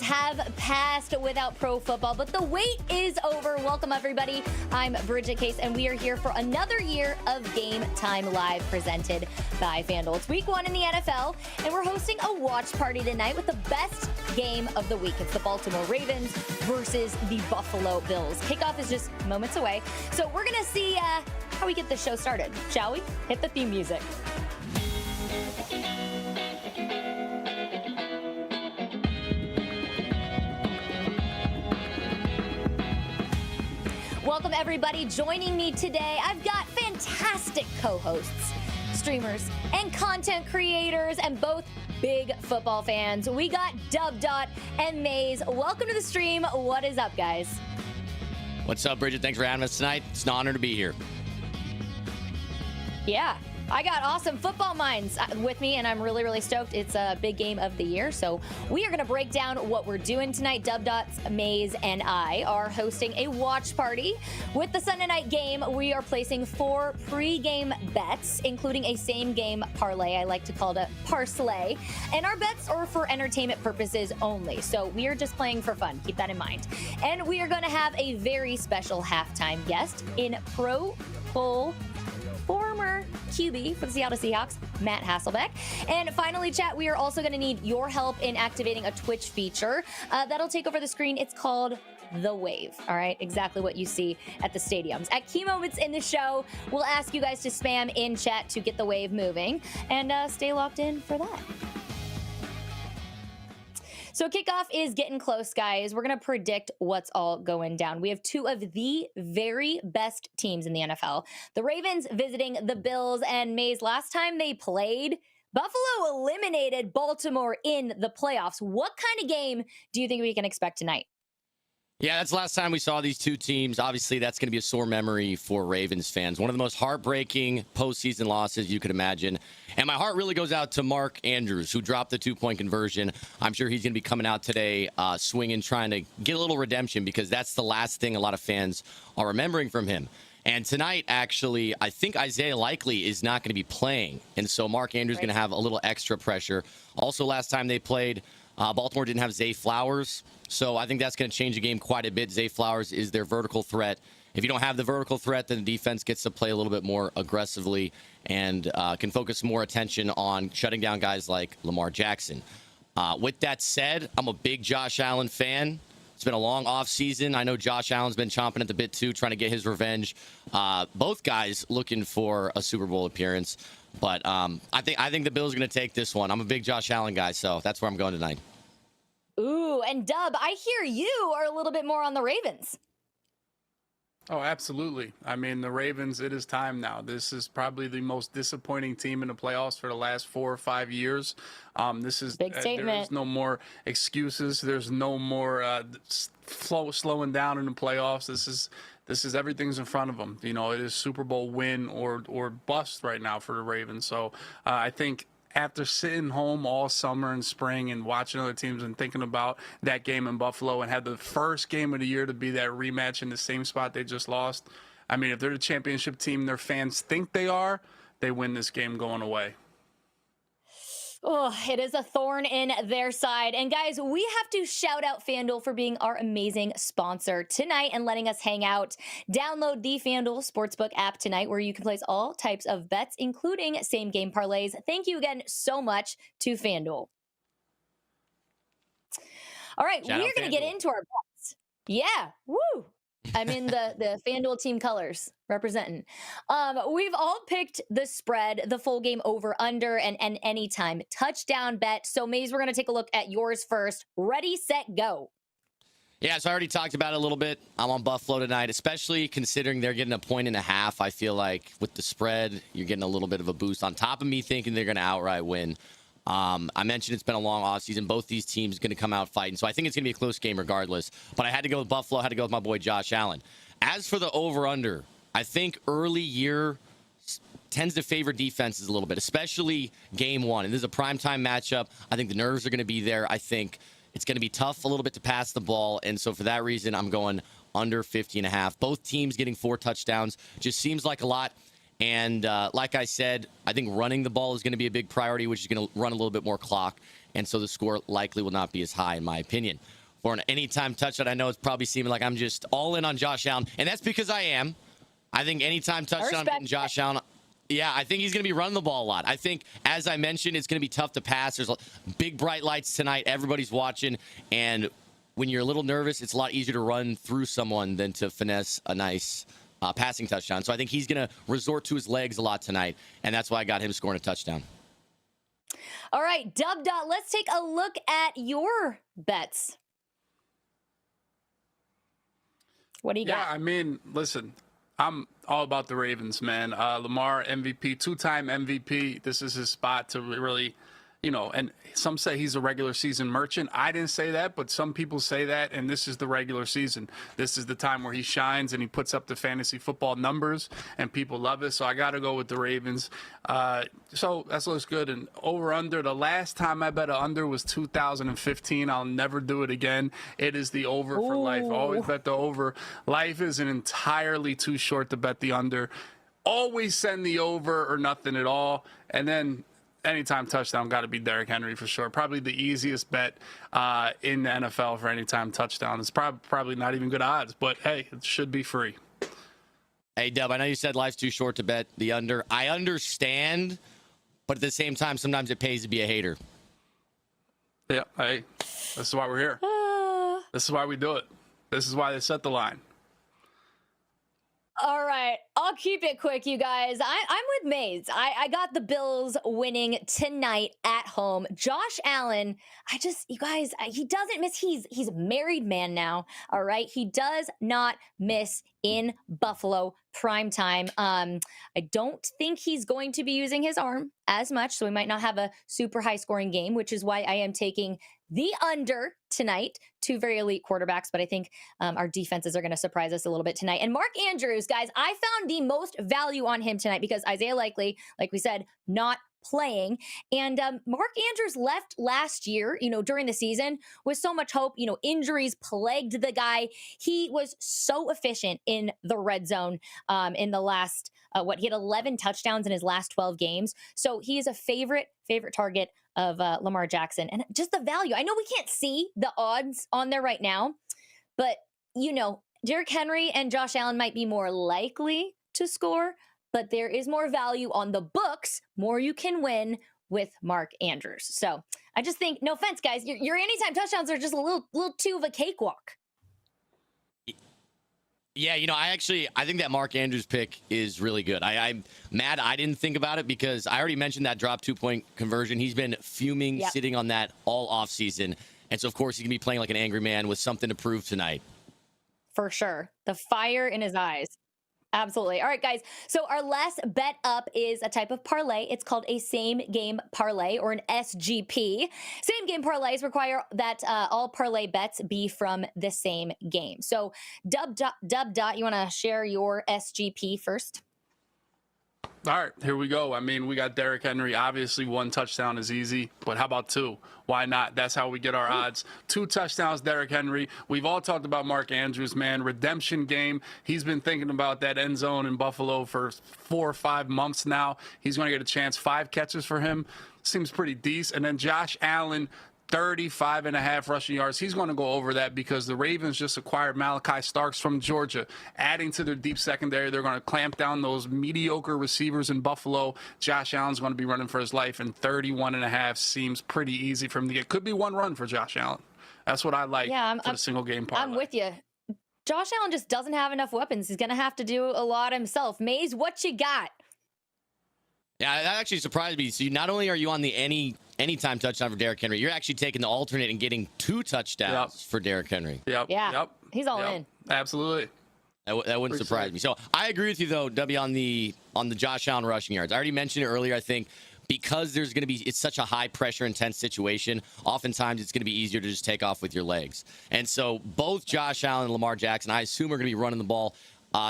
have passed without pro football, but the wait is over. Welcome, everybody. I'm Bridget Case, and we are here for another year of Game Time Live presented by FanDuel. It's week 1 in the NFL, and we're hosting a watch party tonight with the best game of the week. It's the Baltimore Ravens versus the Buffalo Bills. Kickoff is just moments away, so we're going to see how we get this show started, shall we? Hit the theme music. Welcome, everybody. Joining me today, I've got fantastic co-hosts, streamers, and content creators, and both big football fans. We got Dub and Maze. Welcome to the stream. What is up, guys? What's up, Bridget? Thanks for having us tonight. It's an honor to be here. Yeah. I got awesome football minds with me, and I'm really, really stoked. It's a big game of the year, so we are going to break down what we're doing tonight. Dub Dots, Maze, and I are hosting a watch party. With the Sunday night game, we are placing 4 pre-game bets, including a same-game parlay. I like to call it a parslay. And our bets are for entertainment purposes only, so we are just playing for fun. Keep that in mind. And we are going to have a very special halftime guest in Pro Bowl former QB for the Seattle Seahawks, Matt Hasselbeck. And finally, chat, we are also going to need your help in activating a Twitch feature that'll take over the screen. It's called The Wave. All right, exactly what you see at the stadiums. At key moments in the show, we'll ask you guys to spam in chat to get the wave moving, and stay locked in for that. So kickoff is getting close, guys. We're going to predict what's all going down. We have 2 of the very best teams in the NFL. The Ravens visiting the Bills, and Maze, last time they played, Buffalo eliminated Baltimore in the playoffs. What kind of game do you think we can expect tonight? Yeah, that's the last time we saw these 2 teams. Obviously, that's going to be a sore memory for Ravens fans. One of the most heartbreaking postseason losses you could imagine. And my heart really goes out to Mark Andrews, who dropped the 2-point conversion. I'm sure he's going to be coming out today swinging, trying to get a little redemption, because that's the last thing a lot of fans are remembering from him. And tonight, actually, I think Isaiah Likely is not going to be playing. And so Mark Andrews is going to have a little extra pressure. Also, last time they played, Baltimore didn't have Zay Flowers. So I think that's going to change the game quite a bit. Zay Flowers is their vertical threat. If you don't have the vertical threat, then the defense gets to play a little bit more aggressively and can focus more attention on shutting down guys like Lamar Jackson. With that said, I'm a big Josh Allen fan. It's been a long offseason. I know Josh Allen's been chomping at the bit, too, trying to get his revenge. Both guys looking for a Super Bowl appearance. But I think the Bills are going to take this one. I'm a big Josh Allen guy, so that's where I'm going tonight. Ooh, and Dub, I hear you are a little bit more on the Ravens. Oh, absolutely. I mean, the Ravens, it is time now. This is probably the most disappointing team in the playoffs for the last 4 or 5 years. This is big statement. There's no more excuses. There's no more slowing down in the playoffs. This is everything's in front of them. You know, it is Super Bowl win or bust right now for the Ravens. So I think after sitting home all summer and spring and watching other teams and thinking about that game in Buffalo and had the first game of the year to be that rematch in the same spot they just lost, I mean, if they're the championship team their fans think they are, they win this game going away. Oh, it is a thorn in their side. And guys, we have to shout out FanDuel for being our amazing sponsor tonight and letting us hang out. Download the FanDuel Sportsbook app tonight, where you can place all types of bets, including same-game parlays. Thank you again so much to FanDuel. All right, we're going to get into our bets. Yeah, woo! I'm in the FanDuel team colors representing. We've all picked the spread, the full game over under, and anytime touchdown bet. So Maze, we're going to take a look at yours first. Ready, set, go. Yeah, so I already talked about it a little bit. I'm on Buffalo tonight, especially considering they're getting 1.5 points. I feel like with the spread, you're getting a little bit of a boost on top of me thinking they're going to outright win. I mentioned it's been a long offseason. Both these teams going to come out fighting. So I think it's going to be a close game regardless. But I had to go with Buffalo. I had to go with my boy Josh Allen. As for the over-under, I think early year tends to favor defenses a little bit, especially game 1. And this is a primetime matchup. I think the nerves are going to be there. I think it's going to be tough a little bit to pass the ball. And so for that reason, I'm going under 50.5. Both teams getting 4 touchdowns just seems like a lot. And like I said, I think running the ball is going to be a big priority, which is going to run a little bit more clock. And so the score likely will not be as high, in my opinion. For an anytime touchdown, I know it's probably seeming like I'm just all in on Josh Allen. And that's because I am. I think anytime touchdown, getting Josh Allen. Yeah, I think he's going to be running the ball a lot. I think, as I mentioned, it's going to be tough to pass. There's big bright lights tonight. Everybody's watching. And when you're a little nervous, it's a lot easier to run through someone than to finesse a nice passing touchdown. So I think he's going to resort to his legs a lot tonight. And that's why I got him scoring a touchdown. All right, Dub Dot, let's take a look at your bets. What do you got? Yeah, I mean, listen, I'm all about the Ravens, man. Lamar, MVP, two-time MVP. This is his spot to really, and some say he's a regular season merchant. I didn't say that, but some people say that, and this is the regular season. This is the time where he shines and he puts up the fantasy football numbers, and people love it. So I got to go with the Ravens. So that looks good. And over-under, the last time I bet an under was 2015. I'll never do it again. It is the over for life. Always bet the over. Life isn't entirely too short to bet the under. Always send the over or nothing at all. And then anytime touchdown, got to be Derrick Henry for sure. Probably the easiest bet in the NFL for anytime touchdown. It's probably not even good odds, but hey, it should be free. Hey, Dub, I know you said life's too short to bet the under. I understand, but at the same time, sometimes it pays to be a hater. Yeah, hey, this is why we're here. This is why we do it. This is why they set the line. All right, I'll keep it quick, you guys. I'm with Maze. I got the Bills winning tonight at home. Josh Allen, you guys, he doesn't miss. He's a married man now, all right? He does not miss in Buffalo primetime. I don't think he's going to be using his arm as much, so we might not have a super high-scoring game, which is why I am taking the under tonight. Two very elite quarterbacks, but I think our defenses are going to surprise us a little bit tonight. And Mark Andrews, guys, I found the most value on him tonight because Isaiah Likely, like we said, not playing. And Mark Andrews left last year, during the season with so much hope. Injuries plagued the guy. He was so efficient in the red zone in the last, he had 11 touchdowns in his last 12 games. So he is a favorite target of Lamar Jackson. And just the value. I know we can't see the odds on there right now, but, Derrick Henry and Josh Allen might be more likely to score, but there is more value on the books, more you can win with Mark Andrews. So I just think, no offense, guys, your anytime touchdowns are just a little too of a cakewalk. Yeah, I think that Mark Andrews pick is really good. I'm mad I didn't think about it because I already mentioned that drop 2-point conversion. He's been fuming, sitting on that all offseason. And so, of course, he's going to be playing like an angry man with something to prove tonight. For sure. The fire in his eyes. Absolutely. All right, guys. So our last bet up is a type of parlay. It's called a same game parlay or an SGP. Same game parlays require that all parlay bets be from the same game. So Dub Dot, you want to share your SGP first? All right, here we go. I mean, we got Derrick Henry. Obviously, one touchdown is easy, but how about two? Why not? That's how we get our odds. 2 touchdowns, Derrick Henry. We've all talked about Mark Andrews, man. Redemption game. He's been thinking about that end zone in Buffalo for 4 or 5 months now. He's going to get a chance. 5 catches for him. Seems pretty decent. And then Josh Allen, 35.5 rushing yards. He's going to go over that because the Ravens just acquired Malachi Starks from Georgia. Adding to their deep secondary, they're going to clamp down those mediocre receivers in Buffalo. Josh Allen's going to be running for his life, and 31.5 seems pretty easy for him to get. Could be 1 run for Josh Allen. That's what I like for the single game parlay. I'm with you. Josh Allen just doesn't have enough weapons. He's going to have to do a lot himself. Maze, what you got? Yeah, that actually surprised me. So not only are you on the anytime touchdown for Derrick Henry, you're actually taking the alternate and getting 2 touchdowns for Derrick Henry. Yep. He's all in. Absolutely. That wouldn't surprise me. So I agree with you though, W, on the Josh Allen rushing yards. I already mentioned it earlier. I think because it's such a high pressure intense situation, oftentimes it's going to be easier to just take off with your legs. And so both Josh Allen and Lamar Jackson, I assume, are going to be running the ball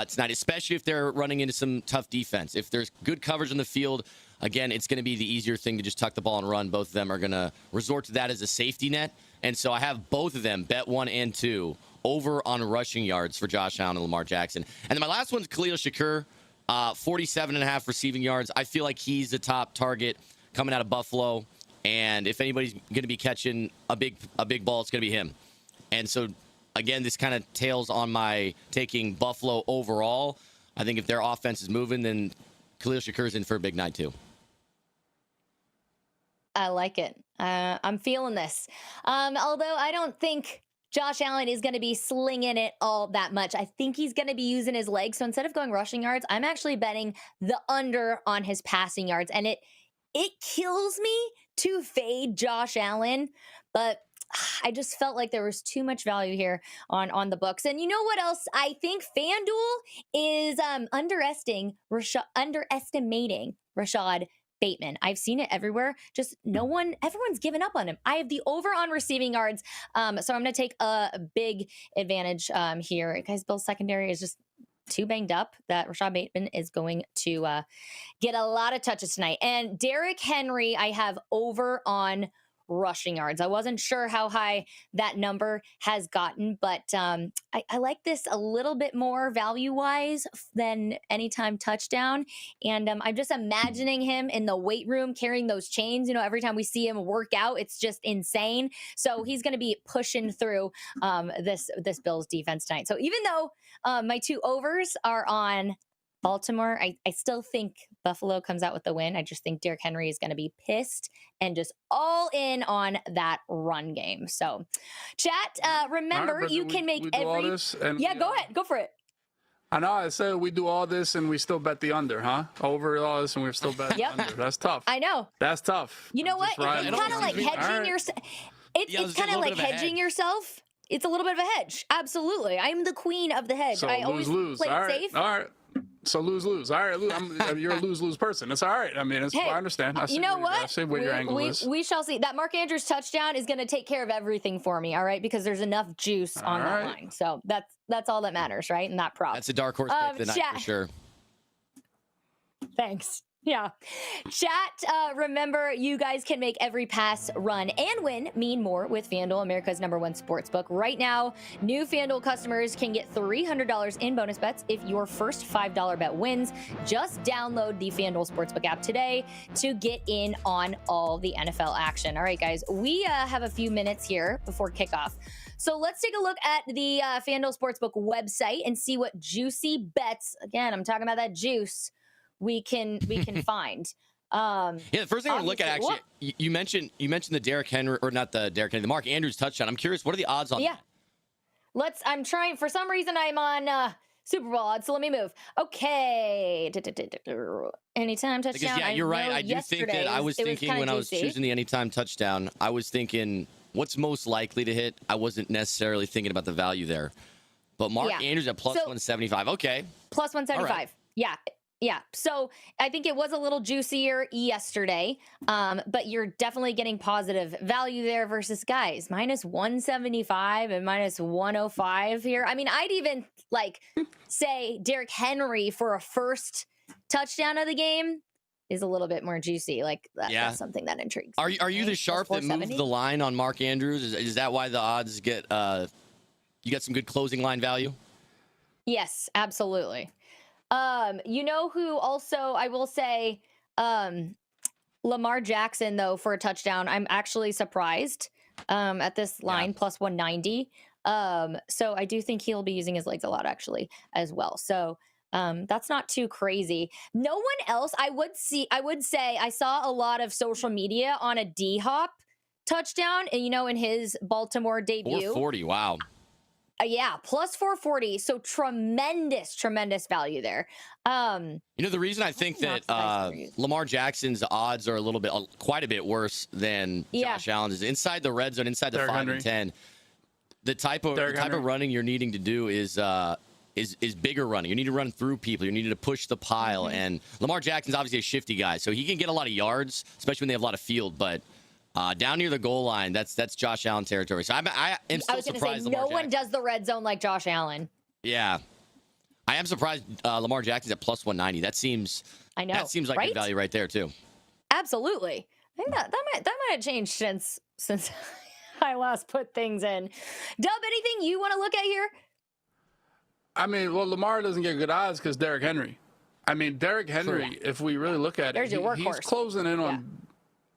tonight, especially if they're running into some tough defense. If there's good coverage in the field, again, it's going to be the easier thing to just tuck the ball and run. Both of them are going to resort to that as a safety net. And so I have both of them, bet 1 and 2, over on rushing yards for Josh Allen and Lamar Jackson. And then my last one's Khalil Shakur. 47.5 receiving yards. I feel like he's the top target coming out of Buffalo. And if anybody's going to be catching a big ball, it's going to be him. And so, again, this kind of tails on my taking Buffalo overall. I think if their offense is moving, then Khalil Shakur's in for a big night too. I like it. I'm feeling this. Although I don't think Josh Allen is going to be slinging it all that much. I think he's going to be using his legs. So instead of going rushing yards, I'm actually betting the under on his passing yards. And it kills me to fade Josh Allen, but I just felt like there was too much value here on the books. And you know what else? I think FanDuel is underestimating Rashad Bateman. I've seen it everywhere. Just everyone's given up on him. I have the over on receiving yards. So I'm going to take a big advantage here. Guys, Bill's secondary is just too banged up that Rashad Bateman is going to get a lot of touches tonight. And Derrick Henry, I have over on rushing yards. I wasn't sure how high that number has gotten, but I like this a little bit more value-wise than anytime touchdown. And I'm just imagining him in the weight room carrying those chains. You know, every time we see him work out, it's just insane. So he's going to be pushing through this Bills defense tonight. So even though my two overs are on Baltimore, I still think Buffalo comes out with the win. I just think Derrick Henry is going to be pissed and just all in on that run game. So, chat, remember, right, you can make all this and go ahead. Go for it. I know. I said we do all this and we still bet the under, huh? Over all this and we're still betting the under. That's tough. I know. That's tough. You know what? It's kind of like hedging yourself. It's kind of like hedging yourself. It's a little bit of a hedge. Absolutely. I'm the queen of the hedge. So I always play all right. safe. All right. So lose. All right, you're a lose person. It's all right. I mean, I understand. I see you know what? I see where your angle is. We shall see. That Mark Andrews touchdown is going to take care of everything for me, all right? Because there's enough juice on that line. So that's all that matters, right? And that prop. That's a dark horse pick tonight for sure. Thanks. Yeah. Chat, remember, you guys can make every pass, run, and win mean more with FanDuel, America's #1 sportsbook. Right now, new FanDuel customers can get $300 in bonus bets if your first $5 bet wins. Just download the FanDuel Sportsbook app today to get in on all the NFL action. All right, guys, we have a few minutes here before kickoff. So let's take a look at the FanDuel Sportsbook website and see what juicy bets, again, I'm talking about that juice, we can find. The first thing I want to look at, actually, you mentioned the Derrick Henry, or not the Derrick Henry, the Mark Andrews touchdown. I'm curious, what are the odds on that? I'm trying, for some reason I'm on Super Bowl odds, so let me move. Okay. Anytime touchdown. Because, yeah, you're right. I do think that I was thinking when I was choosing the anytime touchdown, I was thinking what's most likely to hit. I wasn't necessarily thinking about the value there. But Mark Andrews at plus 175. Okay. Plus 175. Right. Yeah. Yeah, so I think it was a little juicier yesterday, but you're definitely getting positive value there versus guys. Minus 175 and minus 105 here. I mean, I'd even say Derrick Henry for a first touchdown of the game is a little bit more juicy. That's something that intrigues me. Are you the sharp that moved the line on Mark Andrews? Is that why the odds get you got some good closing line value? Yes, absolutely. You know who also, I will say, Lamar Jackson, though, for a touchdown, I'm actually surprised at this line, plus 190. So I do think he'll be using his legs a lot, actually, as well. So that's not too crazy. No one else, I would say, I saw a lot of social media on a D-Hop touchdown, and in his Baltimore debut. 440, wow. Yeah, plus 440. So tremendous value there. The reason I think that Lamar Jackson's odds are quite a bit worse than Josh Allen's is inside the red zone, inside the Derrick 5 Henry. And 10. The type of running you're needing to do is bigger running. You need to run through people. You need to push the pile. Mm-hmm. And Lamar Jackson's obviously a shifty guy, so he can get a lot of yards, especially when they have a lot of field. But down near the goal line, that's Josh Allen territory. So I am still surprised. No one does the red zone like Josh Allen. Yeah, I am surprised. Lamar Jackson's at plus 190. That seems like good value right there too. Absolutely. I think that might have changed since I last put things in. Dub, anything you want to look at here? I mean, well, Lamar doesn't get good odds because Derrick Henry. I mean, Derrick Henry, if we really look at There's it, your he's workhorse. closing in on.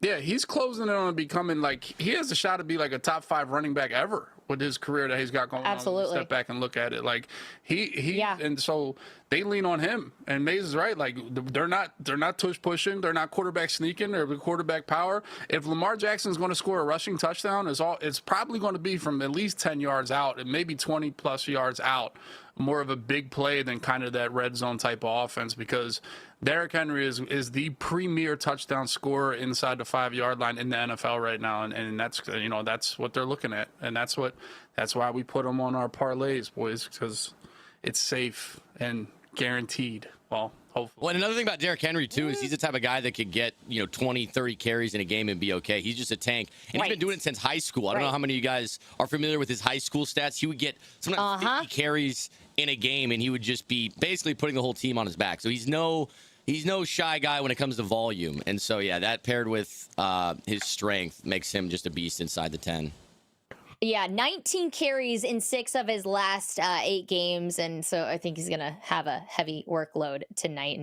Yeah, he's closing in on becoming like he has a shot to be like a top 5 running back ever with his career that he's got going on. Absolutely. Step back and look at it. Like and so they lean on him. And Mays is right. Like they're not tush pushing. They're not quarterback sneaking. They're quarterback power. If Lamar Jackson's going to score a rushing touchdown, it's probably going to be from at least 10 yards out and maybe 20 plus yards out. More of a big play than kind of that red zone type of offense, because Derrick Henry is the premier touchdown scorer inside the 5-yard line in the NFL right now, and that's what they're looking at, and that's why we put him on our parlays, boys, because it's safe and guaranteed. Well, hopefully. Well, and another thing about Derrick Henry, too, is he's the type of guy that could get, 20, 30 carries in a game and be okay. He's just a tank. And he's been doing it since high school. I don't know how many of you guys are familiar with his high school stats. He would get sometimes 50 carries in a game, and he would just be basically putting the whole team on his back. So he's no shy guy when it comes to volume. And so, yeah, that paired with his strength makes him just a beast inside the 10. Yeah, 19 carries in 6 of his last 8 games, and so I think he's going to have a heavy workload tonight.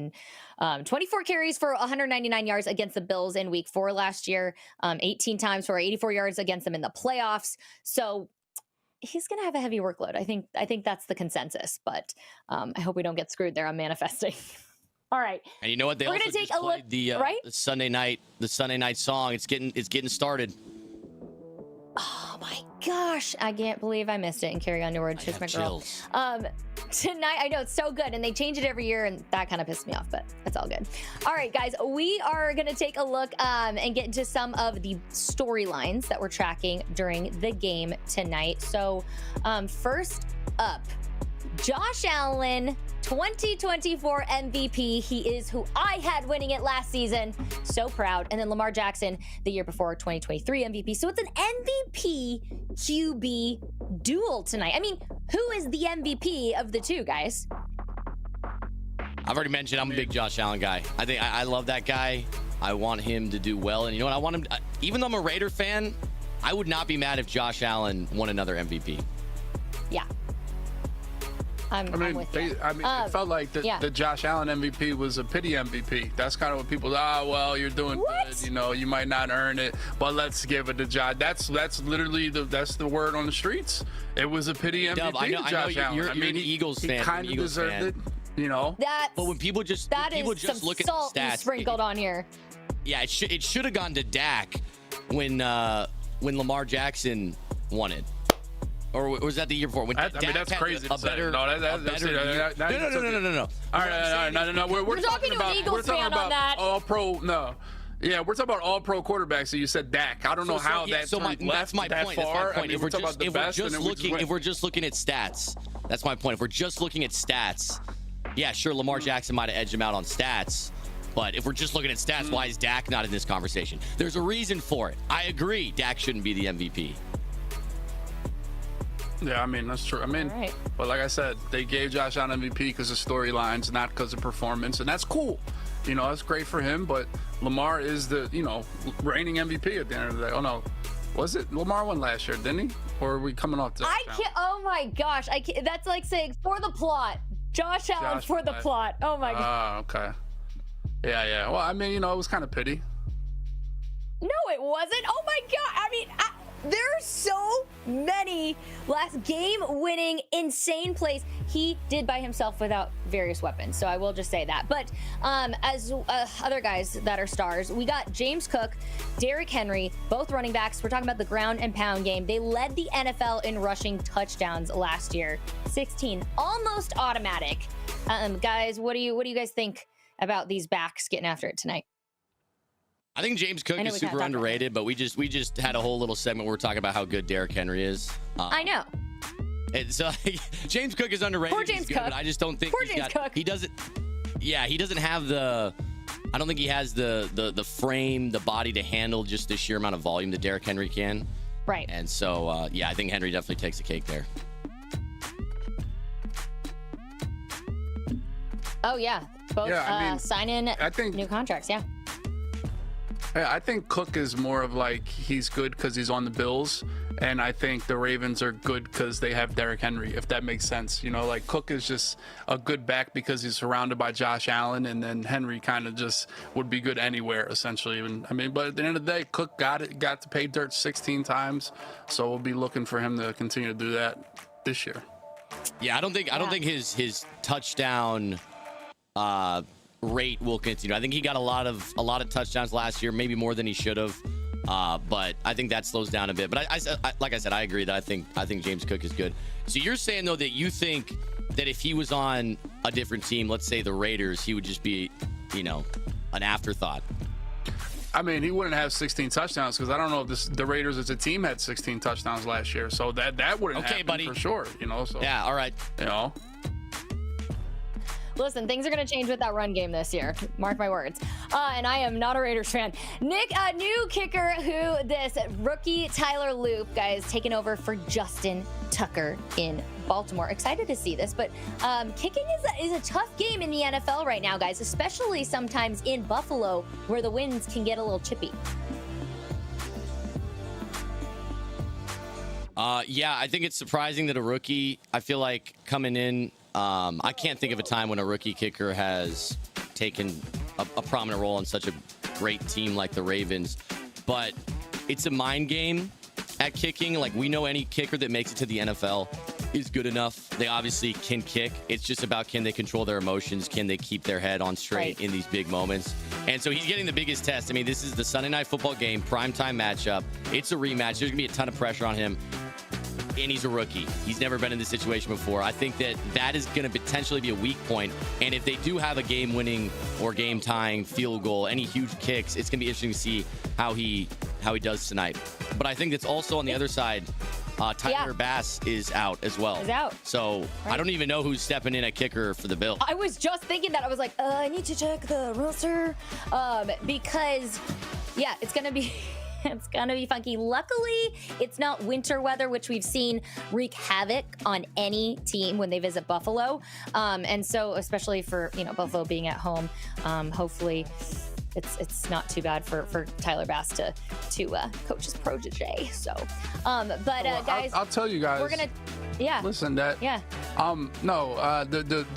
And 24 carries for 199 yards against the Bills in Week 4 last year, 18 times for 84 yards against them in the playoffs. So he's going to have a heavy workload. I think that's the consensus, but I hope we don't get screwed there on manifesting. All right. And you know what? They also just played the Sunday night song. It's getting started. Oh my gosh, I can't believe I missed it. And Carry On Your She's my girl. Chills. Tonight, I know it's so good, and they change it every year, and that kind of pissed me off, but it's all good. All right, guys, we are going to take a look and get into some of the storylines that we're tracking during the game tonight. So first up, Josh Allen, 2024 MVP. He is who I had winning it last season. So proud. And then Lamar Jackson, the year before, 2023 MVP. So it's an MVP QB duel tonight. I mean, who is the MVP of the two, guys? I've already mentioned I'm a big Josh Allen guy. I love that guy. I want him to do well. And you know what? I want him, even though I'm a Raider fan, I would not be mad if Josh Allen won another MVP. Yeah. I'm with you. It felt like the Josh Allen MVP was a pity MVP. That's kind of what people, well, you're doing good. You might not earn it, but let's give it to Josh. That's literally the word on the streets. It was a pity MVP. Dub, I know Josh Allen. You're an Eagles fan. He kind of deserved it. But when people just look at the stats, you sprinkled on here. Yeah, it should have gone to Dak when Lamar Jackson won it. Or was that the year before? When that's crazy. No. All right, no. We're talking about all pro. No. Yeah, we're talking about all pro quarterbacks. So you said Dak. I don't know how that. That's my point. If we're just looking at stats, that's my point. If we're just looking at stats, yeah, sure, Lamar Jackson might have edged him out on stats. But if we're just looking at stats, why is Dak not in this conversation? There's a reason for it. I agree. Dak shouldn't be the MVP. Yeah, I mean, that's true. But like I said, they gave Josh Allen MVP because of storylines, not because of performance, and that's cool. That's great for him, but Lamar is the, reigning MVP at the end of the day. Oh, no. Was it? Lamar won last year, didn't he? Or are we coming off that? Oh, my gosh. That's like saying, for the plot. Josh Allen for the plot. Oh, my God. Oh, okay. Yeah. Well, it was kind of pity. No, it wasn't. Oh, my God. There are so many last game-winning, insane plays he did by himself without various weapons. So I will just say that. But as other guys that are stars, we got James Cook, Derrick Henry, both running backs. We're talking about the ground and pound game. They led the NFL in rushing touchdowns last year, 16, almost automatic. Guys, what do you guys think about these backs getting after it tonight? I think James Cook is super underrated, but we just had a whole little segment where we're talking about how good Derrick Henry is. I know. And so James Cook is underrated. Poor James Cook. But I just don't think he doesn't have I don't think he has the frame, the body to handle just the sheer amount of volume that Derrick Henry can. Right. And so, I think Henry definitely takes the cake there. Oh, yeah. Both sign in new contracts, yeah. I think Cook is more of like he's good because he's on the Bills, And I think the Ravens are good because they have Derrick Henry, if that makes sense. You know, like Cook is just a good back because he's surrounded by Josh Allen, and then Henry kind of just would be good anywhere, essentially. And I mean, but at the end of the day, Cook got to pay dirt 16 times, so we'll be looking for him to continue to do that this year. Yeah, I don't think his touchdown rate will continue. I think he got a lot of touchdowns last year, maybe more than he should have. But I think that slows down a bit. But I like I said, I agree that I think James Cook is good. So you're saying though that you think that if he was on a different team, let's say the Raiders, he would just be, an afterthought. I mean, he wouldn't have 16 touchdowns because I don't know if the Raiders as a team had 16 touchdowns last year. So that wouldn't happen, buddy, for sure. So yeah, all right. Listen, things are going to change with that run game this year. Mark my words. And I am not a Raiders fan. Nick, a new kicker rookie Tyler Loop, guys, taking over for Justin Tucker in Baltimore. Excited to see this, but kicking is a tough game in the NFL right now, guys, especially sometimes in Buffalo where the winds can get a little chippy. Yeah, I think it's surprising that a rookie, I feel like coming in, I can't think of a time when a rookie kicker has taken a prominent role in such a great team like the Ravens. But it's a mind game at kicking. Like, we know any kicker that makes it to the NFL is good enough. They obviously can kick. It's just about, can they control their emotions? Can they keep their head on straight in these big moments? And so he's getting the biggest test. I mean, this is the Sunday Night Football game, primetime matchup. It's a rematch. There's going to be a ton of pressure on him. And he's a rookie. He's never been in this situation before. I think that is going to potentially be a weak point. And if they do have a game-winning or game-tying field goal, any huge kicks, it's going to be interesting to see how he does tonight. But I think that's also on the other side. Tyler Bass is out as well. Is out. So I don't even know who's stepping in at kicker for the Bills. I was just thinking that. I was like, I need to check the roster because, it's going to be... It's going to be funky. Luckily, it's not winter weather, which we've seen wreak havoc on any team when they visit Buffalo. And so, especially for, Buffalo being at home, hopefully it's not too bad for Tyler Bass to coach his protege. So, guys, I'll tell you guys. We're going to, listen, the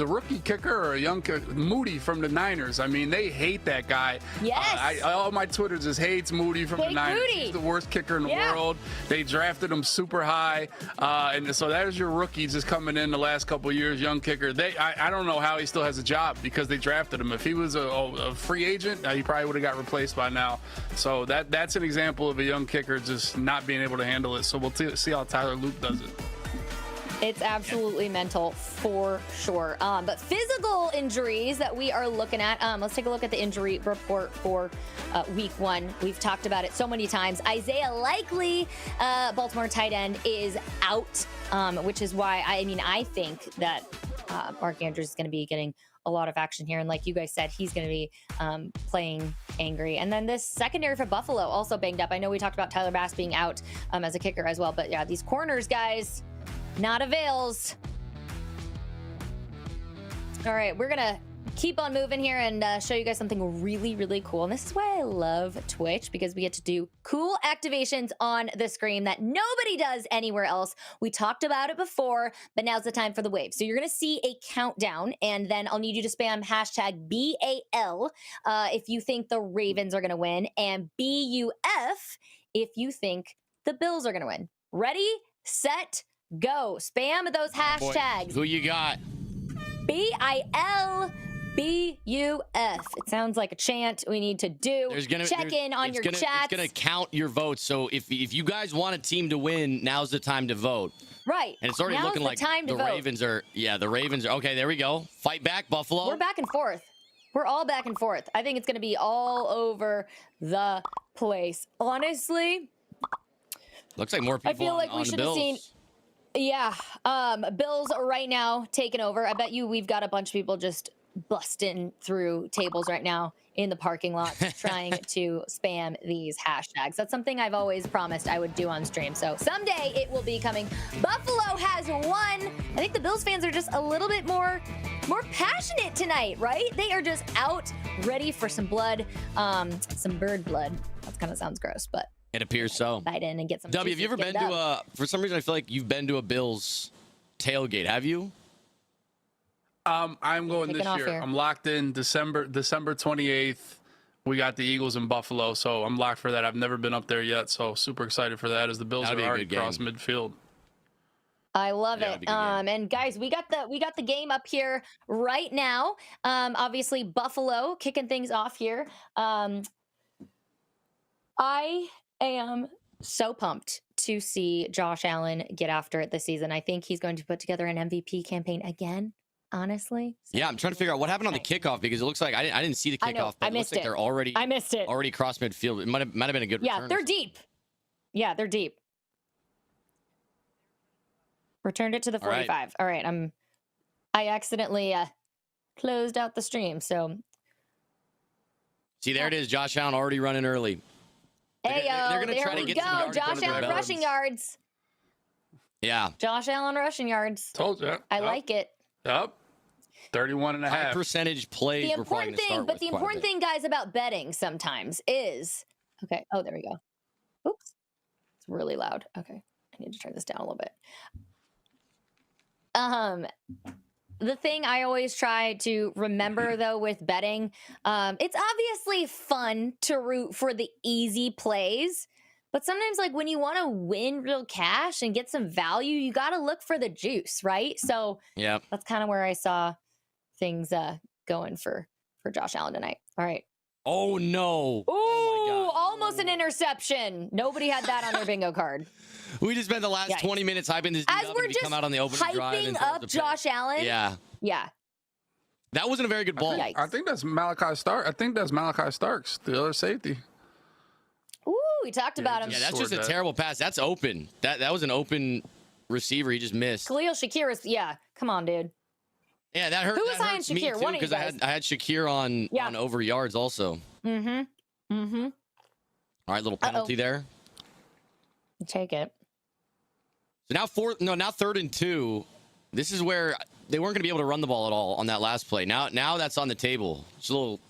rookie kicker or a young kicker, Moody from the Niners. I mean, they hate that guy. Yes. All my Twitter just hates Moody from the Niners. Moody. He's the worst kicker in the world. They drafted him super high, and so there's your rookie just coming in the last couple of years, young kicker. I don't know how he still has a job because they drafted him. If he was a free agent, he probably would have got replaced by now. So that's an example of a young kicker just not being able to handle it. So we'll see how Tyler Luke does it. It's absolutely mental for sure. But physical injuries that we are looking at, let's take a look at the injury report for week 1. We've talked about it so many times. Isaiah Likely, Baltimore tight end, is out, which is why I think that Mark Andrews is going to be getting a lot of action here. And like you guys said, he's going to be playing angry. And then this secondary for Buffalo also banged up. I know we talked about Tyler Bass being out as a kicker as well. But yeah, these corners, guys, not avails. All right, we're gonna keep on moving here and show you guys something really, really cool. And this is why I love Twitch, because we get to do cool activations on the screen that nobody does anywhere else. We talked about it before, but now's the time for the wave. So you're gonna see a countdown, and then I'll need you to spam hashtag BAL if you think the Ravens are gonna win, and BUF if you think the Bills are gonna win. Ready, set, go. Spam those hashtags. Who you got? BILBUF. It sounds like a chant we need to do. Check in on your chats. It's going to count your votes. So if you guys want a team to win, now's the time to vote. Right. And it's already looking like the Ravens are. Yeah, the Ravens are. Okay, there we go. Fight back, Buffalo. We're back and forth. We're all back and forth. I think it's going to be all over the place. Honestly. Looks like more people I feel like we should have seen. Yeah. Bills right now taking over. I bet you we've got a bunch of people just busting through tables right now in the parking lot trying to spam these hashtags. That's something I've always promised I would do on stream. So someday it will be coming. Buffalo has won. I think the Bills fans are just a little bit more passionate tonight, right? They are just out ready for some blood, some bird blood. That kind of sounds gross, but It appears so. Bite in and get some. W, have you ever been to a? For some reason, I feel like you've been to a Bills tailgate. Have you? I'm going this year. Here. I'm locked in December 28th. We got the Eagles in Buffalo, so I'm locked for that. I've never been up there yet, so super excited for that as the Bills are already across midfield. I love it. And guys, we got the game up here right now. Obviously Buffalo kicking things off here. I am so pumped to see Josh Allen get after it this season. I think he's going to put together an MVP campaign again. Honestly, yeah, I'm trying to figure out what happened on the kickoff because it looks like I didn't see the kickoff. But it looks like they're already. I missed it. Already cross midfield. It might have been a good. Yeah, return they're deep. Yeah, they're deep. Returned it to the 45. All right, I accidentally closed out the stream. So see, there it is. Josh Allen already running early. Hey, they're going to try to get some yards. Josh Allen rushing yards. Yeah. Josh Allen rushing yards. Told you. I like it. Yep. 31 and a half. High percentage plays. The important thing, guys, about betting sometimes is okay. Oh, there we go. Oops, it's really loud. Okay, I need to turn this down a little bit. The thing I always try to remember though with betting, it's obviously fun to root for the easy plays. But sometimes, like, when you want to win real cash and get some value, you got to look for the juice, right? So yeah, that's kind of where I saw things going for Josh Allen tonight. All right. Oh, no. Ooh, oh almost an interception. Nobody had that on their bingo card. We just spent the last 20 minutes hyping this dude as up we're and just come out on the opening drive and up Josh Allen. Yeah. Yeah. That wasn't a very good ball. I think that's Malachi Stark. I think that's Malachi Starks, the other safety. Ooh, we talked about him. Yeah, that's just a terrible pass. That's open. That was an open receiver. He just missed. Khalil Shakir is, come on, dude. Yeah, that hurt. Who was high on Shakir? One of you guys. I had Shakir on over yards also. Mm-hmm. Mm-hmm. All right, little penalty there. Take it. So now third and 2. This is where they weren't going to be able to run the ball at all on that last play. Now that's on the table. It's a little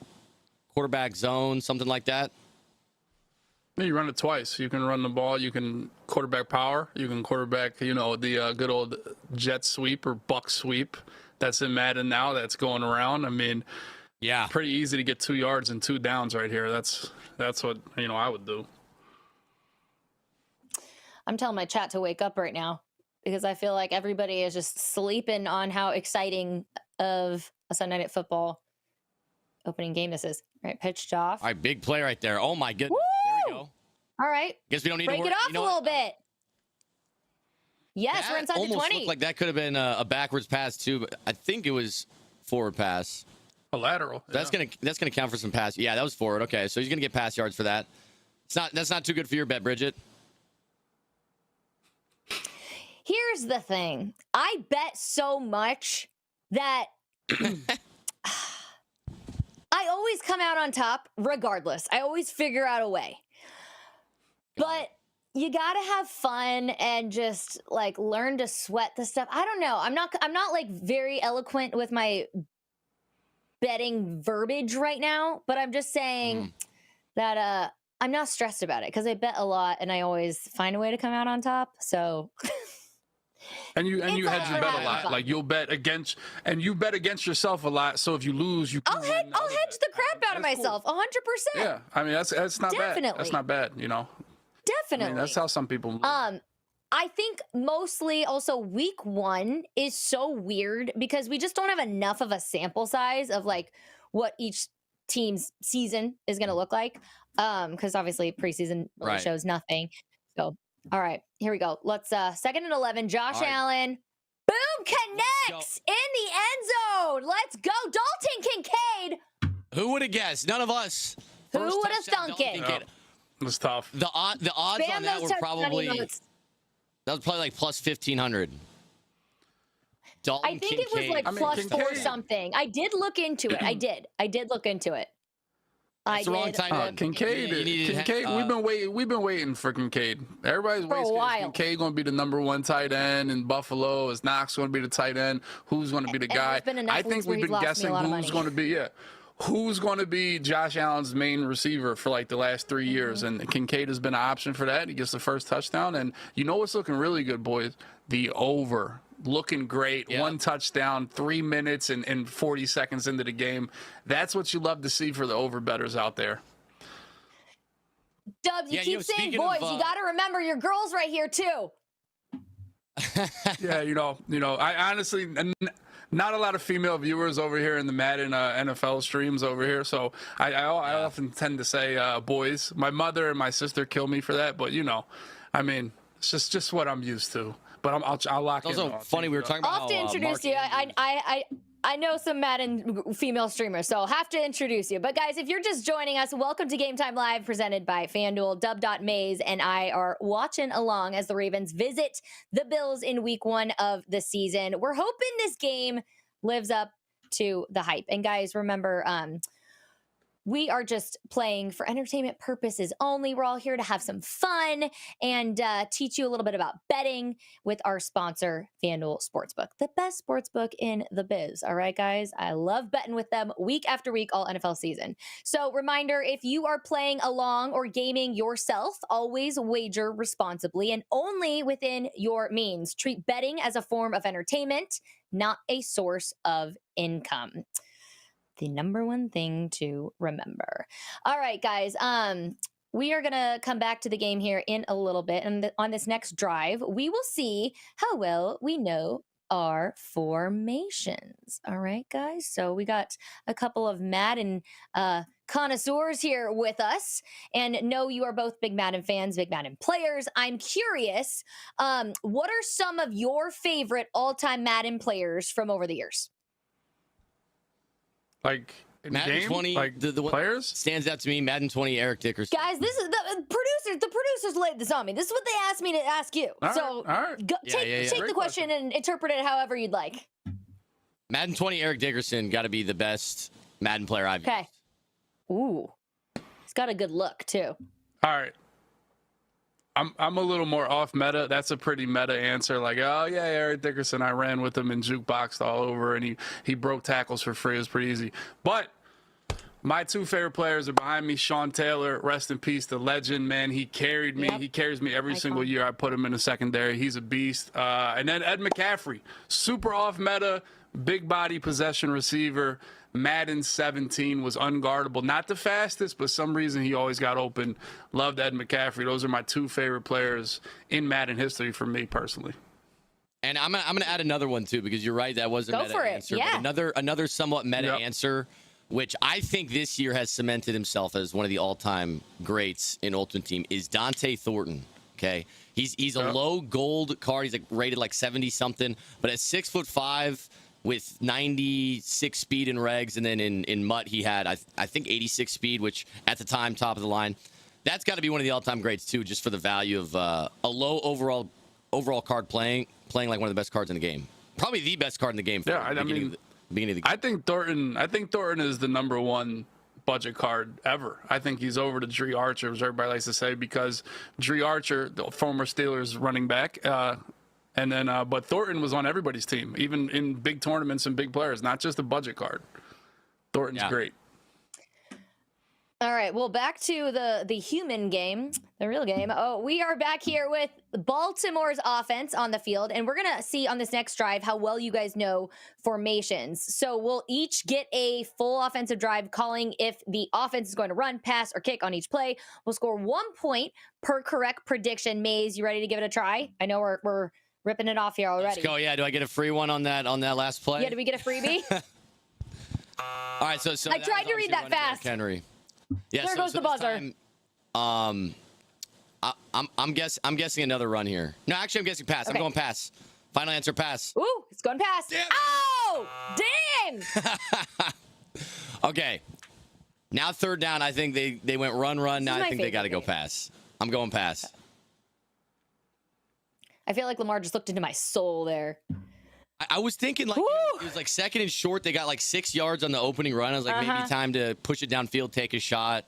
quarterback zone, something like that. You run it twice. You can run the ball. You can quarterback power. You can quarterback, the good old jet sweep or buck sweep that's in Madden now that's going around. I mean, yeah, pretty easy to get 2 yards and 2 downs right here. That's what, I would do. I'm telling my chat to wake up right now because I feel like everybody is just sleeping on how exciting of a Sunday Night Football opening game this is. All right, pitched off. All right, big play right there. Oh, my goodness. Woo! There we go. All right. Guess we don't need to break it off a little bit. Yes, we're inside the 20. Almost looked like that could have been a backwards pass too, but I think it was forward pass. A lateral. Yeah. That's gonna count for some pass. Yeah, that was forward. Okay, so he's gonna get pass yards for that. That's not too good for your bet, Bridget. Here's the thing. I bet so much that I always come out on top regardless. I always figure out a way. But you got to have fun and just like learn to sweat the stuff. I don't know. I'm not like very eloquent with my betting verbiage right now, but I'm just saying that I'm not stressed about it because I bet a lot and I always find a way to come out on top. So And you hedge your bet a lot. Fun. Like you'll bet against yourself a lot. So if you lose, I'll hedge the crap out of myself 100%. Yeah, I mean that's not Definitely. bad. That's not bad, Definitely. I mean, that's how some people move. I think mostly also week 1 is so weird because we just don't have enough of a sample size of like what each team's season is going to look like. Because obviously preseason really shows nothing. So, all right, here we go. Let's 2nd and 11. Josh Allen. Boom, connects in the end zone. Let's go. Dalton Kincaid. Who would have guessed? None of us. Who would have thunk it? It was tough. The odds on that were probably like plus 1,500. I think it was like plus 4 something. I did look into it. I did look into it. That's the wrong time. Kincaid. We've been waiting for Kincaid. Everybody's waiting. Is Kincaid going to be the number 1 tight end in Buffalo? Is Knox going to be the tight end? Who's going to be the guy? I think we've been guessing who's going to be. Yeah. who's going to be Josh Allen's main receiver for like the last 3 years? And Kincaid has been an option for that. He gets the first touchdown. And you know what's looking really good, boys? The over. Looking great. Yeah. 1 touchdown, 3 minutes and 40 seconds into the game. That's what you love to see for the over bettors out there. Dubs, you Yeah, keep saying boys. You got to remember your girls right here, too. Yeah, I honestly, not a lot of female viewers over here in the Madden NFL streams over here, so I often tend to say boys. My mother and my sister kill me for that, but I mean, it's just what I'm used to. But I'll lock in. It's also funny, we were talking about I'll have to introduce you. I know some Madden female streamers, so I'll have to introduce you. But guys, if you're just joining us, welcome to Game Time Live, presented by FanDuel. Maze and I are watching along as the Ravens visit the Bills in week 1 of the season. We're hoping this game lives up to the hype. And guys, remember, we are just playing for entertainment purposes only. We're all here to have some fun and teach you a little bit about betting with our sponsor, FanDuel Sportsbook, the best sportsbook in the biz. All right, guys, I love betting with them week after week, all NFL season. So reminder, if you are playing along or gaming yourself, always wager responsibly and only within your means. Treat betting as a form of entertainment, not a source of income. The number one thing to remember. All right, guys. We are going to come back to the game here in a little bit. And on this next drive, we will see how well we know our formations. All right, guys. So we got a couple of Madden connoisseurs here with us. And know you are both big Madden fans, big Madden players. I'm curious, what are some of your favorite all-time Madden players from over the years? Like in Madden game? 20, like the players? stands out to me, Madden 20, Eric Dickerson. Guys, this is the producers. The producers laid this on me. This is what they asked me to ask you. All right. Take the question and interpret it however you'd like. Madden 20, Eric Dickerson got to be the best Madden player I've Okay. Ooh. He's got a good look, too. All right. I'm a little more off meta. That's a pretty meta answer. Like, oh yeah, Eric Dickerson, I ran with him and jukeboxed all over, and he broke tackles for free. It was pretty easy. But my 2 favorite players are behind me. Sean Taylor, rest in peace, the legend, man. He carried me. Yep. He carries me every single year. I put him in the secondary. He's a beast. And then Ed McCaffrey, super off meta, big body possession receiver. Madden 17 was unguardable. Not the fastest, but some reason he always got open. Loved Ed McCaffrey. Those are my 2 favorite players in Madden history for me personally. And I'm gonna add another one too, because you're right, that was a meta answer. Yeah. But another somewhat meta answer, which I think this year has cemented himself as one of the all-time greats in Ultimate Team, is Dante Thornton. Okay, he's a low gold card. He's like rated like 70 something, but at 6'5", with 96 speed in regs, and then in MUT he had I think 86 speed, which at the time top of the line. That's got to be one of the all-time greats too, just for the value of a low overall card playing like one of the best cards in the game, probably the best card in the game. For beginning of the game. I think Thornton is the number 1 budget card ever. I think he's over to Dree Archer, as everybody likes to say, because Dree Archer, the former Steelers running back. And then, but Thornton was on everybody's team, even in big tournaments and big players, not just a budget card. Thornton's great. All right, well, back to the human game, the real game. Oh, we are back here with Baltimore's offense on the field, and we're going to see on this next drive how well you guys know formations. So we'll each get a full offensive drive calling if the offense is going to run, pass, or kick on each play. We'll score 1 point per correct prediction. Maze, you ready to give it a try? I know we're ripping it off here already. Let's go. Yeah, do I get a free one on that last play? Yeah, do we get a freebie? All right, so I tried to read that fast. Henry. Yeah, there goes the buzzer. Time, I'm guessing another run here. No, actually, I'm guessing pass. Okay. I'm going pass. Final answer, pass. Ooh, it's going pass. Damn. Oh, dang! Okay. Now 3rd down. I think they went run. Now I think they got to go pass. I'm going pass. I feel like Lamar just looked into my soul there. I was thinking like it was like 2nd and short. They got like 6 yards on the opening run. I was like, maybe time to push it downfield, take a shot.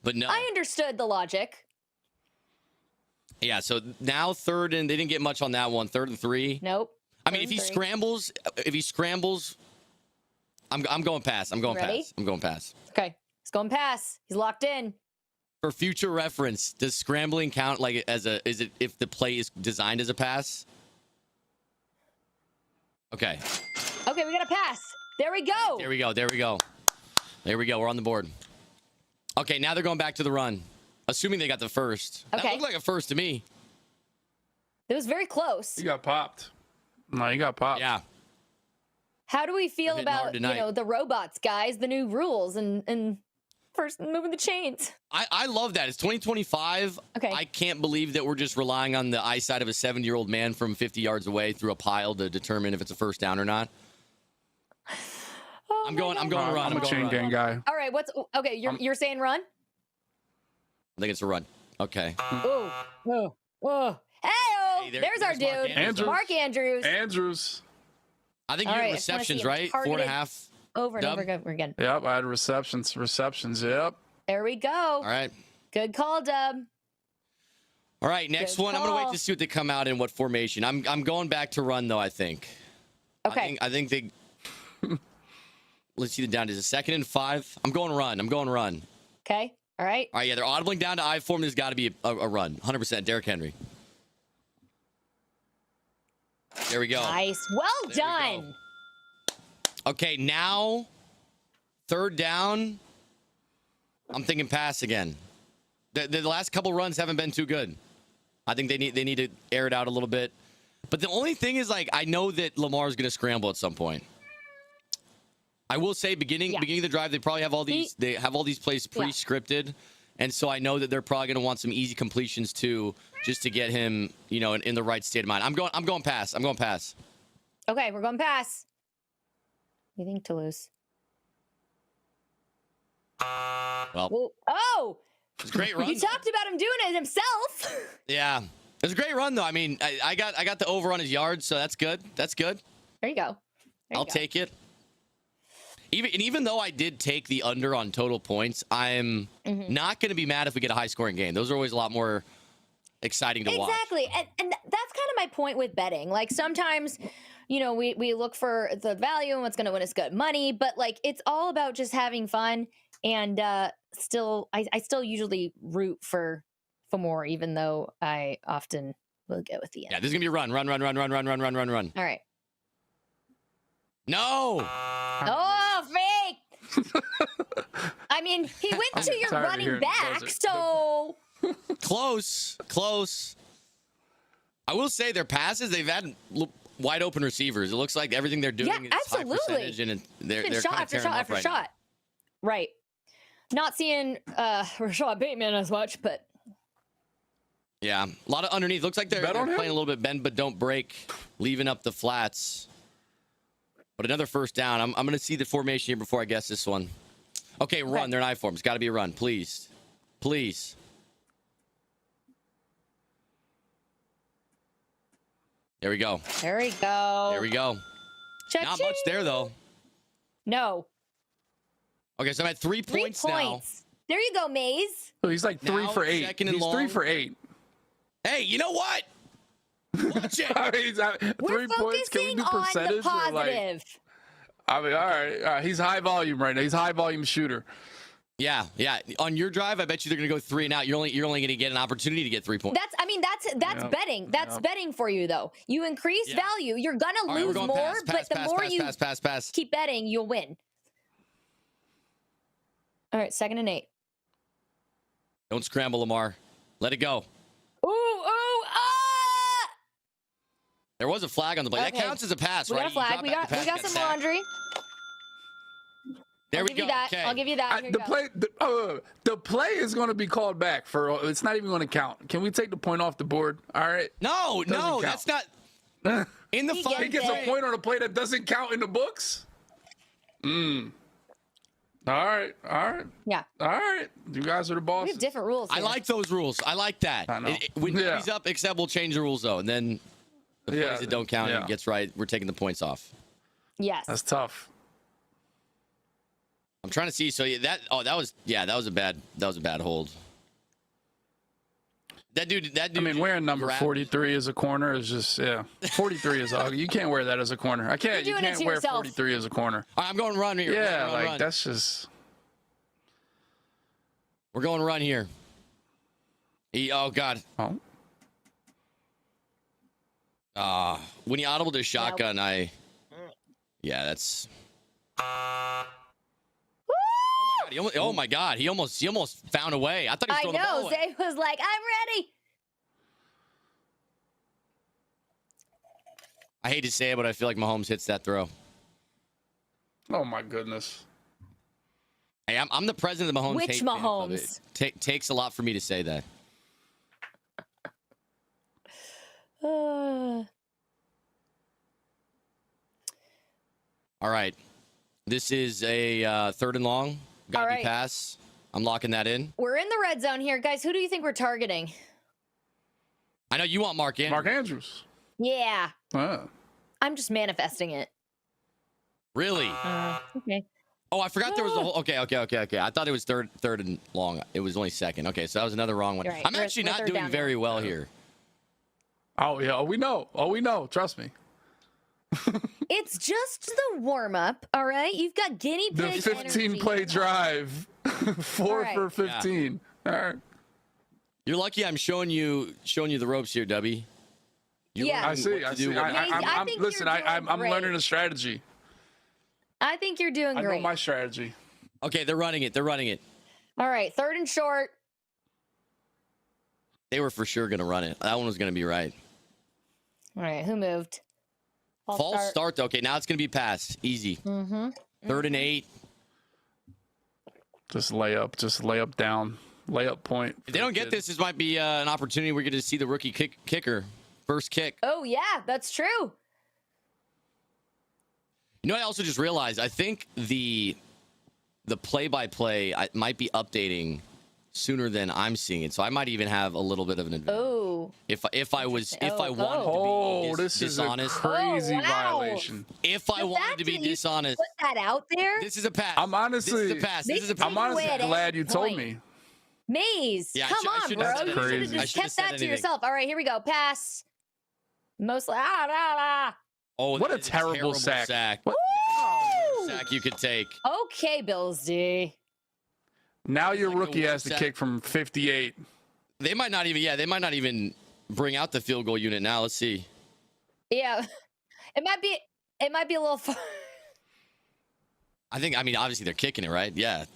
But no. I understood the logic. Yeah, so now 3rd and they didn't get much on that one. 3rd and 3. Nope. I mean, if he scrambles I'm going pass. I'm going Ready? pass. I'm going pass. Okay. He's going pass. He's locked in. For future reference, does scrambling count like is it if the play is designed as a pass? Okay. Okay, we got a pass. There we go. There we go. There we go. There we go. We're on the board. Okay, now they're going back to the run. Assuming they got the first. That Okay. looked like a first to me. It was very close. You got popped. No, you got popped. Yeah. How do we feel hitting hard about, tonight. the robots, guys, the new rules and first moving the chains? I love that. It's 2025. Okay. I can't believe that we're just relying on the eyesight of a 70-year-old man from 50 yards away through a pile to determine if it's a first down or not. Oh I'm my going God. to run. I'm I'm a going chain to run. gang guy. All right, okay, you're saying run? I think it's a run. Okay. Ooh. Whoa. Hey, there's our Mark dude. Andrews. Mark Andrews. Andrews. I think All you right, had I just wanna receptions, see him right? targeted. 4.5. Over and Dub. over again. Yep, I had receptions. Yep. There we go. All right. Good call, Dub. All right, next Good one. I'm going to call. wait to see what they come out in, what formation. I'm going back to run, though, I think. Okay. I think they... Let's see the down. Is it 2nd and 5? I'm going run. Okay. All right. All right, yeah, they're audibling down to I form. There's got to be a run. 100%. Derrick Henry. There we go. Nice. Well There we done. Okay, now 3rd down. I'm thinking pass again. The last couple runs haven't been too good. I think they need to air it out a little bit. But the only thing is, like, I know that Lamar's going to scramble at some point. I will say, beginning of the drive, they probably have all these plays pre-scripted, and so I know that they're probably going to want some easy completions too, just to get him, in the right state of mind. I'm going pass. Okay, we're going pass. You think Toulouse? Well, Oh! it's a great run. You talked about him doing it himself. Yeah, it was a great run though. I mean, I got the over on his yards, so that's good. There you go. I'll take it. Even though I did take the under on total points, I'm not going to be mad if we get a high-scoring game. Those are always a lot more exciting to watch. Exactly. And that's kind of my point with betting. Like, sometimes, we look for the value and what's going to win us good money, but, like, it's all about just having fun. And I still usually root for more, even though I often will go with the end. Yeah, this is going to be a run. All right. No! Oh, fake! I mean, he went to your tired of running hearing back, those so... Close. I will say their passes, they've had wide open receivers. It looks like everything they're doing is high absolutely. percentage, and they're shot kind of after tearing shot them up after right shot. Right. Not seeing Rashad Bateman as much, but... Yeah, a lot of underneath. Looks like they're playing a little bit bend but don't break, leaving up the flats. But another first down. I'm going to see the formation here before I guess this one. Okay, run. Okay. They're in I form. It's got to be a run. Please. There we go. There we go. Not much there, though. No. Okay, so I'm at 3 3 points points. now. There you go, Maze. So he's like 3 Now, for 8. 2nd and He's 3 long. for 8. Hey, you know what? Watch it. I mean, We're 3 points. Can we focusing do on the percentage? Or like, positive. I mean, all right. He's high volume right now. He's a high volume shooter. Yeah. On your drive, I bet you they're going to go 3 and out. You're only going to get an opportunity to get 3 points. That's Yep. betting. That's betting for you, though. You increase value. You're gonna All right, we're lose going more, pass, but the more you pass. keep betting, you'll win. All right, 2nd and 8. Don't scramble, Lamar. Let it go. Ooh, ah! There was a flag on the play. That Okay. counts as a pass, We right? got a flag. We got some laundry. There I'll we give go. you that. Okay. I'll give you that. Here you go. The play is going to be called back for. It's not even going to count. Can we take the point off the board? All right. No, count. that's not. In the He fine He gets it. a point on a play that doesn't count in the books. All right. Yeah, All right. You guys are the we boss. have different rules. I here. like those rules. I like that. I know. When Yeah. he's up, except we'll change the rules though, and then the plays that don't count and gets right, we're taking the points off. Yes. That's tough. I'm trying to see. So that was a bad hold. That dude. I mean, wearing number 43 as a corner is just 43 is ugly. You can't wear that as a corner. I can't. You can't wear 43 as a corner. All right, I'm going run here. Yeah, run. That's just. We're going run here. Oh God. Oh. When he audibled his shotgun, yeah, that's. Oh my God! He almost found a way. I thought he was throwing the ball away. Zay was like, "I'm ready." I hate to say it, but I feel like Mahomes hits that throw. Oh my goodness. Hey, I'm the president of the Mahomes. Which Mahomes? Takes a lot for me to say that. All right. This is a 3rd and long. Gotta be pass. I'm locking that in. We're in the red zone here, guys. Who do you think we're targeting? I know you want Mark Andrews. Mark Andrews. Yeah. I'm just manifesting it. Really? Okay. Oh, I forgot there was a whole. Okay. I thought it was third and long. It was only 2nd. Okay, so that was another wrong one. Right. I'm actually not doing very well here. Oh yeah. We know. Trust me. It's just the warm up, all right? You've got guinea pig. The 15-play drive, 4 for 15. Yeah. All right. You're lucky I'm showing you the ropes here, Dubby. I see. I'm learning a strategy. I think you're doing great. I know my strategy. Okay, they're running it. All right, 3rd and short. They were for sure going to run it. That one was going to be right. All right, who moved? False start. Okay, now it's going to be pass. Easy. 3rd and 8. Just layup down. Layup point. If they don't get this might be an opportunity. We're going to see the rookie kicker. First kick. Oh, yeah, that's true. You know, I also just realized, I think the play-by-play might be updating sooner than I'm seeing it. So I might even have a little bit of an advantage. Oh. If I wanted to be this dishonest. Is a crazy violation. If I wanted to be dishonest. Put that out there? This is a pass. I'm honestly I'm honestly glad you told me. Maze, yeah, come on, bro. You should have just kept that to yourself. All right, here we go. Pass. Mostly. Oh, what a terrible sack. What sack you could take. Okay, Bills D. Now your rookie has to kick from 58. They might not even bring out the field goal unit now. Let's see. Yeah. It might be a little far. I mean, obviously they're kicking it, right? Yeah.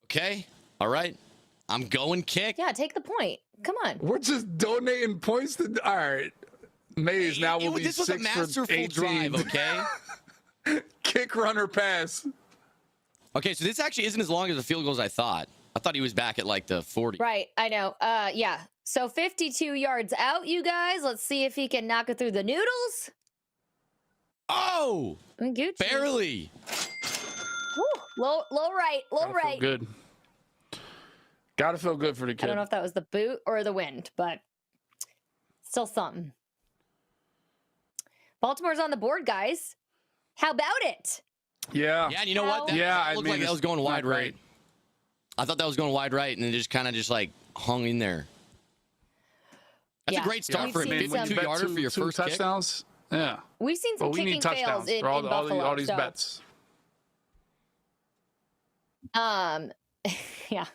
Okay. All right. I'm going kick. Yeah, take the point. Come on. We're just donating points to. All right. Maze now will be 6 for 18. This was a masterful drive, okay? Kick, runner, pass. Okay, so this actually isn't as long as the field goal as I thought. I thought he was back at like the 40. Right, I know. Yeah. So 52 yards out, you guys. Let's see if he can knock it through the noodles. Oh! Gucci. Barely. Woo, low right. Feel good. Gotta feel good for the kid. I don't know if that was the boot or the wind, but still something. Baltimore's on the board, guys. How about it? Yeah. Yeah, and you know what? That looked like that was going wide right. I thought that was going wide right, and then just kind of like hung in there. That's a great start for a 52-yarder for your first touchdowns. Kick. Yeah. We've seen some kicking fails in Buffalo. All these bets. Yeah.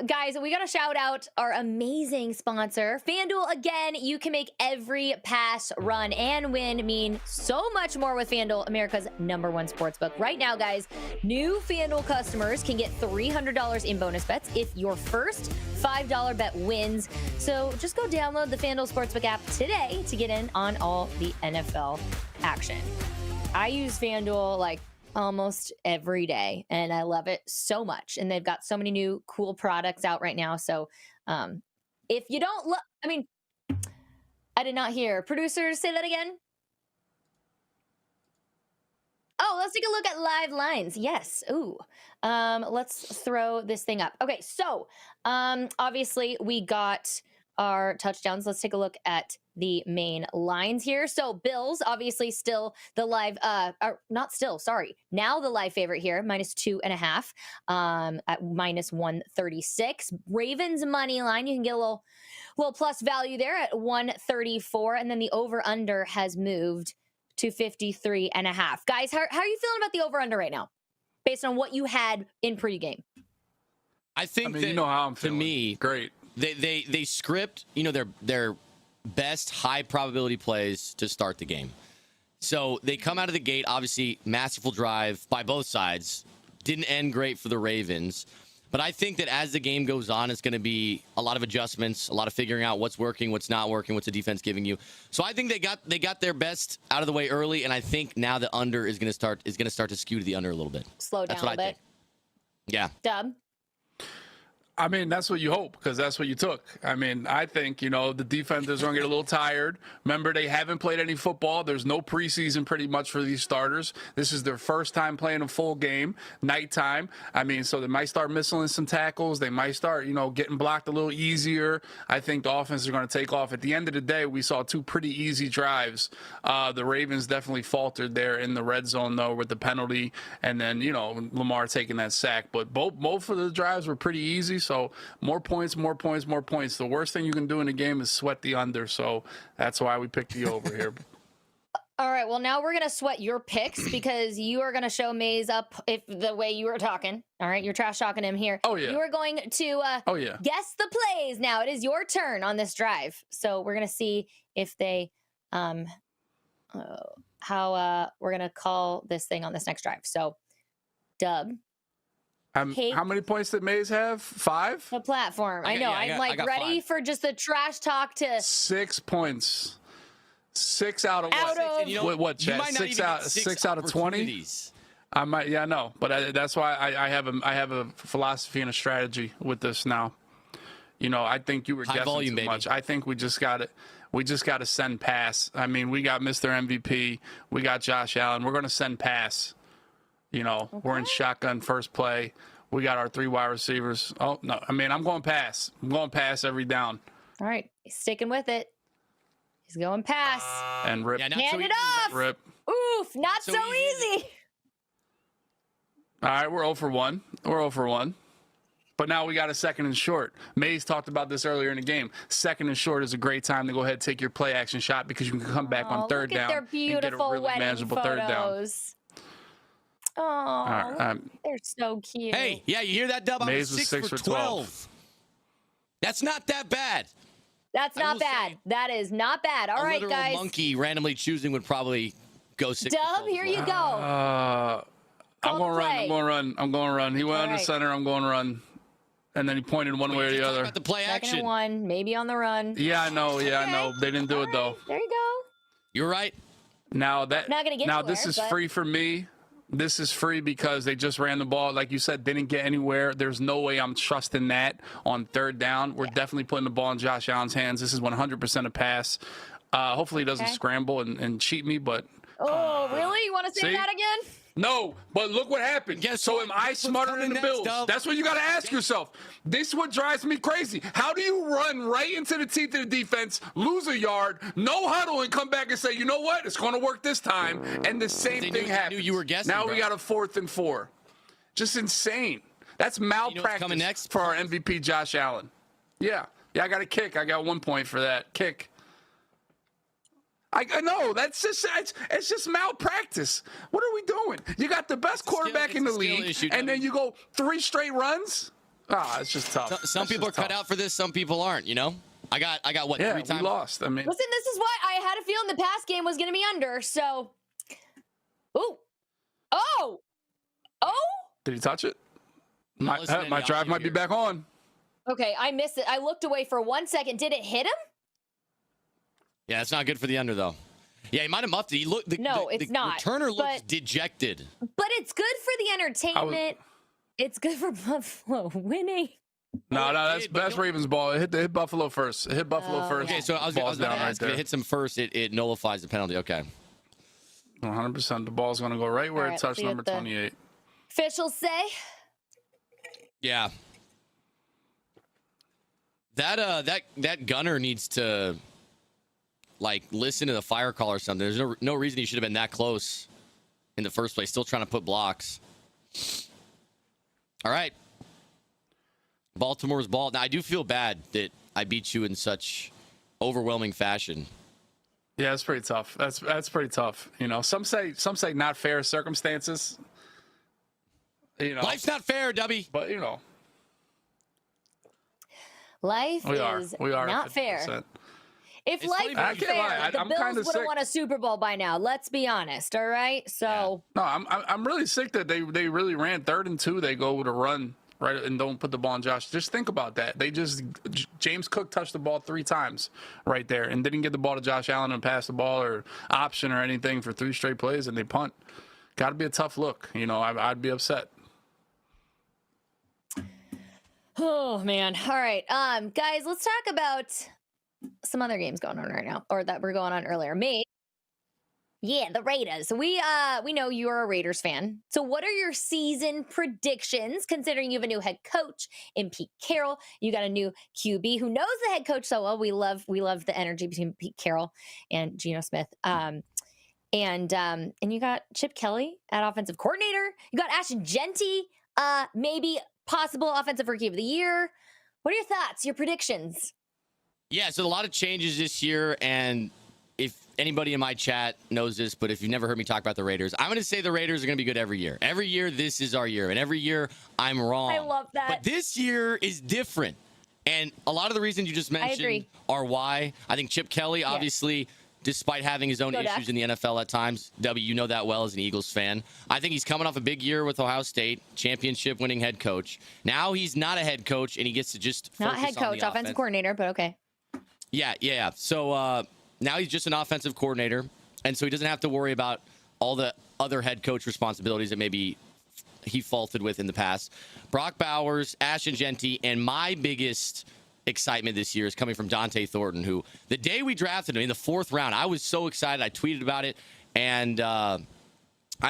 Guys, we got to shout out our amazing sponsor, FanDuel. Again, you can make every pass, run, and win mean so much more with FanDuel, America's #1 sportsbook. Right now, guys, new FanDuel customers can get $300 in bonus bets if your first $5 bet wins. So just go download the FanDuel Sportsbook app today to get in on all the NFL action. I use FanDuel like almost every day, and I love it so much. And they've got so many new cool products out right now. So if you don't look, I did not hear. Producers, say that again. Oh, let's take a look at live lines. Yes. Ooh. Let's throw this thing up. Okay, so obviously we got our touchdowns. Let's take a look at the main lines here. So Bills, obviously still the live, not still, sorry. Now the live favorite here, -2.5 at -136. Ravens money line, you can get a little plus value there at 134. And then the over-under has moved to 53.5. Guys, how are you feeling about the over-under right now? Based on what you had in pregame. I think that, you know how I'm feeling. To me, great. They script, their best high probability plays to start the game. So they come out of the gate, obviously masterful drive by both sides. Didn't end great for the Ravens. But I think that as the game goes on, it's going to be a lot of adjustments, a lot of figuring out what's working, what's not working, what's the defense giving you. So I think they got their best out of the way early, and I think now the under is going to start to skew to the under a little bit. Slow down a bit. Think. Yeah. Dub. I mean, that's what you hope, because that's what you took. I mean, I think, the defenders are going to get a little tired. Remember, they haven't played any football. There's no preseason pretty much for these starters. This is their first time playing a full game, nighttime. I mean, so they might start missing some tackles. They might start, getting blocked a little easier. I think the offense is going to take off. At the end of the day, we saw 2 pretty easy drives. The Ravens definitely faltered there in the red zone, though, with the penalty. And then, Lamar taking that sack. But both of the drives were pretty easy. So more points, more points, more points. The worst thing you can do in a game is sweat the under. So that's why we picked the over here. All right. Well, now we're going to sweat your picks because you are going to show Maze up if the way you were talking. All right. You're trash talking him here. Oh, yeah. You are going to guess the plays now. It is your turn on this drive. So we're going to see if they, how we're going to call this thing on this next drive. So, Dub. How many points did Maze have? 5? The platform. I know. I'm ready 5. for just the trash talk to 6 points. 6 out of what? What, Chad? 6 out of 20? I might. Yeah, I know. But that's why I have a philosophy and a strategy with this now. I think you were guessing too much. I think we just got it. We just got to send pass. I mean, we got Mr. MVP. We got Josh Allen. We're going to send pass. We're in shotgun first play. We got our 3 wide receivers. Oh, no. I mean, I'm going pass. I'm going pass every down. All right. He's sticking with it. He's going pass. And rip. Yeah, hand it off. Rip. Oof. Not so easy. All right. We're 0 for 1. We're 0 for 1. But now we got a second and short. Maze talked about this earlier in the game. Second and short is a great time to go ahead and take your play action shot because you can come back on third down their beautiful and get a really manageable third down. Oh, they're so cute. Hey, yeah, you hear that, Dub? I was 6 for 12. That's not that bad. That's not bad. That is not bad. All right, guys. A monkey randomly choosing would probably go 6 for 12. Dub, here you go. I'm going to run. He went under center. I'm going to run. And then he pointed one way or the other. About the play action. Second and 1, maybe on the run. Yeah, I know. Yeah, I know. They didn't do it, though. There you go. You're right. Not gonna get anywhere, this is free for me. This is free because they just ran the ball. Like you said, didn't get anywhere. There's no way I'm trusting that on third down. We're definitely putting the ball in Josh Allen's hands. This is 100% a pass. Hopefully he doesn't scramble and cheat me, but... Oh, really? You want to say that again? No, but look what happened. So am I smarter than the Bills? That's what you got to ask yourself. This is what drives me crazy. How do you run right into the teeth of the defense, lose a yard, no huddle, and come back and say, you know what, it's going to work this time, and the same thing happens. You were guessing, now we got a 4th and 4. Just insane. That's malpractice for our MVP, Josh Allen. Yeah, I got a kick. I got 1 point for that kick. I know that's it's just malpractice. What are we doing? You got the best quarterback in the league, and then you go 3 straight runs. It's just tough. Some people are cut out for this. Some people aren't. I got what 3 times. We lost. I mean, listen, this is why I had a feeling the pass game was going to be under. So, oh, did he touch it? My drive might be back on. Okay, I missed it. I looked away for 1 second. Did it hit him? Yeah, it's not good for the under, though. Yeah, he might have muffed it. It's not. The returner looks dejected. But it's good for the entertainment. It's good for Buffalo winning. No, that's Ravens ball. It hit Buffalo first. It hit Buffalo first. Okay, so I was going to ask, if it hits him first, it nullifies the penalty. Okay. 100%. The ball's going to go right where it touched number 28. Officials say? Yeah. That gunner needs to like listen to the fire call or something. There's no reason he should have been that close in the first place. Still trying to put blocks. All right. Baltimore's ball. Now, I do feel bad that I beat you in such overwhelming fashion. Yeah, it's pretty tough. That's pretty tough. You know, some say not fair circumstances. You know, Life's not fair, Dubby. but you know, Life we is are not 50%. fair. If It's life funny, was I can't fair, lie, the I'm Bills kinda would have sick. won a Super Bowl by now. Let's be honest, all right? So No, I'm really sick that they really ran 3rd and 2. They go to run right and don't put the ball on Josh. Just think about that. James Cook touched the ball 3 times right there and didn't get the ball to Josh Allen and pass the ball or option or anything for 3 straight plays, and they punt. Got to be a tough look. You know, I'd be upset. oh man. All right. Guys, let's talk about some other games going on right now, or that were going on earlier. Yeah, the Raiders. We know you're a Raiders fan. So what are your season predictions, considering you have a new head coach in Pete Carroll? You got a new QB who knows the head coach so well. We love the energy between Pete Carroll and Geno Smith. And you got Chip Kelly at offensive coordinator. You got Ashton Genty, maybe possible offensive rookie of the year. What are your thoughts, your predictions? Yeah, so a lot of changes this year, and if anybody in my chat knows this, but if you've never heard me talk about the Raiders, I'm going to say the Raiders are going to be good every year. Every year, this is our year, and every year, I'm wrong. I love that. But this year is different, and a lot of the reasons you just mentioned are why. I think Chip Kelly, obviously, despite having his own issues in the NFL at times, W, you know that well as an Eagles fan. I think he's coming off a big year with Ohio State, championship-winning head coach. Now he's not a head coach, and he gets to just not focus head on coach, the offensive offense. coordinator, but okay. Yeah. So now he's just an offensive coordinator, and so he doesn't have to worry about all the other head coach responsibilities that maybe he faulted with in the past. Brock Bowers, Ashton Genty, and my biggest excitement this year is coming from Dante Thornton, who the day we drafted him in the 4th round, I was so excited. I tweeted about it, and I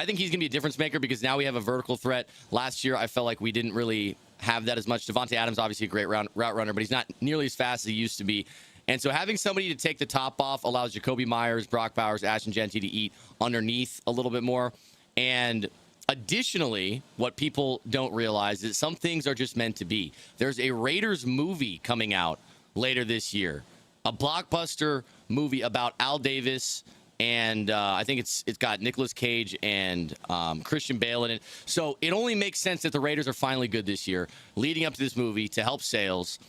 think he's going to be a difference maker because now we have a vertical threat. Last year, I felt like we didn't really have that as much. Devontae Adams, obviously a great route runner, but he's not nearly as fast as he used to be. And so having somebody to take the top off allows Jacoby Myers, Brock Bowers, Ashton Genty to eat underneath a little bit more. And additionally, what people don't realize is some things are just meant to be. There's a Raiders movie coming out later this year, a blockbuster movie about Al Davis, and I think it's got Nicolas Cage and Christian Bale in it. So it only makes sense that the Raiders are finally good this year, leading up to this movie to help sales.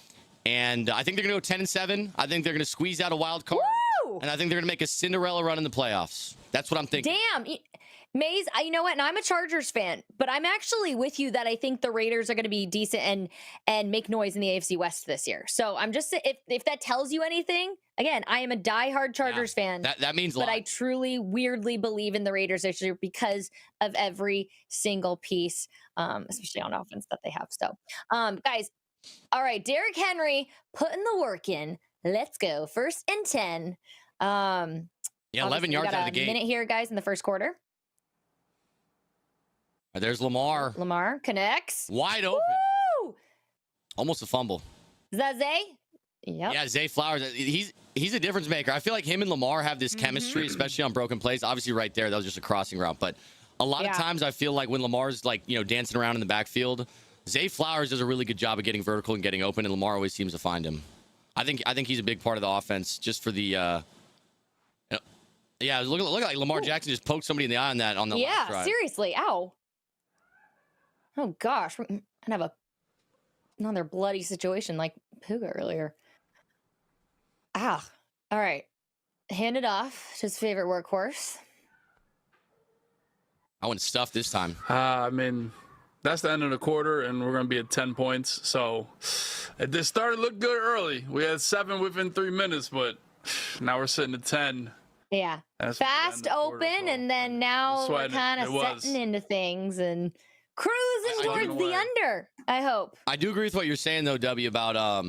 And I think they're going to go 10-7. I think they're going to squeeze out a wild card. Woo! And I think they're going to make a Cinderella run in the playoffs. That's what I'm thinking. Damn. Maze, you know what? And I'm a Chargers fan, but I'm actually with you that I think the Raiders are going to be decent and make noise in the AFC West this year. So I'm just, if that tells you anything, again, I am a diehard Chargers fan. That means a lot. But I truly, weirdly believe in the Raiders this year because of every single piece, especially on offense that they have. So, guys, all right, Derrick Henry putting the work in. Let's go. 1st and 10. 11 yards out of the gate. Minute here, guys, in the first quarter. There's Lamar. Lamar connects. Wide open. Woo! Almost a fumble. Is that Zay? Yep. Yeah, Zay Flowers. He's a difference maker. I feel like him and Lamar have this chemistry, especially on broken plays. Obviously, right there, that was just a crossing route. But a lot of times, I feel like when Lamar's dancing around in the backfield, Zay Flowers does a really good job of getting vertical and getting open, and Lamar always seems to find him. I think he's a big part of the offense, just for the. Look like Lamar Jackson just poked somebody in the eye on the last drive. Seriously. Ow. Oh gosh, we're gonna have another bloody situation like Puga earlier. All right. Hand it off to his favorite workhorse. I went stuff this time. I mean, that's the end of the quarter, and we're going to be at 10 points. So it started to look good early. We had 7 within 3 minutes, but now we're sitting at 10. Yeah. That's fast open, quarter, so and then now we're kind of setting into things and cruising towards the under, I hope. I do agree with what you're saying, though, W, about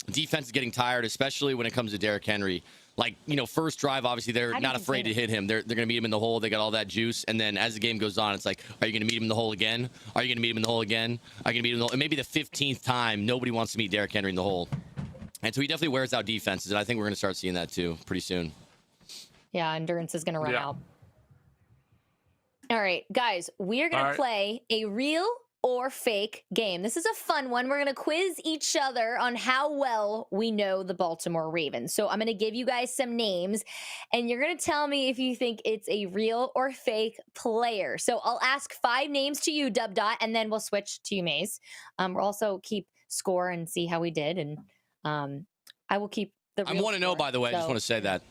defense getting tired, especially when it comes to Derrick Henry. Like, first drive, obviously, they're not afraid to hit him. They're going to meet him in the hole. They got all that juice. And then as the game goes on, it's like, are you going to meet him in the hole again? Are you going to meet him in the hole again? Are you going to meet him in the hole? And maybe the 15th time, nobody wants to meet Derrick Henry in the hole. And so he definitely wears out defenses, and I think we're going to start seeing that, too, pretty soon. Yeah, endurance is going to run Yeah. out. All right, guys, we are going to play a real or fake game. This is a fun one. We're going to quiz each other on how well we know the Baltimore Ravens. So I'm going to give you guys some names, and you're going to tell me if you think it's a real or fake player. So I'll ask 5 names to you, Dub Dot, and then we'll switch to you, Maze. We'll also keep score and see how we did, and I will keep the real I'm 1-0, score. by the way. I just want to say that.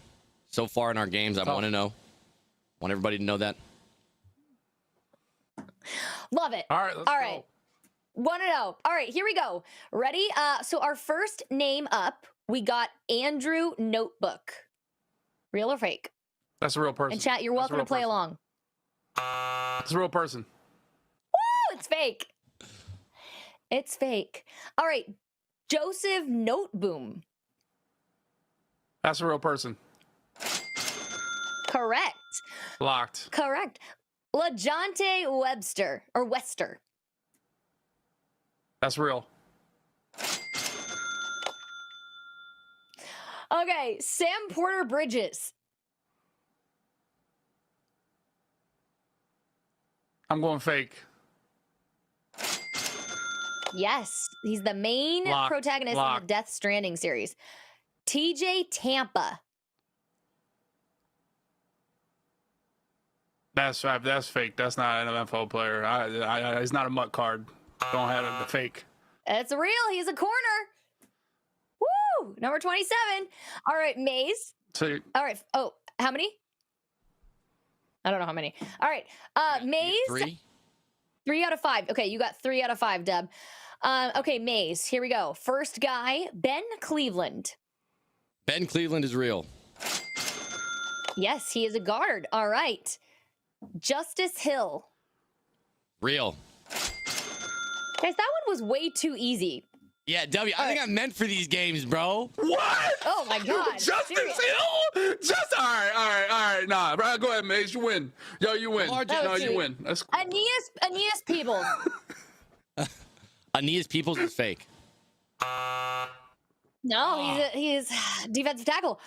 So far in our games, I'm 1-0. Want everybody to know that. Love it. All right, let's go. 1-0. All right, here we go. Ready? So our first name up, we got Andrew Notebook. Real or fake? That's a real person. And chat, you're welcome to play along. It's a real person. Woo! It's fake. It's fake. All right, Joseph Noteboom. That's a real person. Correct. Locked. Correct. LaJonte Webster or Wester. That's real. Okay, Sam Porter Bridges. I'm going fake. Yes, he's the main protagonist in the Death Stranding series. TJ Tampa. That's fake. That's not an NFL player. He's not a mutt card. Don't have the fake. It's real. He's a corner. Woo! Number 27. All right, Maze. All right. Oh, how many? I don't know how many. All right. Maze. 3 out of 5. Okay, you got 3 out of 5, Deb. Okay, Maze. Here we go. First guy, Ben Cleveland. Ben Cleveland is real. Yes, he is a guard. All right. Justice Hill. Real. Guys, that one was way too easy. Yeah, W, I think I'm meant for these games, bro. What? Oh my God. Justice Hill? All right. Nah, bro, go ahead, Maze. You win. Yo, you win. No, you win. That's cool. Aeneas Peebles. Aeneas Peoples is fake. No, he's defensive tackle.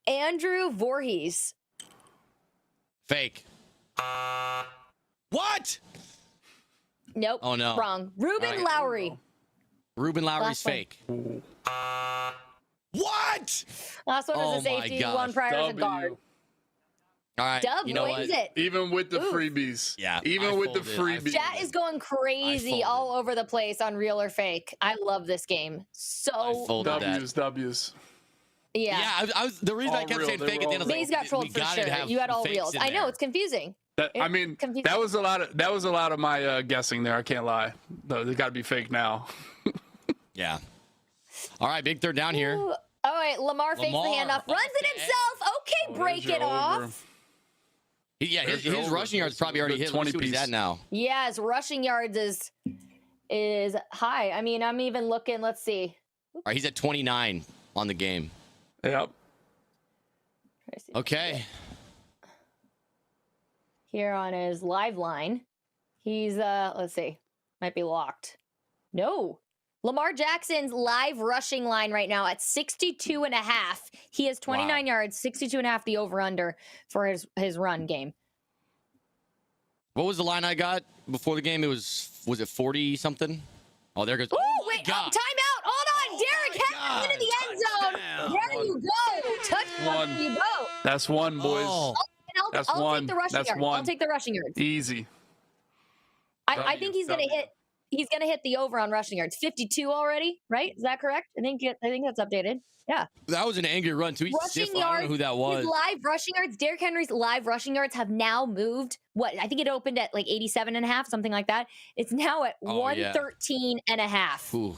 Andrew Voorhees. Fake. What? Nope. Oh, no. Wrong. Ruben Lowry. Ruben Lowry's Last one. fake. What? Last one was a safety. One prior as a guard. All right. Dub, you know wins what? it. Even with the freebies. Yeah. Even with the freebies. Chat is going crazy all over the place on real or fake. I love this game. So W's. Yeah. Yeah, I was the reason I kept saying fake at the end. Maze got trolled for sure. You had all reels. I know, it's confusing. That was a lot of my guessing there. I can't lie. They got to be fake now. Yeah. All right, big third down here. Ooh. All right, Lamar fakes the handoff, runs it himself. Okay, break it off. Yeah, his rushing yards probably already hit. Let's see what he's at now. Yeah, his rushing yards is high. I mean, I'm even looking. Let's see. All right, he's at 29 on the game. Yep. Okay. Here on his live line, he's let's see, might be locked. No. Lamar Jackson's live rushing line right now at 62.5. He has 29 yards, 62.5 the over-under for his run game. What was the line I got before the game? Was it 40 something? Oh, there goes. Oh, wait, timeout. Hold on. Derrick Henry into the end zone. There you go. Touchdown. There you go. That's one, boys. I'll take the rushing yards. I'll take the rushing yards. Easy. I think he's going to hit. He's going to hit the over on rushing yards. 52 already, right? Is that correct? I think that's updated. Yeah. That was an angry run, too. Rushing yards, I don't know who that was. His live rushing yards, Derrick Henry's live rushing yards have now moved. I think it opened at like 87.5, something like that. It's now at 113.5. Ooh.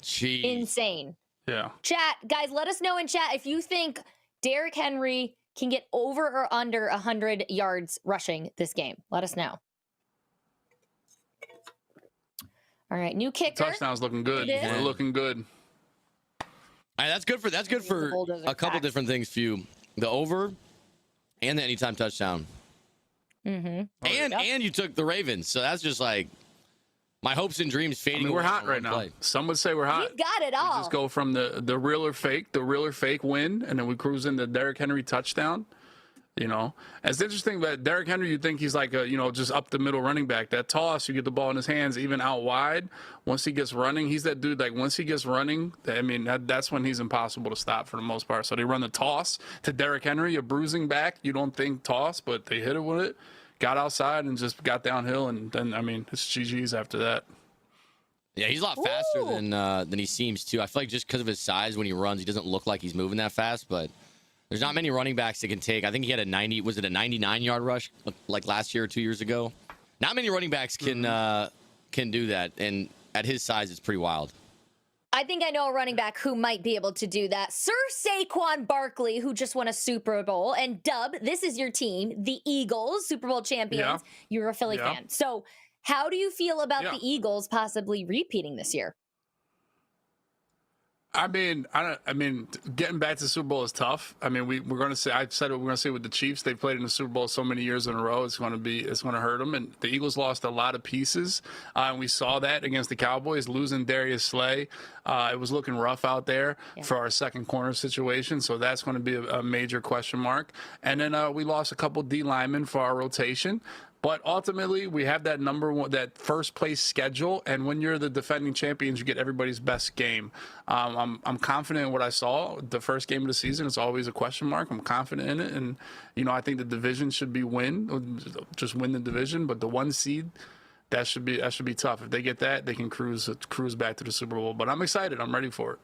Jeez. Insane. Yeah. Chat, guys, let us know in chat if you think Derrick Henry can get over or under 100 yards rushing this game. Let us know. All right, new kicker. Touchdown's looking good. We're looking good. All right, that's good for a couple different things for you. The over and the anytime touchdown. Mm-hmm. And you took the Ravens, so that's just like My hopes and dreams fading. We're away hot on right one now. play. Some would say we're hot. You've got it all. We just go from the real or fake win, and then we cruise into Derrick Henry touchdown. You know, it's interesting that Derrick Henry, you think he's like a, just up the middle running back. That toss, you get the ball in his hands, even out wide. Once he gets running, he's that dude. Like once he gets running, I mean, that's when he's impossible to stop for the most part. So they run the toss to Derrick Henry, a bruising back. You don't think toss, but they hit it with it, got outside and just got downhill, and then I mean, it's GG's after that. Yeah, he's a lot faster than he seems too. I feel like just because of his size, when he runs, he doesn't look like he's moving that fast, but. There's not many running backs that can take. I think he had a 99-yard rush like last year or 2 years ago. Not many running backs can do that, and at his size, it's pretty wild. I think I know a running back who might be able to do that. Sir Saquon Barkley, who just won a Super Bowl, and Dub, this is your team, the Eagles, Super Bowl champions. Yeah. You're a Philly fan, so how do you feel about the Eagles possibly repeating this year? I mean, getting back to the Super Bowl is tough. I mean, we're going to say, I said what we're going to say with the Chiefs. They've played in the Super Bowl so many years in a row. It's going to hurt them. And the Eagles lost a lot of pieces. And we saw that against the Cowboys, losing Darius Slay. It was looking rough out there for our second corner situation. So that's going to be a major question mark. And then we lost a couple D linemen for our rotation. But ultimately, we have that number one, that first place schedule, and when you're the defending champions, you get everybody's best game. I'm confident in what I saw. The first game of the season is always a question mark. I'm confident in it, and I think the division should be just win the division. But the 1 seed, that should be tough. If they get that, they can cruise back to the Super Bowl. But I'm excited. I'm ready for it.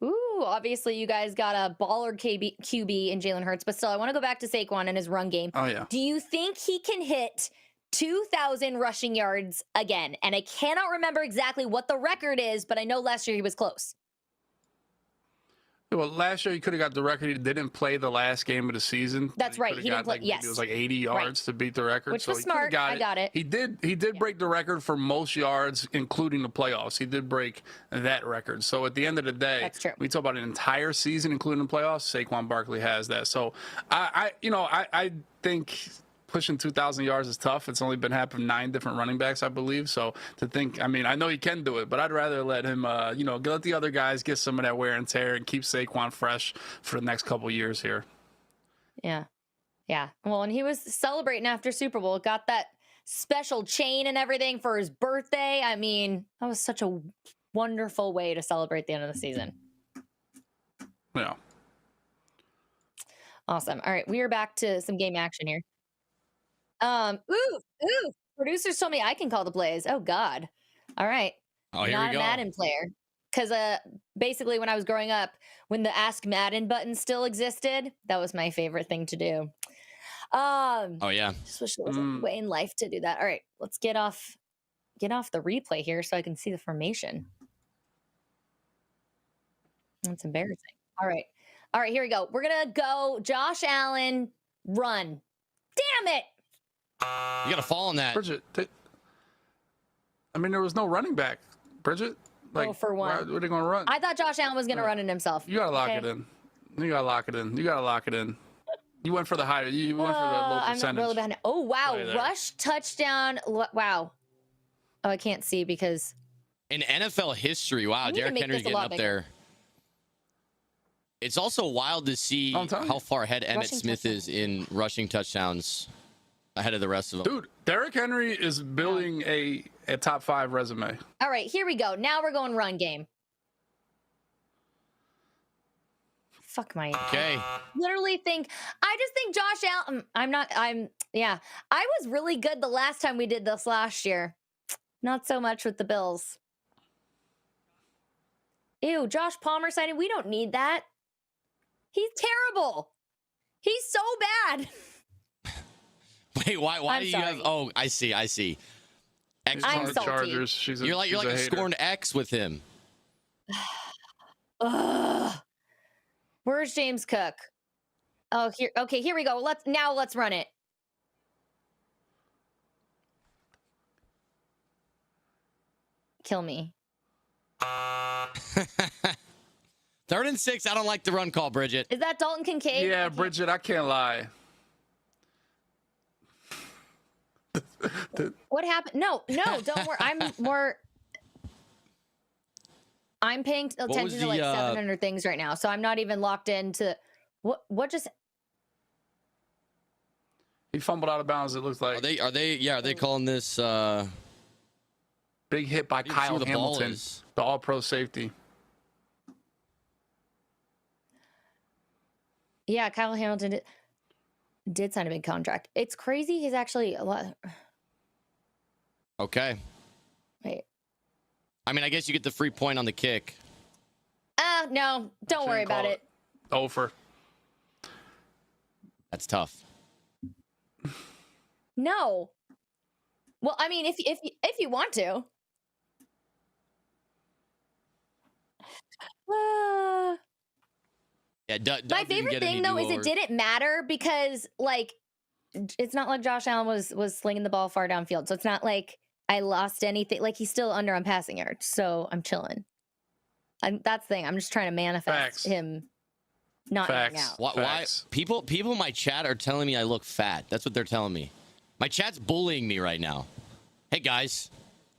Ooh, obviously you guys got a baller QB in Jalen Hurts, but still, I want to go back to Saquon and his run game. Oh, yeah. Do you think he can hit 2,000 rushing yards again? And I cannot remember exactly what the record is, but I know last year he was close. Well, last year he could have got the record. He didn't play the last game of the season. That's right. He didn't play. Yes, it was like 80 yards to beat the record, which was he smart. I got it. He did break the record for most yards, including the playoffs. He did break that record. So at the end of the day, that's true. We talk about an entire season, including the playoffs. Saquon Barkley has that. So I think pushing 2,000 yards is tough. It's only been happened 9 different running backs, I believe. So to think, I mean, I know he can do it, but I'd rather let him, let the other guys get some of that wear and tear and keep Saquon fresh for the next couple years here. Yeah. Yeah. Well, and he was celebrating after Super Bowl, got that special chain and everything for his birthday. I mean, that was such a wonderful way to celebrate the end of the season. Yeah. Awesome. All right. We are back to some game action here. Producers told me I can call the plays. Oh God. All right. Oh, here Not we a go. Madden player. Because basically when I was growing up, when the Ask Madden button still existed, that was my favorite thing to do. Oh yeah. Just wish there was a way in life to do that. All right, let's get off the replay here so I can see the formation. That's embarrassing. All right, here we go. We're gonna go Josh Allen run. Damn it! You got to fall on that. Bridget, there was no running back. Bridget, for one. Where are they going to run? I thought Josh Allen was gonna run it himself. You got to lock it in. You got to lock it in. You went for the higher. You went for the low percentage. I'm really behind. Oh wow! Right there. Rush touchdown. Wow. Oh, I can't see because in NFL history. Wow, Derrick Henry getting up there. It's also wild to see how far ahead Emmitt Smith is in rushing touchdowns ahead of the rest of them. Dude, Derrick Henry is building a top 5 resume. All right, here we go. Now we're going run game. Fuck my. Okay. I just think Josh Allen. I was really good the last time we did this last year. Not so much with the Bills. Ew, Josh Palmer signing. We don't need that. He's terrible. He's so bad. Wait, why do you have? Oh, I see. X I'm salty. Chargers. You're like a scorned X with him. Ugh. Where's James Cook? Oh, here. Okay, here we go. Let's run it. Kill me. 3rd and 6. I don't like the run call, Bridget. Is that Dalton Kincaid? Yeah, Bridget, I can't lie. What happened? No, don't worry. I'm paying attention to like 700 things right now, so I'm not even locked into what just. He fumbled out of bounds. It looks like. Are they calling this big hit by Kyle Hamilton, the All-Pro safety? Yeah, Kyle Hamilton did sign a big contract. It's crazy. He's actually a lot. Okay. Wait. I mean, I guess you get the free point on the kick. No, don't worry about it. Over. That's tough. No. Well, I mean, if you want to. My favorite thing though is it didn't matter because like it's not like Josh Allen was slinging the ball far downfield, so it's not like I lost anything. Like he's still under on passing yards, so I'm chilling. That's the thing. I'm just trying to manifest him not getting out. Why people in my chat are telling me I look fat? That's what they're telling me. My chat's bullying me right now. Hey guys,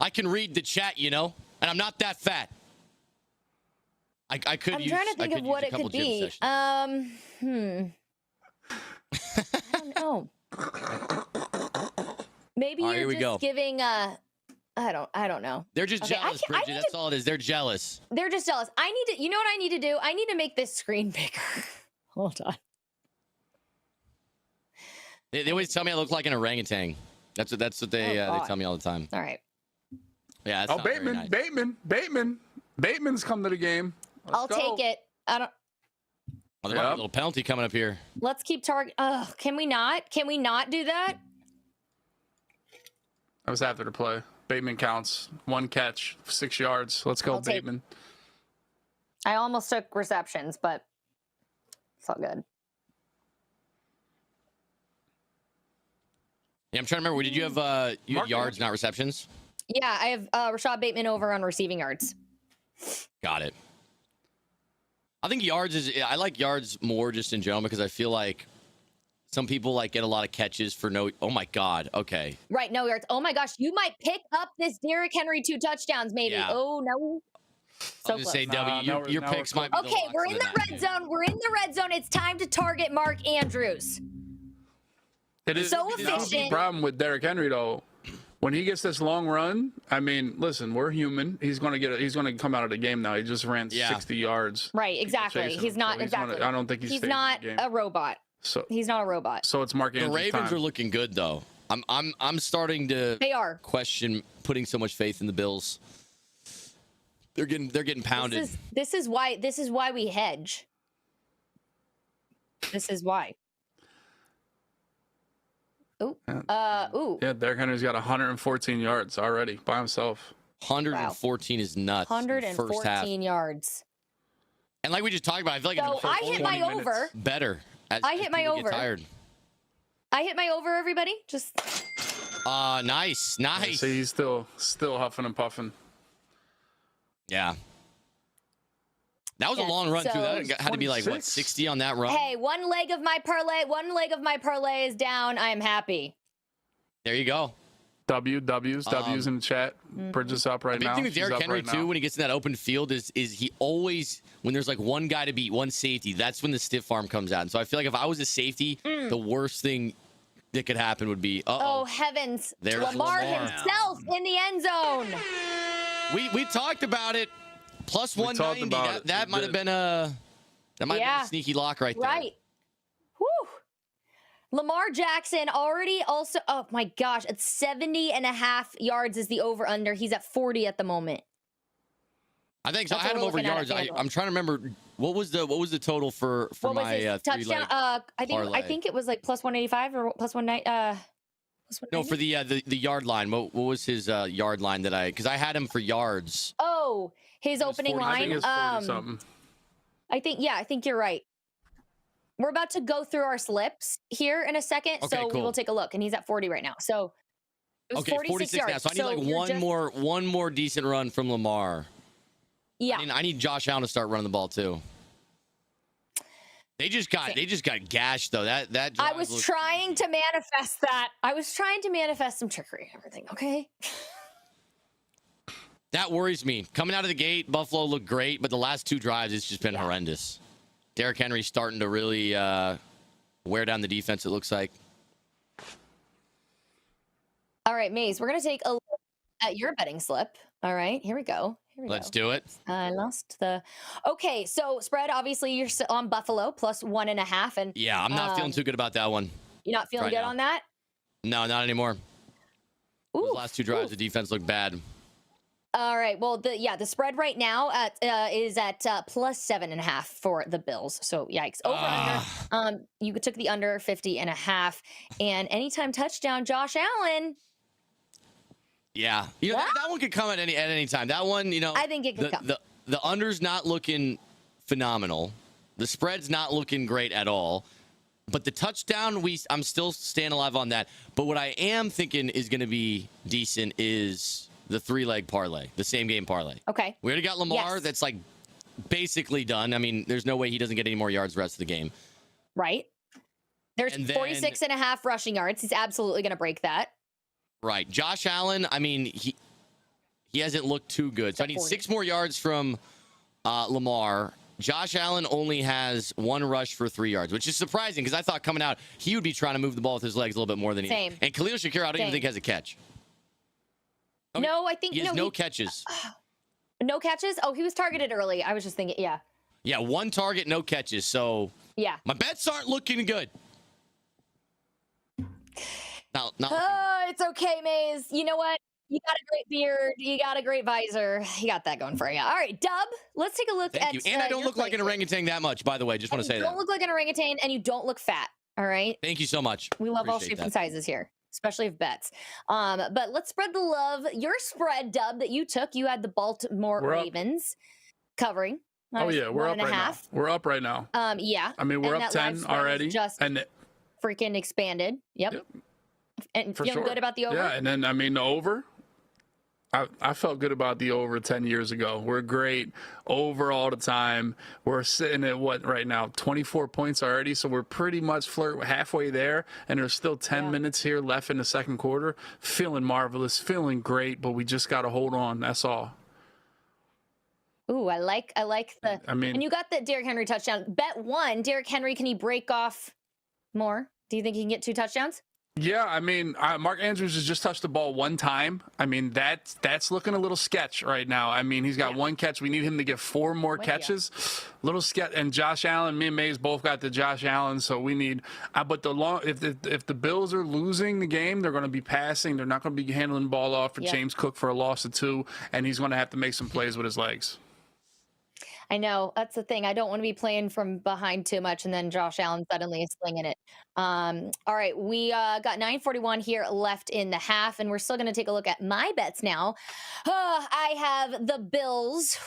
I can read the chat, and I'm not that fat. I'm trying to think of what it could be. I don't know. Maybe you're just giving I don't know. They're just jealous, Bridget. That's all it is. They're jealous. They're just jealous. You know what I need to do? I need to make this screen bigger. Hold on. They always tell me I look like an orangutan. That's what they tell me all the time. All right. Yeah. That's Bateman's come to the game. I'll take it. I don't. Oh, there might be a little penalty coming up here. Let's keep target. Can we not? Can we not do that? I was after the play. Bateman counts. 1 catch, 6 yards. Let's go, Bateman. I almost took receptions, but it's all good. Yeah, I'm trying to remember. Did you have you had yards, not receptions? Yeah, I have Rashad Bateman over on receiving yards. Got it. I think I like yards more just in general because I feel like some people get a lot of catches for no. Oh my God. Okay. Right. No yards. Oh my gosh. You might pick up this Derrick Henry 2 touchdowns, maybe. Yeah. Oh no. So close. Say W. Your picks might be okay. We're in the red zone. We're in the red zone. It's time to target Mark Andrews. It is so efficient. The problem with Derrick Henry though. When he gets this long run, I mean, listen, we're human. He's going to come out of the game now. He just ran 60 yards. Right, exactly. He's not I don't think he's not a robot. So he's not a robot. So it's Mark Andrews' The Ravens are looking good though. I'm starting to question putting so much faith in the Bills. They're getting pounded. This is why we hedge. This is why. Ooh. Yeah, Derrick Henry's got 114 yards already by himself. 114 is nuts. 114 yards. And like we just talked about, I feel like in the first I hit my over. Better. I hit my over. Tired. I hit my over, everybody. Just. Nice. Yeah, so he's still huffing and puffing. Yeah. That was a long run too. That had to be like 60 on that run. Hey, one leg of my parlay is down. I am happy. There you go. W's in the chat. Bridget's up right now. The big thing with Derrick Henry too, when he gets in that open field, is he always, when there's one guy to beat, one safety, that's when the stiff arm comes out. And so I feel like if I was a safety, the worst thing that could happen would be oh heavens, there's Lamar himself in the end zone. We talked about it. Plus 190. That might have been a sneaky lock right there. Right. Whew. Lamar Jackson already also. Oh my gosh, at 70.5 yards is the over under. He's at 40 at the moment. I think so. I had him over yards. I'm trying to remember what was the total for my touchdown. I think it was plus 185 or plus 190. No, for the yard line. What was his yard line because I had him for yards. Oh, his opening line. I think you're right. We're about to go through our slips here in a second, we will take a look. And he's at 40 right now. So it was 46 yards. Now. So I need one more decent run from Lamar. Yeah. I need Josh Allen to start running the ball too. They just got gashed though. That drive I was trying to manifest that. I was trying to manifest some trickery and everything. Okay. That worries me. Coming out of the gate, Buffalo looked great, but the last 2 drives, it's just been horrendous. Derrick Henry starting to really wear down the defense, it looks like. All right, Maze, we're going to take a look at your betting slip. All right, here we go. Let's do it. I lost the... Okay, so spread, obviously, you're on Buffalo, plus 1.5. And yeah, I'm not feeling too good about that one. You're not feeling good on that? No, not anymore. Ooh, Those last 2 drives, the defense looked bad. All right. Well, the spread right now is at plus 7.5 for the Bills. So yikes. Over under. You took the under 50.5, and anytime touchdown, Josh Allen. Yeah, that one could come at any time. That one, I think it could come. The under's not looking phenomenal. The spread's not looking great at all. But the touchdown, I'm still staying alive on that. But what I am thinking is going to be decent is the 3-leg parlay, the same game parlay. Okay. We already got Lamar. Yes. That's like basically done. I mean, there's no way he doesn't get any more yards the rest of the game. Right. There's 46.5 rushing yards. He's absolutely going to break that. Right. Josh Allen, I mean, he hasn't looked too good. So I need 6 more yards from Lamar. Josh Allen only has 1 rush for 3 yards, which is surprising because I thought coming out he would be trying to move the ball with his legs a little bit more than he is. And Khalil Shakir, I don't even think has a catch. Okay. No, I think he has no catches. No catches? Oh, he was targeted early. I was just thinking, yeah. Yeah, 1 target, no catches. So yeah, my bets aren't looking good. It's okay, Maze. You know what? You got a great beard. You got a great visor. You got that going for you. All right, Dub, let's take a look at... Thank you. And I don't look like an orangutan that much, by the way. Just want to say that. You don't look like an orangutan, and you don't look fat. All right? Thank you so much. We love all shapes and sizes here, especially of bets. But let's spread the love. Your spread, Dub, that you took, you had the Baltimore Ravens covering. Oh, yeah, we're up right now. We're up right now. Yeah. I mean, we're up 10 already. Just freaking expanded. Yep. And feeling good about the over? Yeah, and then, I mean, the over... I felt good about the over 10 years ago. We're great over all the time. We're sitting at what right now? 24 points already. So we're pretty much halfway there. And there's still 10 minutes here left in the second quarter. Feeling marvelous, feeling great, but we just got to hold on. That's all. Ooh, I like the... I mean... And you got the Derrick Henry touchdown. Bet 1, Derrick Henry, can he break off more? Do you think he can get 2 touchdowns? Yeah, I mean, Mark Andrews has just touched the ball 1 time. I mean, that's looking a little sketch right now. I mean, he's got 1 catch. We need him to get 4 more catches. Little sketch. And Josh Allen, me and Mays both got the Josh Allen, so we need. But if the Bills are losing the game, they're going to be passing. They're not going to be handling the ball off for James Cook for a loss of 2, and he's going to have to make some plays with his legs. I know. That's the thing. I don't want to be playing from behind too much, and then Josh Allen suddenly is slinging it. All right, we got 9:41 here left in the half, and we're still going to take a look at my bets now. I have the Bills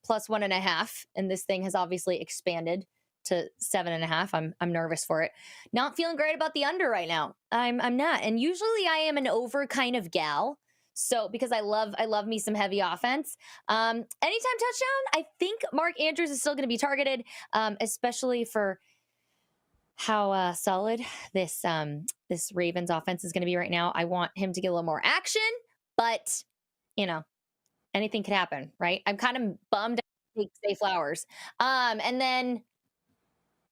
plus 1.5, and this thing has obviously expanded to 7.5. I'm nervous for it. Not feeling great about the under right now. I'm not, and usually I am an over kind of gal. So because I love me some heavy offense. Anytime touchdown, I think Mark Andrews is still going to be targeted, especially for how solid this Ravens offense is going to be right now. I want him to get a little more action, but anything could happen, right? I'm kind of bummed to take Zay Flowers. And then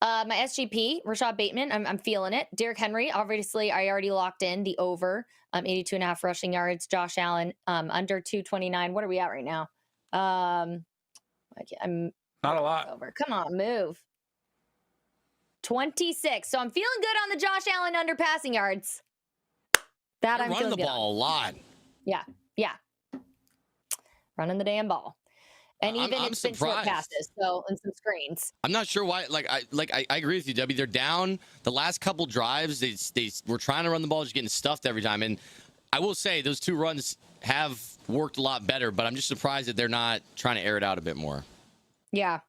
my SGP, Rashad Bateman, I'm feeling it. Derrick Henry, obviously, I already locked in the over, 82.5 rushing yards. Josh Allen, under 229. What are we at right now? I'm not a lot. Over. Come on, move. 26. So I'm feeling good on the Josh Allen under passing yards. That I'm feeling good. Running the ball a lot. Yeah. Running the damn ball. And even it's been short passes, and some screens. I'm not sure why. I agree with you, Debbie. They're down the last couple drives. They were trying to run the ball, just getting stuffed every time. And I will say those 2 runs have worked a lot better. But I'm just surprised that they're not trying to air it out a bit more. Yeah.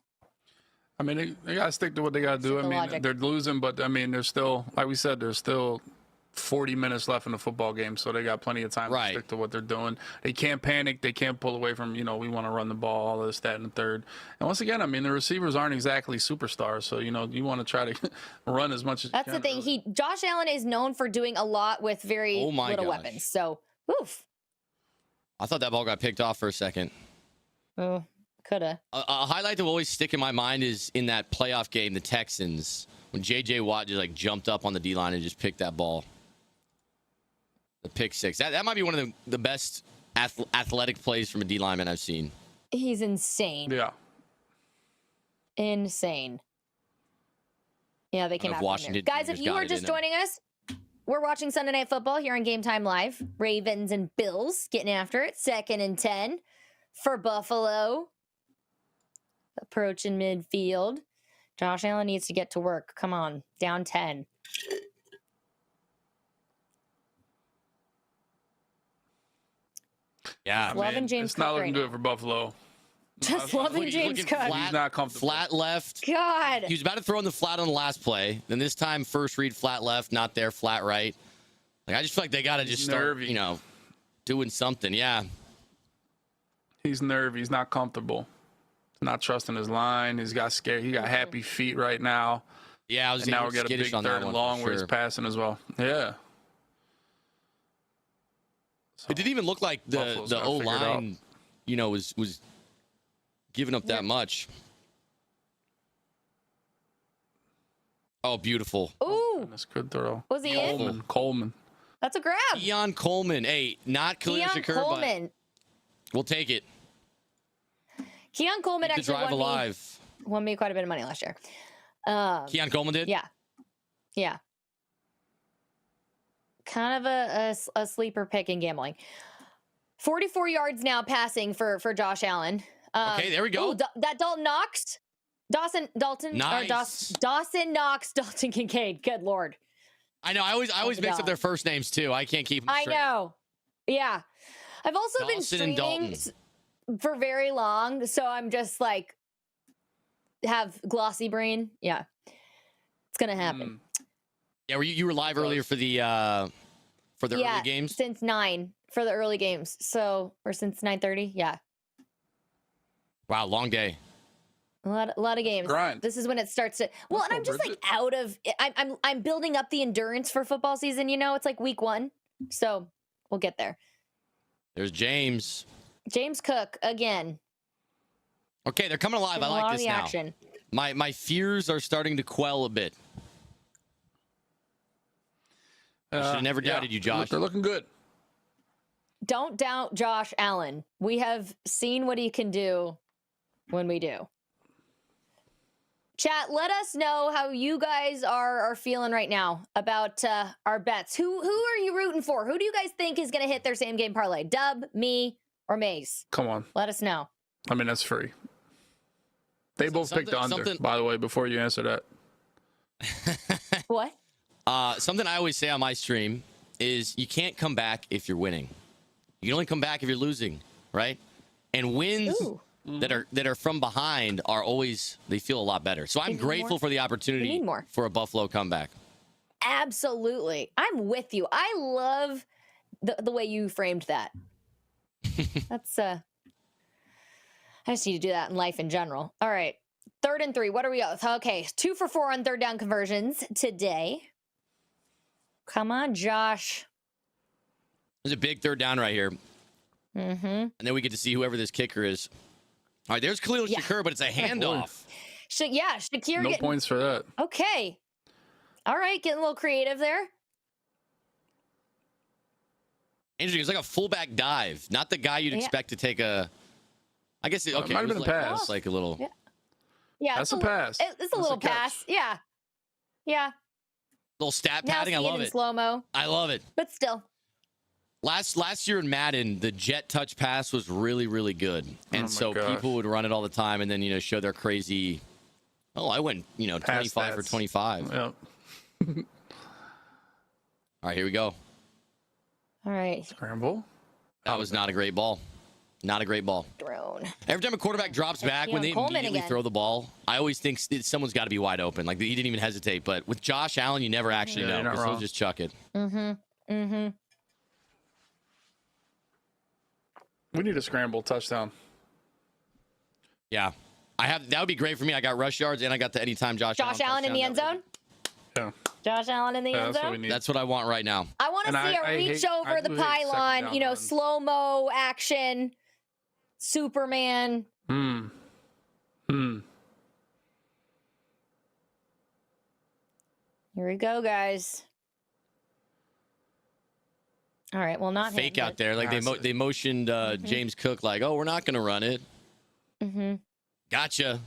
I mean, they got to stick to what they got to do. I mean, they're losing, but I mean, they're still, like we said, they're still 40 minutes left in the football game, so they got plenty of time to stick to what they're doing. They can't panic. They can't pull away from, we want to run the ball, all this, that, and the third. And once again, I mean, the receivers aren't exactly superstars, so, you want to try to run as much as That's you can. the thing. Josh Allen is known for doing a lot with very little weapons. So, oof. I thought that ball got picked off for a second. Oh, coulda. A highlight that will always stick in my mind is in that playoff game, the Texans, when J.J. Watt just jumped up on the D-line and just picked that ball. The pick six. That might be one of the best athletic plays from a D lineman I've seen. He's insane. Yeah. Insane. Yeah, they came out Washington. Guys, if you are just joining us, we're watching Sunday Night Football here on Game Time Live. Ravens and Bills getting after it. 2nd and 10 for Buffalo. Approaching midfield. Josh Allen needs to get to work. Come on. Down 10. Yeah. Loving James It's not Cook looking right good for Buffalo. Just loving James Cook. He's not comfortable. Flat left. God. He was about to throw in the flat on the last play. Then this time, first read, flat left, not there, flat right. I just feel like they got to just start, doing something. Yeah. He's nervy. He's not comfortable. Not trusting his line. He's got scared. He got happy feet right now. Yeah, I was. And now we're getting a big 3rd and long where he's passing as well. Yeah. So, it didn't even look like the O-line, was giving up that much. Oh, beautiful. Ooh. That's a good throw. Was he in? Coleman. That's a grab. Keon Coleman. Hey, not Khalil Shakur, but we'll take it. Keon Coleman actually won me quite a bit of money last year. Keon Coleman did? Yeah. Kind of a sleeper pick in gambling. 44 yards now passing for Josh Allen. Okay, there we go. That Dalton Knox. Dawson Knox, Dalton Kincaid. Good Lord. I know. I always mix up their first names too. I can't keep them straight. I know. Yeah. I've also Dawson been streaming for very long, so I'm just have glossy brain. Yeah. It's going to happen. Yeah, you were live earlier for the early games? Since 9 for the early games. So, or since 9:30. Yeah. Wow, long day. A lot of games. Grind. This is when it starts to. Well, and I'm just out of. I'm building up the endurance for football season. It's like week 1, so we'll get there. There's James. James Cook again. Okay, they're coming alive. I like this now. Action. My fears are starting to quell a bit. I should have never doubted you, Josh. They're looking good. Don't doubt Josh Allen. We have seen what he can do when we do. Chat, let us know how you guys are feeling right now about our bets. Who are you rooting for? Who do you guys think is going to hit their same game parlay? Dub, me, or Maze? Come on. Let us know. I mean, that's free. They both picked the under, by the way, before you answer that. What? Something I always say on my stream is you can't come back if you're winning. You can only come back if you're losing, right? And wins that are from behind are always, they feel a lot better. So I'm grateful for the opportunity for a Buffalo comeback. Absolutely. I'm with you. I love the way you framed that. That's I just need to do that in life in general. All right. 3rd and 3. What are we at? Okay. 2 for 4 on 3rd down conversions today. Come on, Josh. There's a big 3rd down right here. Mm-hmm. And then we get to see whoever this kicker is. All right, there's Khalil Shakur, but it's a handoff. Shakir. No points for that. Okay. All right, getting a little creative there. Interesting. It's like a fullback dive, not the guy you'd expect to take a. I guess it might have been a pass. It's like a little. Yeah, that's a pass. It's a little pass. Yeah. Little stat padding. I love it. Slow mo. I love it. But still. Last year in Madden, the jet touch pass was really, really good. And people would run it all the time and then, show their crazy, I went, 25 for 25. Yep. All right, here we go. All right. Scramble. That was not a great ball. Not a great ball. Thrown. Every time a quarterback drops back, when they Coleman immediately again. throw the ball, I always think someone's got to be wide open. Like, he didn't even hesitate. But with Josh Allen, you never actually know, because he'll just chuck it. Mm-hmm. We need a scramble touchdown. Yeah. That would be great for me. I got rush yards, and I got the anytime Josh Allen in the end zone? Yeah. Josh Allen in the end That's what zone? we need. That's what I want right now. I want to see a reach over the pylon, slow-mo action, Superman. Here we go, guys. All right, well, not fake him, out there. Like, they motioned James Cook like, oh, we're not going to run it. Mm-hmm. Gotcha.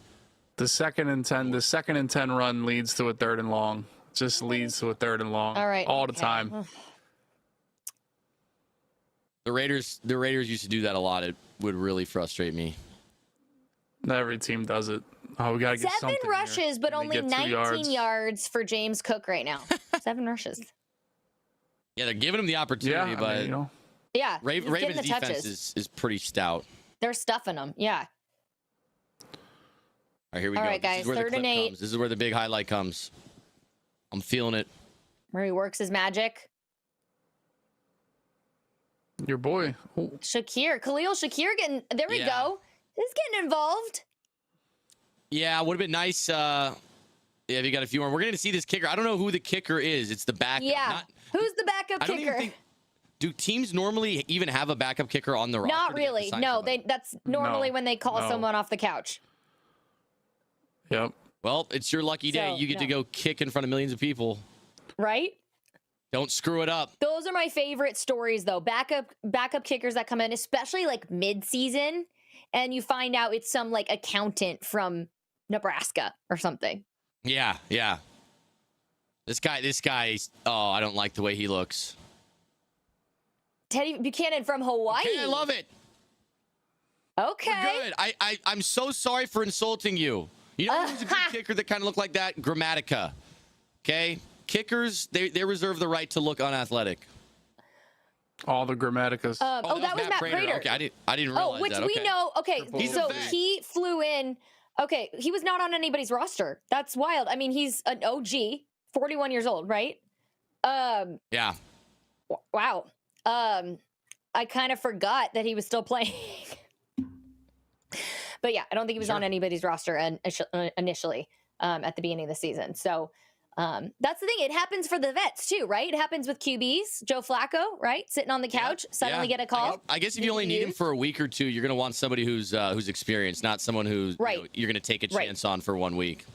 The 2nd and 10 run leads to a 3rd and long. Just leads to a 3rd and long. All right. All the time. The Raiders used to do that a lot. It would really frustrate me. Every team does it. Oh, we got to get 7 something rushes, here. but only 19 yards for James Cook right now. 7 rushes. Yeah, they're giving him the opportunity, but yeah, Ravens defense is pretty stout. They're stuffing them. Yeah. All right, here we go. All right, guys, this is where 3rd the and clip 8. comes. This is where the big highlight comes. I'm feeling it. Where he works his magic. Your boy. Khalil Shakir getting, there we go. He's getting involved. Yeah, would have been nice. If you got a few more. We're going to see this kicker. I don't know who the kicker is. It's the backup. Yeah. Who's the backup kicker? Do teams normally even have a backup kicker on the roster? Not really. No, that's normally when they call someone off the couch. Yep. Well, it's your lucky day. You get to go kick in front of millions of people. Right? Don't screw it up. Those are my favorite stories, though. Backup kickers that come in, especially like mid-season, and you find out it's some like accountant from Nebraska or something. Yeah. This guy. Oh, I don't like the way he looks. Teddy Buchanan from Hawaii. Okay, I love it. Okay. Good. I'm so sorry for insulting you. You know who's a good kicker that kind of looked like that? Grammatica. Okay? Kickers, they reserve the right to look unathletic. All the Grammaticas. that was Matt Prater. Okay, I didn't realize which that. we know. Okay, so he flew in. Okay, he was not on anybody's roster. That's wild. I mean, he's an OG, 41 years old, right? Yeah. Wow. I kind of forgot that he was still playing. But yeah, I don't think he was on anybody's roster initially at the beginning of the season. So that's the thing. It happens for the vets too, right? It happens with QBs. Joe Flacco, right? Sitting on the couch, suddenly get a call. I guess if you only need him for a week or two, you're going to want somebody who's experienced, not someone who's you're going to take a chance on for 1 week.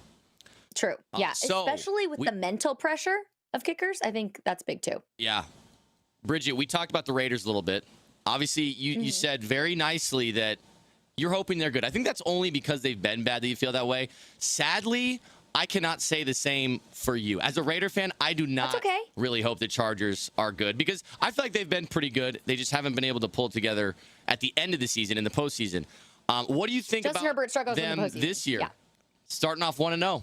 True. Yeah. Especially with the mental pressure of kickers. I think that's big too. Yeah. Bridget, we talked about the Raiders a little bit. Obviously, you said very nicely that you're hoping they're good. I think that's only because they've been bad that you feel that way. Sadly, I cannot say the same for you. As a Raider fan, I do not really hope the Chargers are good because I feel like they've been pretty good. They just haven't been able to pull together at the end of the season in the postseason. What do you think Justin Herbert about them this year? Yeah. Starting off 1-0.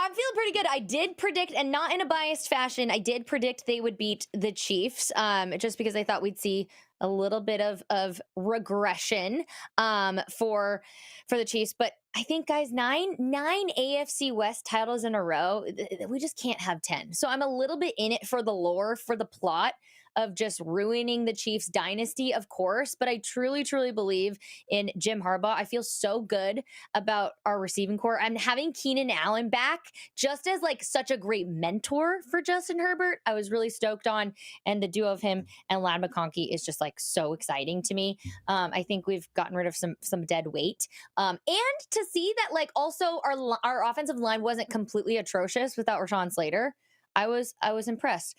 I'm feeling pretty good. I did predict, and not in a biased fashion, I did predict they would beat the Chiefs just because I thought we'd see a little bit of regression for the Chiefs. But I think, guys, nine AFC West titles in a row, we just can't have 10. So I'm a little bit in it for the lore, for the plot of just ruining the Chiefs dynasty, of course. But I truly, truly believe in Jim Harbaugh. I feel so good about our receiving core. I'm having Keenan Allen back just as like such a great mentor for Justin Herbert. I was really stoked on, and the duo of him and Ladd McConkey is just like so exciting to me. I think we've gotten rid of some dead weight. And to see that like also our offensive line wasn't completely atrocious without Rashawn Slater. I was impressed.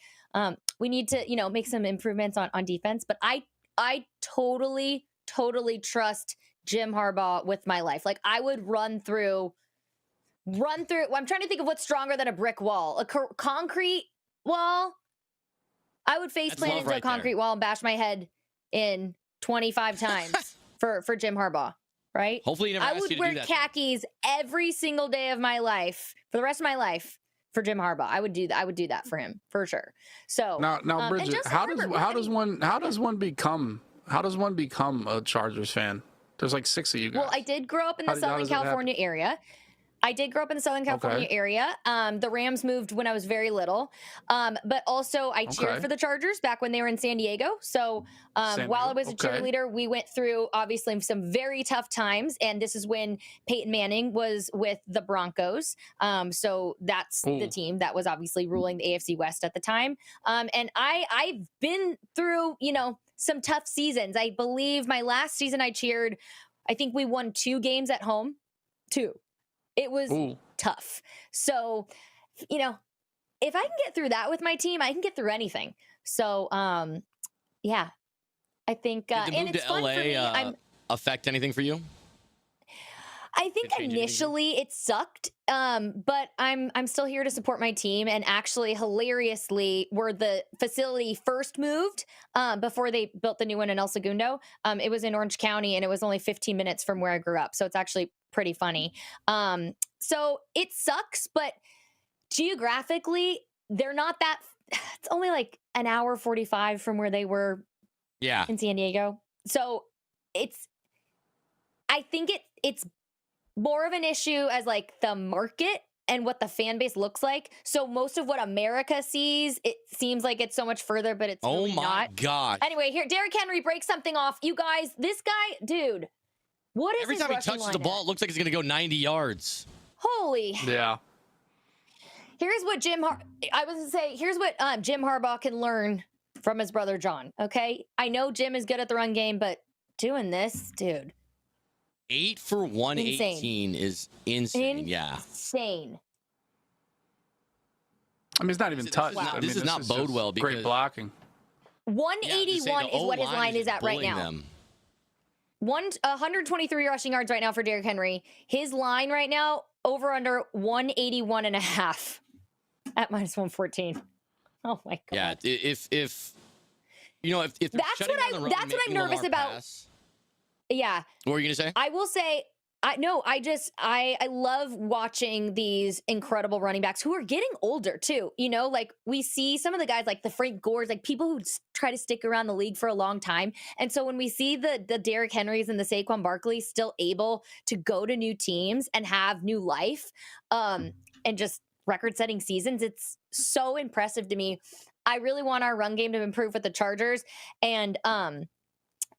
We need to, make some improvements on defense, but I totally trust Jim Harbaugh with my life. Like I would run through. I'm trying to think of what's stronger than a brick wall, a concrete wall. I would face plant into a concrete wall and bash my head in 25 times for Jim Harbaugh. Right? Hopefully, he never I would wear khakis every single day of my life for the rest of my life. For Jim Harbaugh, I would do that for him for sure. So now, Bridget, how does one become How does one become a Chargers fan? There's like 6 of you guys. Well, I did grow up in the How Southern does that happen? California area. The Rams moved when I was very little. But also I cheered for the Chargers back when they were in San Diego. So while I was a cheerleader, we went through obviously some very tough times. And this is when Peyton Manning was with the Broncos. So that's the team that was obviously ruling the AFC West at the time. And I've been through, some tough seasons. I believe my last season I cheered, I think we won 2 games at home. 2. It was tough. So, if I can get through that with my team, I can get through anything. So, yeah, I think. Did the move to LA affect anything for you? I think initially it sucked, but I'm still here to support my team. And actually, hilariously, where the facility first moved before they built the new one in El Segundo, it was in Orange County, and it was only 15 minutes from where I grew up. So it's actually pretty funny. So it sucks, but geographically, they're not that. It's only like an hour 45 from where they were. Yeah. In San Diego. So I think it's more of an issue as like the market and what the fan base looks like. So most of what America sees, it seems like it's so much further, but it's really not. Oh my gosh. Anyway, here, Derrick Henry breaks something off. You guys, this guy, dude, what is every time he touches the ball, it looks like he's going to go 90 yards. Holy. Yeah. Here's what Jim Harbaugh can learn from his brother John, okay? I know Jim is good at the run game, but doing this, dude. 8 for 118 is insane. Yeah. Insane. I mean, it's not even touched. Wow. This does not bode well. Because great blocking. 181 is what his line is at right now. 123 rushing yards right now for Derrick Henry. His line right now, over under 181 and a half at minus 114. Oh my God. Yeah. If that's what I'm nervous about. Yeah. What were you going to say? I will say, I love watching these incredible running backs who are getting older too. Like we see some of the guys like the Frank Gores, like people who try to stick around the league for a long time. And so when we see the Derrick Henrys and the Saquon Barkleys still able to go to new teams and have new life, and just record-setting seasons, it's so impressive to me. I really want our run game to improve with the Chargers. And,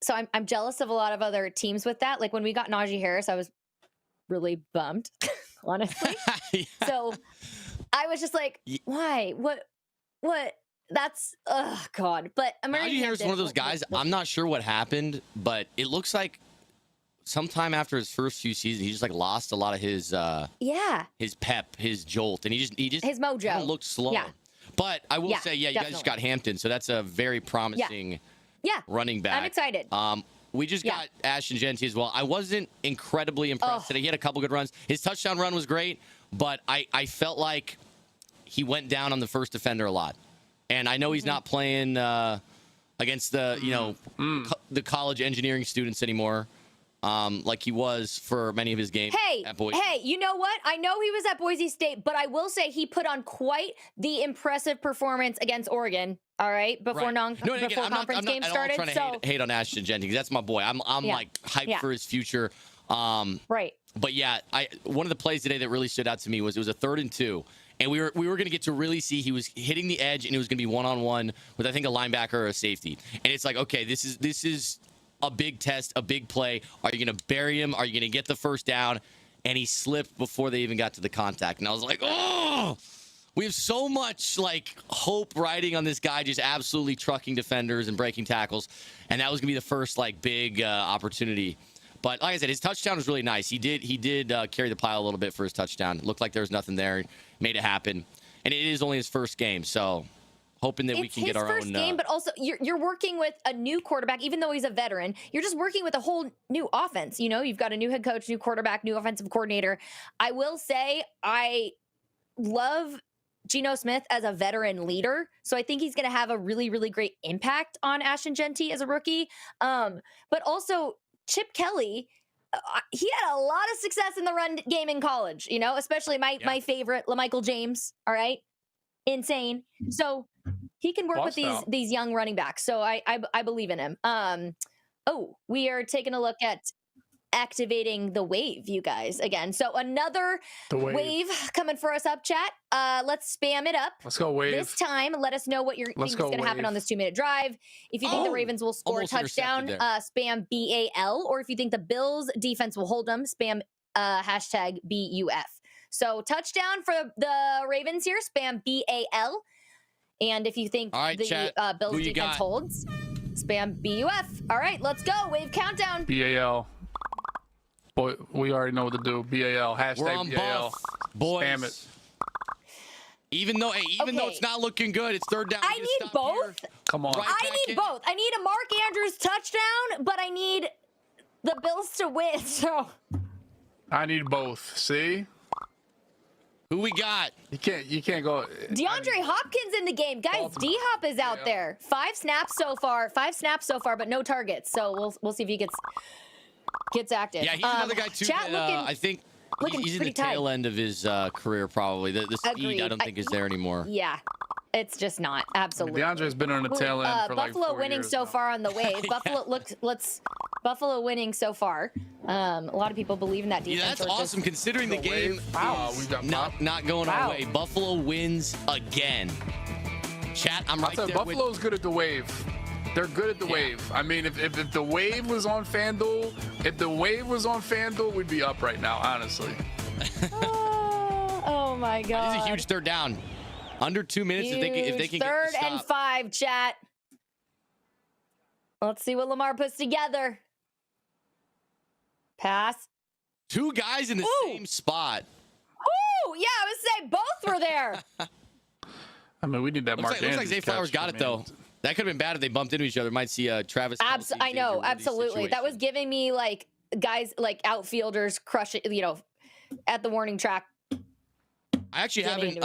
so I'm jealous of a lot of other teams with that. Like when we got Najee Harris, I was really bummed, honestly. Yeah. So I was just like, why? What? That's, oh God. But Najee Harris is one of those guys, I'm not sure what happened, but it looks like sometime after his first few seasons, he just like lost a lot of his his pep, his jolt, and he just his mojo looked slow. Yeah. But I will say, you definitely. guys just got Hampton, so that's a very promising running back. I'm excited. We just got Ashton Genty as well. I wasn't incredibly impressed today. He had a couple good runs. His touchdown run was great, but I felt like he went down on the first defender a lot. And I know he's not playing against the the college engineering students anymore, like he was for many of his games at Boise. Hey, you know what? I know he was at Boise State, but I will say he put on quite the impressive performance against Oregon. All right, before conference games started. I'm not trying to hate on Ashton Genty because that's my boy. I'm like hyped for his future. Right. But yeah, one of the plays today that really stood out to me was it was a 3rd and 2. And we were going to get to really see he was hitting the edge, and it was going to be one-on-one with, I think, a linebacker or a safety. And it's like, okay, this is a big test, a big play. Are you going to bury him? Are you going to get the first down? And he slipped before they even got to the contact. And I was like, oh, we have so much like hope riding on this guy just absolutely trucking defenders and breaking tackles. And that was going to be the first like big opportunity. But like I said, his touchdown was really nice. He did carry the pile a little bit for his touchdown. It looked like there was nothing there. Made it happen. And it is only his first game, so hoping that we can get our own. It's his first game, but also you're working with a new quarterback, even though he's a veteran. You're just working with a whole new offense. You've got a new head coach, new quarterback, new offensive coordinator. I will say I love Geno Smith as a veteran leader, so I think he's going to have a really, really great impact on Ashton Genty as a rookie. But also Chip Kelly, he had a lot of success in the run game in college, especially my favorite, LaMichael James. All right. Insane. So he can work with these young running backs. So I believe in him. Oh, we are taking a look at activating the wave, you guys, again. So another The wave coming for us up, chat. Let's spam it up. Let's go wave. This time, let us know what you think is going to happen on this 2-minute drive. If you think the Ravens will score a almost touchdown, intercepted spam BAL. Or if you think the Bills defense will hold them, spam hashtag BUF. So touchdown for the Ravens here, spam BAL. And if you think the Bills defense holds, spam BUF. All right, let's go. Wave countdown. BAL. Boy, we already know what to do. BAL. Hashtag We're on BAL. buff, boys. Spam it. Even though it's not looking good, it's third down. I need both. Come on. I need both. I need a Mark Andrews touchdown, but I need the Bills to win. So I need both. See? Who we got? You can't go. DeAndre Hopkins in the game. Guys, D-Hop is out there. 5 snaps so far, but no targets. So we'll see if he gets active. Yeah, he's another guy too that I think he's in the tail end of his career probably. The speed I don't think is there anymore. Yeah. It's just not. Absolutely. DeAndre's been on the tail end for like 4 Buffalo winning years so now. far on the wave. Buffalo winning so far. A lot of people believe in that defense. Yeah, that's awesome considering the game not going our way. Buffalo wins again. Chat, I'm right there Buffalo's good at the wave. They're good at the wave. I mean, if the wave was on FanDuel, we'd be up right now, honestly. Oh my God. This is a huge third down. Under 2 minutes if they can third get the and stop. 5, chat. Let's see what Lamar puts together. Pass. 2 guys in the same spot. Oh, yeah, I would say both were there. I mean, we need that Mark Looks like Andrews Zay Flowers catch, got it, though. That could have been bad if they bumped into each other. Might see Travis. Kelce, I know, Xavier absolutely. That was giving me like guys, like outfielders crushing, at the warning track. I actually haven't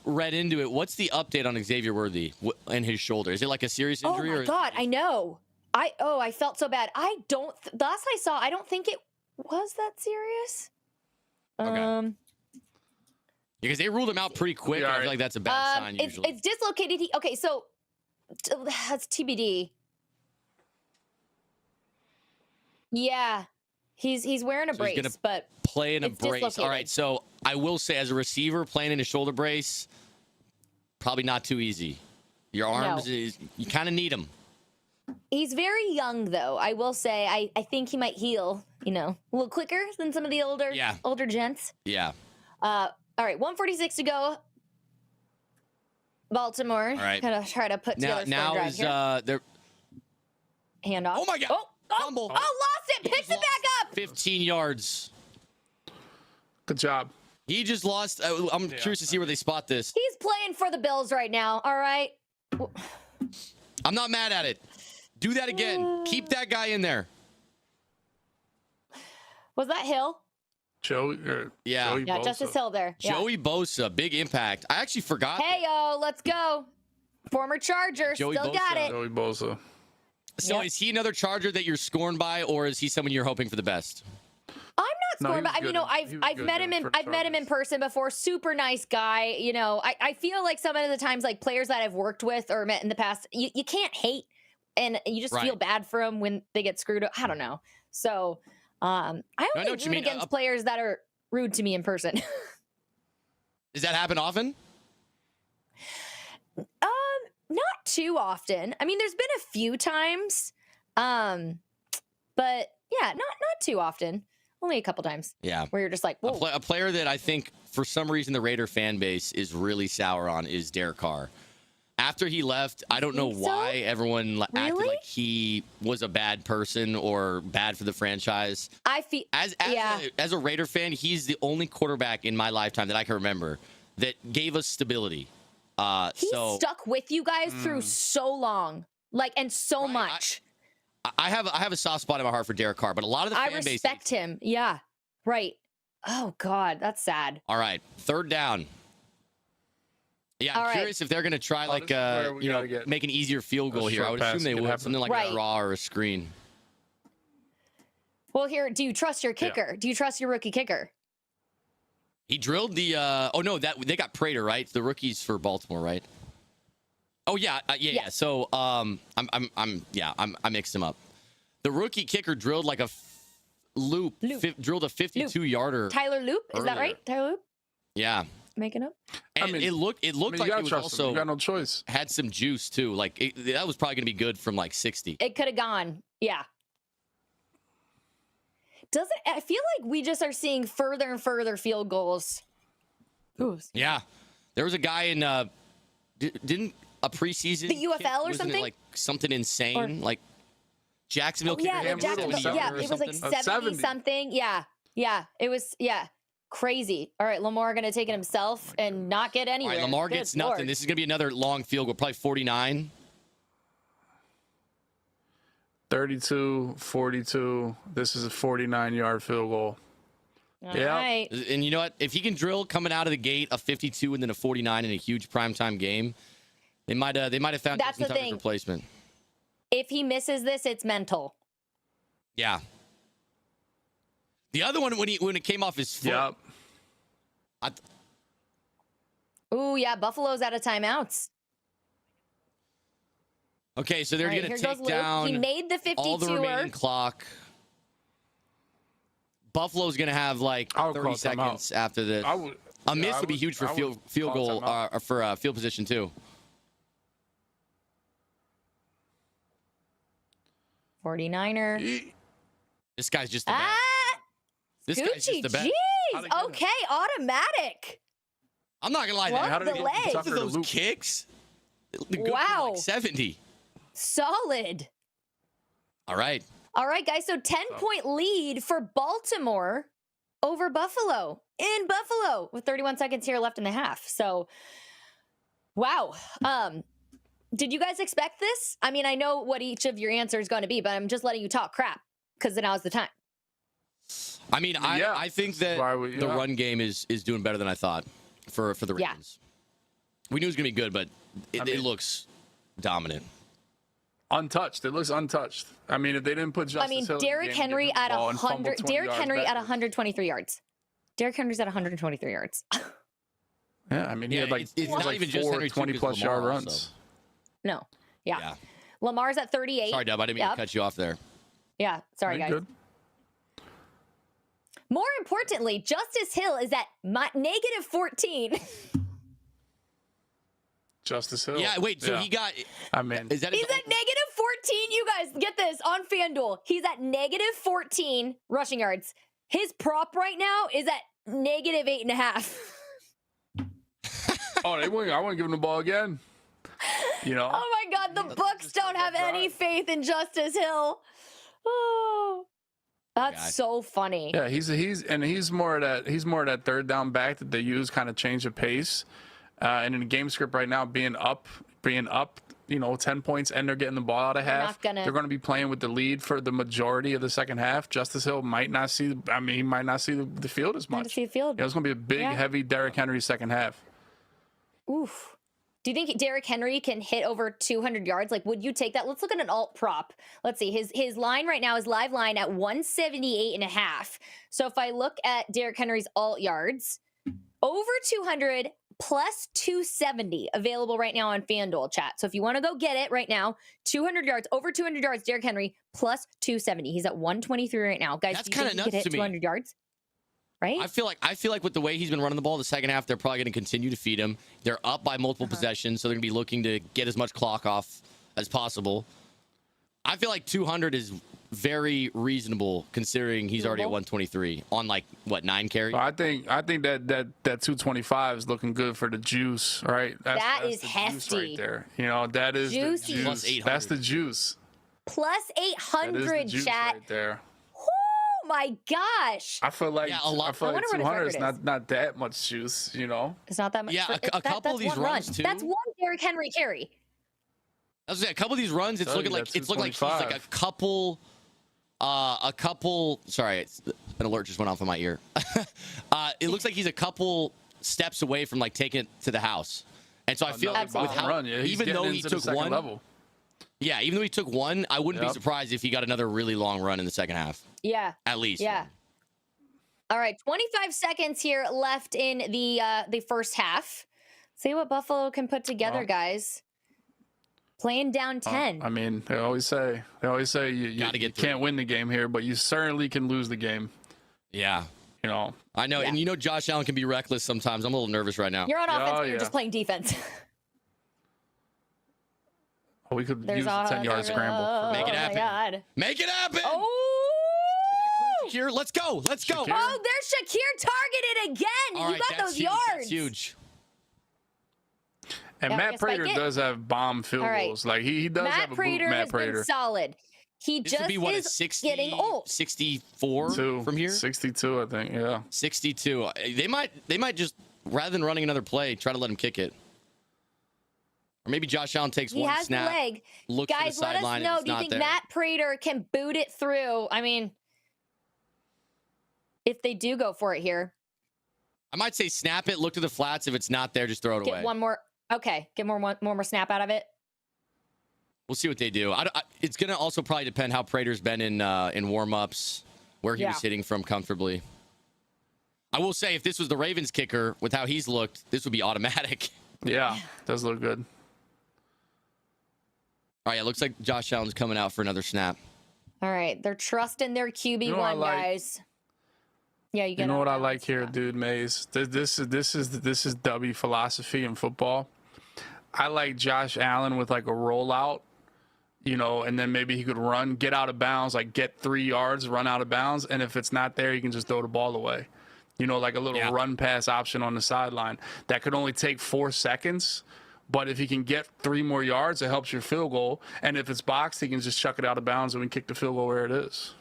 read into it. What's the update on Xavier Worthy and his shoulder? Is it like a serious injury? Oh my God, I know. I felt so bad. The last I saw, I don't think it was that serious. Okay. Because they ruled him out pretty quick. I feel like that's a bad sign usually. It's dislocated. Okay, so that's TBD. Yeah, he's wearing a brace, but play in a brace. Dislocated. All right, so I will say, as a receiver playing in a shoulder brace, probably not too easy. Your arms, you kind of need them. He's very young, though. I will say, I think he might heal, a little quicker than some of the older gents. Yeah. All right, 1:46 to go. Baltimore. All right. Gotta try to put together now is their handoff. Oh my God! Fumble. Lost it. Picks it back up. 15 yards. Good job. He just lost. I'm curious to see where they spot this. He's playing for the Bills right now. All right. I'm not mad at it. Do that again. Keep that guy in there. Was that Hill? Joey Bosa. Justice Hill there. Joey Bosa, big impact. I actually forgot. Hey, let's go. Former Charger, Joey still Bosa. got it. Joey Bosa. So is he another Charger that you're scorned by, or is he someone you're hoping for the best? I'm not scorned, but I've met him in person before. Super nice guy. I feel like some of the times, like players that I've worked with or met in the past, you can't hate, and you just feel bad for them when they get screwed up. I don't know. So I only root against players that are rude to me in person. Does that happen often? Not too often. I mean, there's been a few times, but yeah, not too often. Only a couple times. Yeah. Where you're just like, whoa. A player that I think for some reason the Raider fan base is really sour on is Derek Carr. After he left, I don't know why everyone acted like he was a bad person or bad for the franchise. I feel as a Raider fan, he's the only quarterback in my lifetime that I can remember that gave us stability. He stuck with you guys through so long, and so much. I have a soft spot in my heart for Derek Carr, but a lot of the fan base. I respect him. Yeah, right. Oh God, that's sad. All right, third down. Yeah, I'm curious if they're going to try make an easier field goal here. I would assume they would, something like a draw or a screen. Well, here, do you trust your kicker? Yeah. Do you trust your rookie kicker? He drilled the. They got Prater, right? The rookies for Baltimore, right? Oh yeah. So I mixed them up. The rookie kicker drilled like a loop. Drilled a 52-yarder. Tyler Loop, is that right? Tyler Loop? Yeah. Making up. And it looked like he was also you got no choice. Had some juice too. Like that was probably going to be good from like 60. It could have gone. Yeah. I feel like we just are seeing further and further field goals. Ooh. Yeah. There was a guy in didn't a preseason the UFL or wasn't something? It like something insane like Jacksonville kicker. Yeah, it was like 70 something. Yeah. It was crazy. All right, Lamar going to take it himself and not get anywhere. All right, Lamar gets nothing. Lord. This is going to be another long field goal, probably 49. 32, 42. This is a 49-yard field goal. All right. And you know what? If he can drill coming out of the gate a 52 and then a 49 in a huge primetime game, they might have found That's some the type of thing. replacement. If he misses this, it's mental. Yeah. The other one when it came off his foot. Yep. Ooh, yeah, Buffalo's out of timeouts. Okay, so they're going to take down he made the 52er. all the remaining clock. Buffalo's going to have like 30 seconds after this. A miss would be huge for field goal or for field position too. 49er. This guy's just the best. This guy's just the best. Jeez. Okay, automatic. I'm not gonna lie. Love the leg. Both of those kicks. Wow. Like 70. Solid. All right. All right, guys. So 10-point lead for Baltimore over Buffalo in Buffalo with 31 seconds here left in the half. So, wow. Did you guys expect this? I mean, I know what each of your answer is going to be, but I'm just letting you talk crap because now's the time. I mean, I think that the run game is doing better than I thought for the Ravens. We knew it was going to be good, but it looks dominant. Untouched. It looks untouched. I mean, if they didn't put Justice Hill Derrick Henry at 100. Derrick Henry at 123 yards. Derrick Henry's at 123 yards. Yeah, I mean, he had like it's not even just Henry 20-plus yard runs. Also. No. Yeah. Lamar's at 38. Sorry, Dub. I didn't mean to cut you off there. Yeah. Sorry, guys. Good. More importantly, Justice Hill is at negative 14. Justice Hill. Yeah, wait, so he got... I mean... He's at negative 14. You guys, get this, on FanDuel. He's at negative 14 rushing yards. His prop right now is at negative 8.5. Oh, I wouldn't give him the ball again. You know? Oh, my God. The Bucs don't have any faith in Justice Hill. Oh... That's so funny. Yeah, he's more of that third down back that they use, kind of change the pace. And in the game script right now, being up, 10 points, and they're getting the ball out of half. They're going to be playing with the lead for the majority of the second half. Justice Hill might not see. I mean, he might not see the field as much. Not see the field. It's going to be a big, heavy Derrick Henry second half. Oof. Do you think Derrick Henry can hit over 200 yards? Like, would you take that? Let's look at an alt prop. Let's see. His line right now is live line at 178.5. So if I look at Derrick Henry's alt yards, over 200 plus 270 available right now on FanDuel, chat. So if you want to go get it right now, 200 yards, over 200 yards, Derrick Henry plus 270. He's at 123 right now. Guys, that's kind of nuts to me. 200 yards? Right? I feel like with the way he's been running the ball the second half, they're probably going to continue to feed him. They're up by multiple possessions, so they're going to be looking to get as much clock off as possible. I feel like 200 is very reasonable considering he's already at 123 on 9 carries. I think that 225 is looking good for the juice, right? That's is the hefty right there. That is juicy. The juice. That's the juice. Plus 800, chat. Right there. Oh my gosh! I feel like a lot. I feel like 200 is not that much juice, It's not that much. Yeah, a couple of these runs too. That's one Derrick Henry carry. I was saying, a couple of these runs, it's looking like he's like a couple. Sorry, an alert just went off in my ear. It looks like he's a couple steps away from taking it to the house, and so I feel like with how, even though he took one level. Yeah, even though he took one, I wouldn't be surprised if he got another really long run in the second half. Yeah. At least. Yeah. All right, 25 seconds here left in the first half. See what Buffalo can put together, guys. Playing down 10. I mean, they always say you can't win the game here, but you certainly can lose the game. Yeah. You know. I know. Yeah. And you know Josh Allen can be reckless sometimes. I'm a little nervous right now. You're on offense, but you're just playing defense. We could use a 10-yard scramble. Make it happen. Oh, my God. Make it happen. Oh! Shakir, let's go. Let's go. Shakir? Oh, there's Shakir targeted again. All You right, got that's those huge. yards. That's huge. And Yeah, Matt spike Prater it. does have bomb field goals. Like he does have a boot. Matt Prater been solid. He This just would be what, is 60, getting old. 64 from here? 62, I think. Yeah. 62. They might just, rather than running another play, try to let him kick it. Or maybe Josh Allen takes He one has snap. the leg. Looks to the Guys, let us sideline, know. and Do you it's think not there. Matt Prater can boot it through? I mean, if they do go for it here, I might say snap it, look to the flats. If it's not there, just throw it away. get one more. Okay, get more snap out of it. We'll see what they do. It's going to also probably depend how Prater's been in warm-ups, where he was hitting from comfortably. I will say, if this was the Ravens kicker, with how he's looked, this would be automatic. Yeah, does look good. All right, it looks like Josh Allen's coming out for another snap. All right, they're trusting their QB1, guys. Yeah, you know what I like here, dude, Maze. This is W philosophy in football. I like Josh Allen with like a rollout, you know, and then maybe he could run, get out of bounds, like get 3 yards, run out of bounds, and if it's not there, you can just throw the ball away. You know, like a little run pass option on the sideline that could only take 4 seconds. But if he can get 3 more yards, it helps your field goal. And if it's boxed, he can just chuck it out of bounds and we kick the field goal where it is.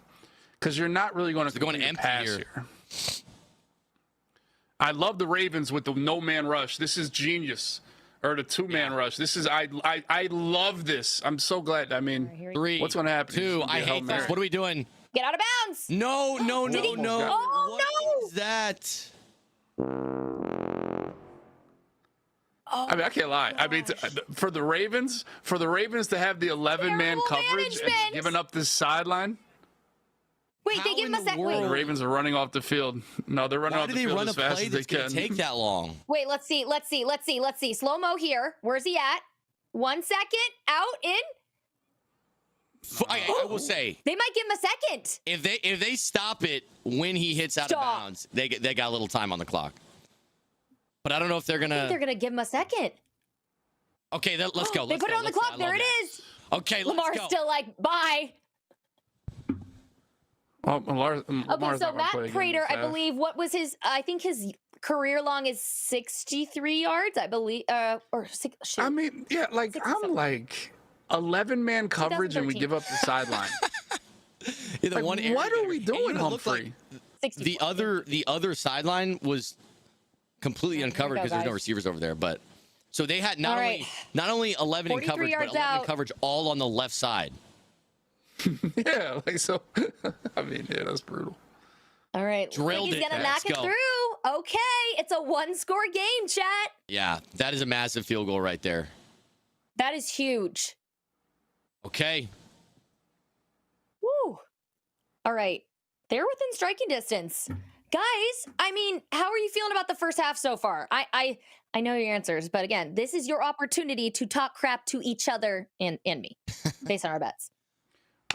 Because you're not really going to go empty pass here. I love the Ravens with the no-man rush. This is genius. Or the 2-man rush. This is I love this. I'm so glad. I mean, 3, what's going to happen? 2. I hate this. What are we doing? Get out of bounds. No. Oh, What is that? Oh, I mean, I can't lie. I mean, for the Ravens to have the 11-man coverage and giving up this sideline. Wait, they give him a second. The Ravens are running off the field. No, they're running off the field as fast as they can. Take that long? Wait, let's see. Slow-mo here. Where's he at? 1 second. Out, in. I will say they might give him a second. If they stop it when he hits out of bounds, they got a little time on the clock. But I don't know if they're gonna. I think they're gonna give him a second. Okay, let's go. They put it on the clock. There it is. Okay, let's Lamar's go. still like, bye. Okay, so Matt Prater, I believe, what was his? I think his career long is 63 yards. I believe, or six. Shoot. I mean, yeah, like I'm like 11-man coverage and we give up the sideline. Like, what are we doing, Humphrey? Like the other sideline was completely uncovered because there's no receivers over there. But so they had not only 11 in coverage, but 11 in coverage all on the left side. Yeah, like so. I mean, yeah, that's brutal. All right, drilled he's it. gonna knock it through. Okay, it's a 1-score game, chat. Yeah, that is a massive field goal right there. That is huge. Okay. Woo. All right, they're within striking distance. Guys, I mean, how are you feeling about the first half so far? I know your answers, but again, this is your opportunity to talk crap to each other and me based on our bets.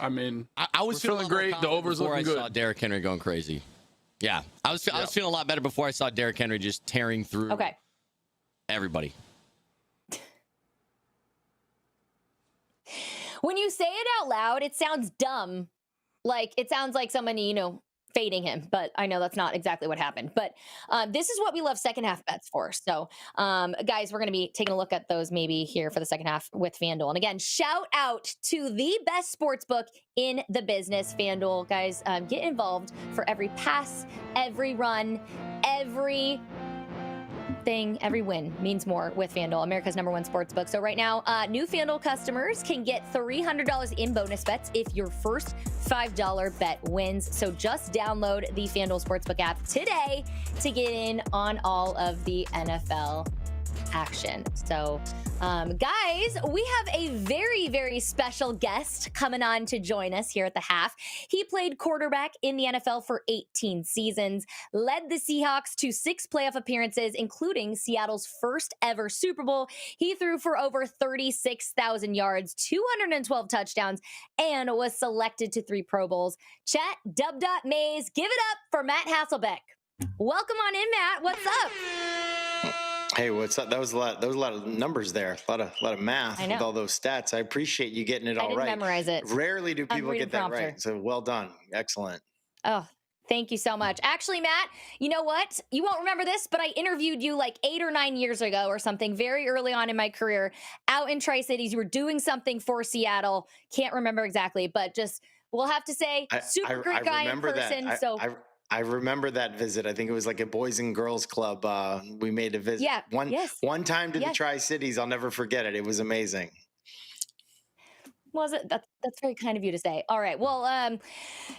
I mean, I was feeling great. The over's looking good. I saw Derrick Henry going crazy. Yeah, I was feeling a lot better before I saw Derrick Henry just tearing through everybody. When you say it out loud, it sounds dumb. Like, it sounds like somebody, fading him, but I know that's not exactly what happened. But this is what we love second half bets for. So, guys, we're going to be taking a look at those maybe here for the second half with FanDuel. And again, shout out to the best sportsbook in the business, FanDuel. Guys, get involved for every pass, every run, every win means more with FanDuel, America's #1 sportsbook. So right now, new FanDuel customers can get $300 in bonus bets if your first $5 bet wins. So just download the FanDuel Sportsbook app today to get in on all of the NFL action. So, guys, we have a very, very special guest coming on to join us here at the half. He played quarterback in the NFL for 18 seasons, led the Seahawks to 6 playoff appearances, including Seattle's first ever Super Bowl. He threw for over 36,000 yards, 212 touchdowns, and was selected to 3 Pro Bowls. Chat, Mays, give it up for Matt Hasselbeck. Welcome on in, Matt. What's up? Hey, what's up? That was a lot of numbers there. A lot of math with all those stats. I appreciate you getting it all right. I didn't memorize it. Rarely do people get that right. So well done. Excellent. Oh, thank you so much. Actually, Matt, you know what? You won't remember this, but I interviewed you like 8 or 9 years ago or something, very early on in my career, out in Tri-Cities. You were doing something for Seattle. Can't remember exactly, but just we'll have to say super great guy in person. I remember that visit. I think it was like a Boys and Girls Club. We made a visit. Yeah. One time to the Tri-Cities. I'll never forget it. It was amazing. Was it? That's very kind of you to say. All right. Well,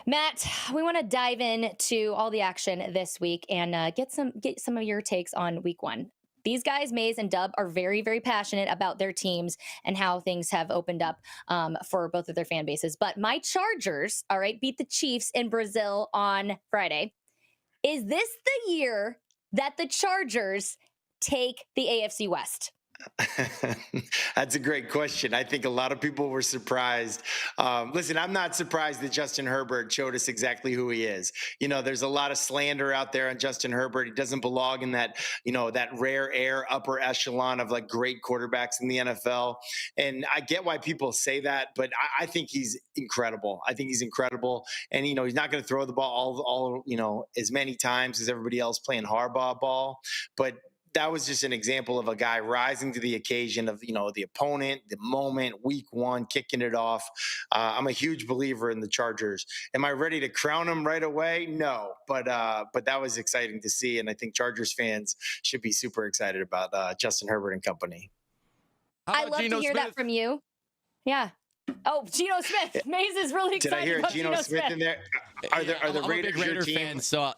Matt, we want to dive into all the action this week and get some of your takes on week 1. These guys, Mays and Dub, are very, very passionate about their teams and how things have opened up for both of their fan bases. But my Chargers, all right, beat the Chiefs in Brazil on Friday. Is this the year that the Chargers take the AFC West? That's a great question. I think a lot of people were surprised. Listen, I'm not surprised that Justin Herbert showed us exactly who he is. You know, there's a lot of slander out there on Justin Herbert. He doesn't belong in that, that rare air upper echelon of like great quarterbacks in the NFL. And I get why people say that, but I think he's incredible. I think he's incredible. And, he's not going to throw the ball all as many times as everybody else playing hardball ball. But that was just an example of a guy rising to the occasion of, the opponent, the moment, week 1, kicking it off. I'm a huge believer in the Chargers. Am I ready to crown them right away? No, but that was exciting to see. And I think Chargers fans should be super excited about Justin Herbert and company. I love to hear that from you. Yeah. Oh, Geno Smith. Mays is really excited. Did I hear Geno Smith in there? Are the Raiders Raider fans? So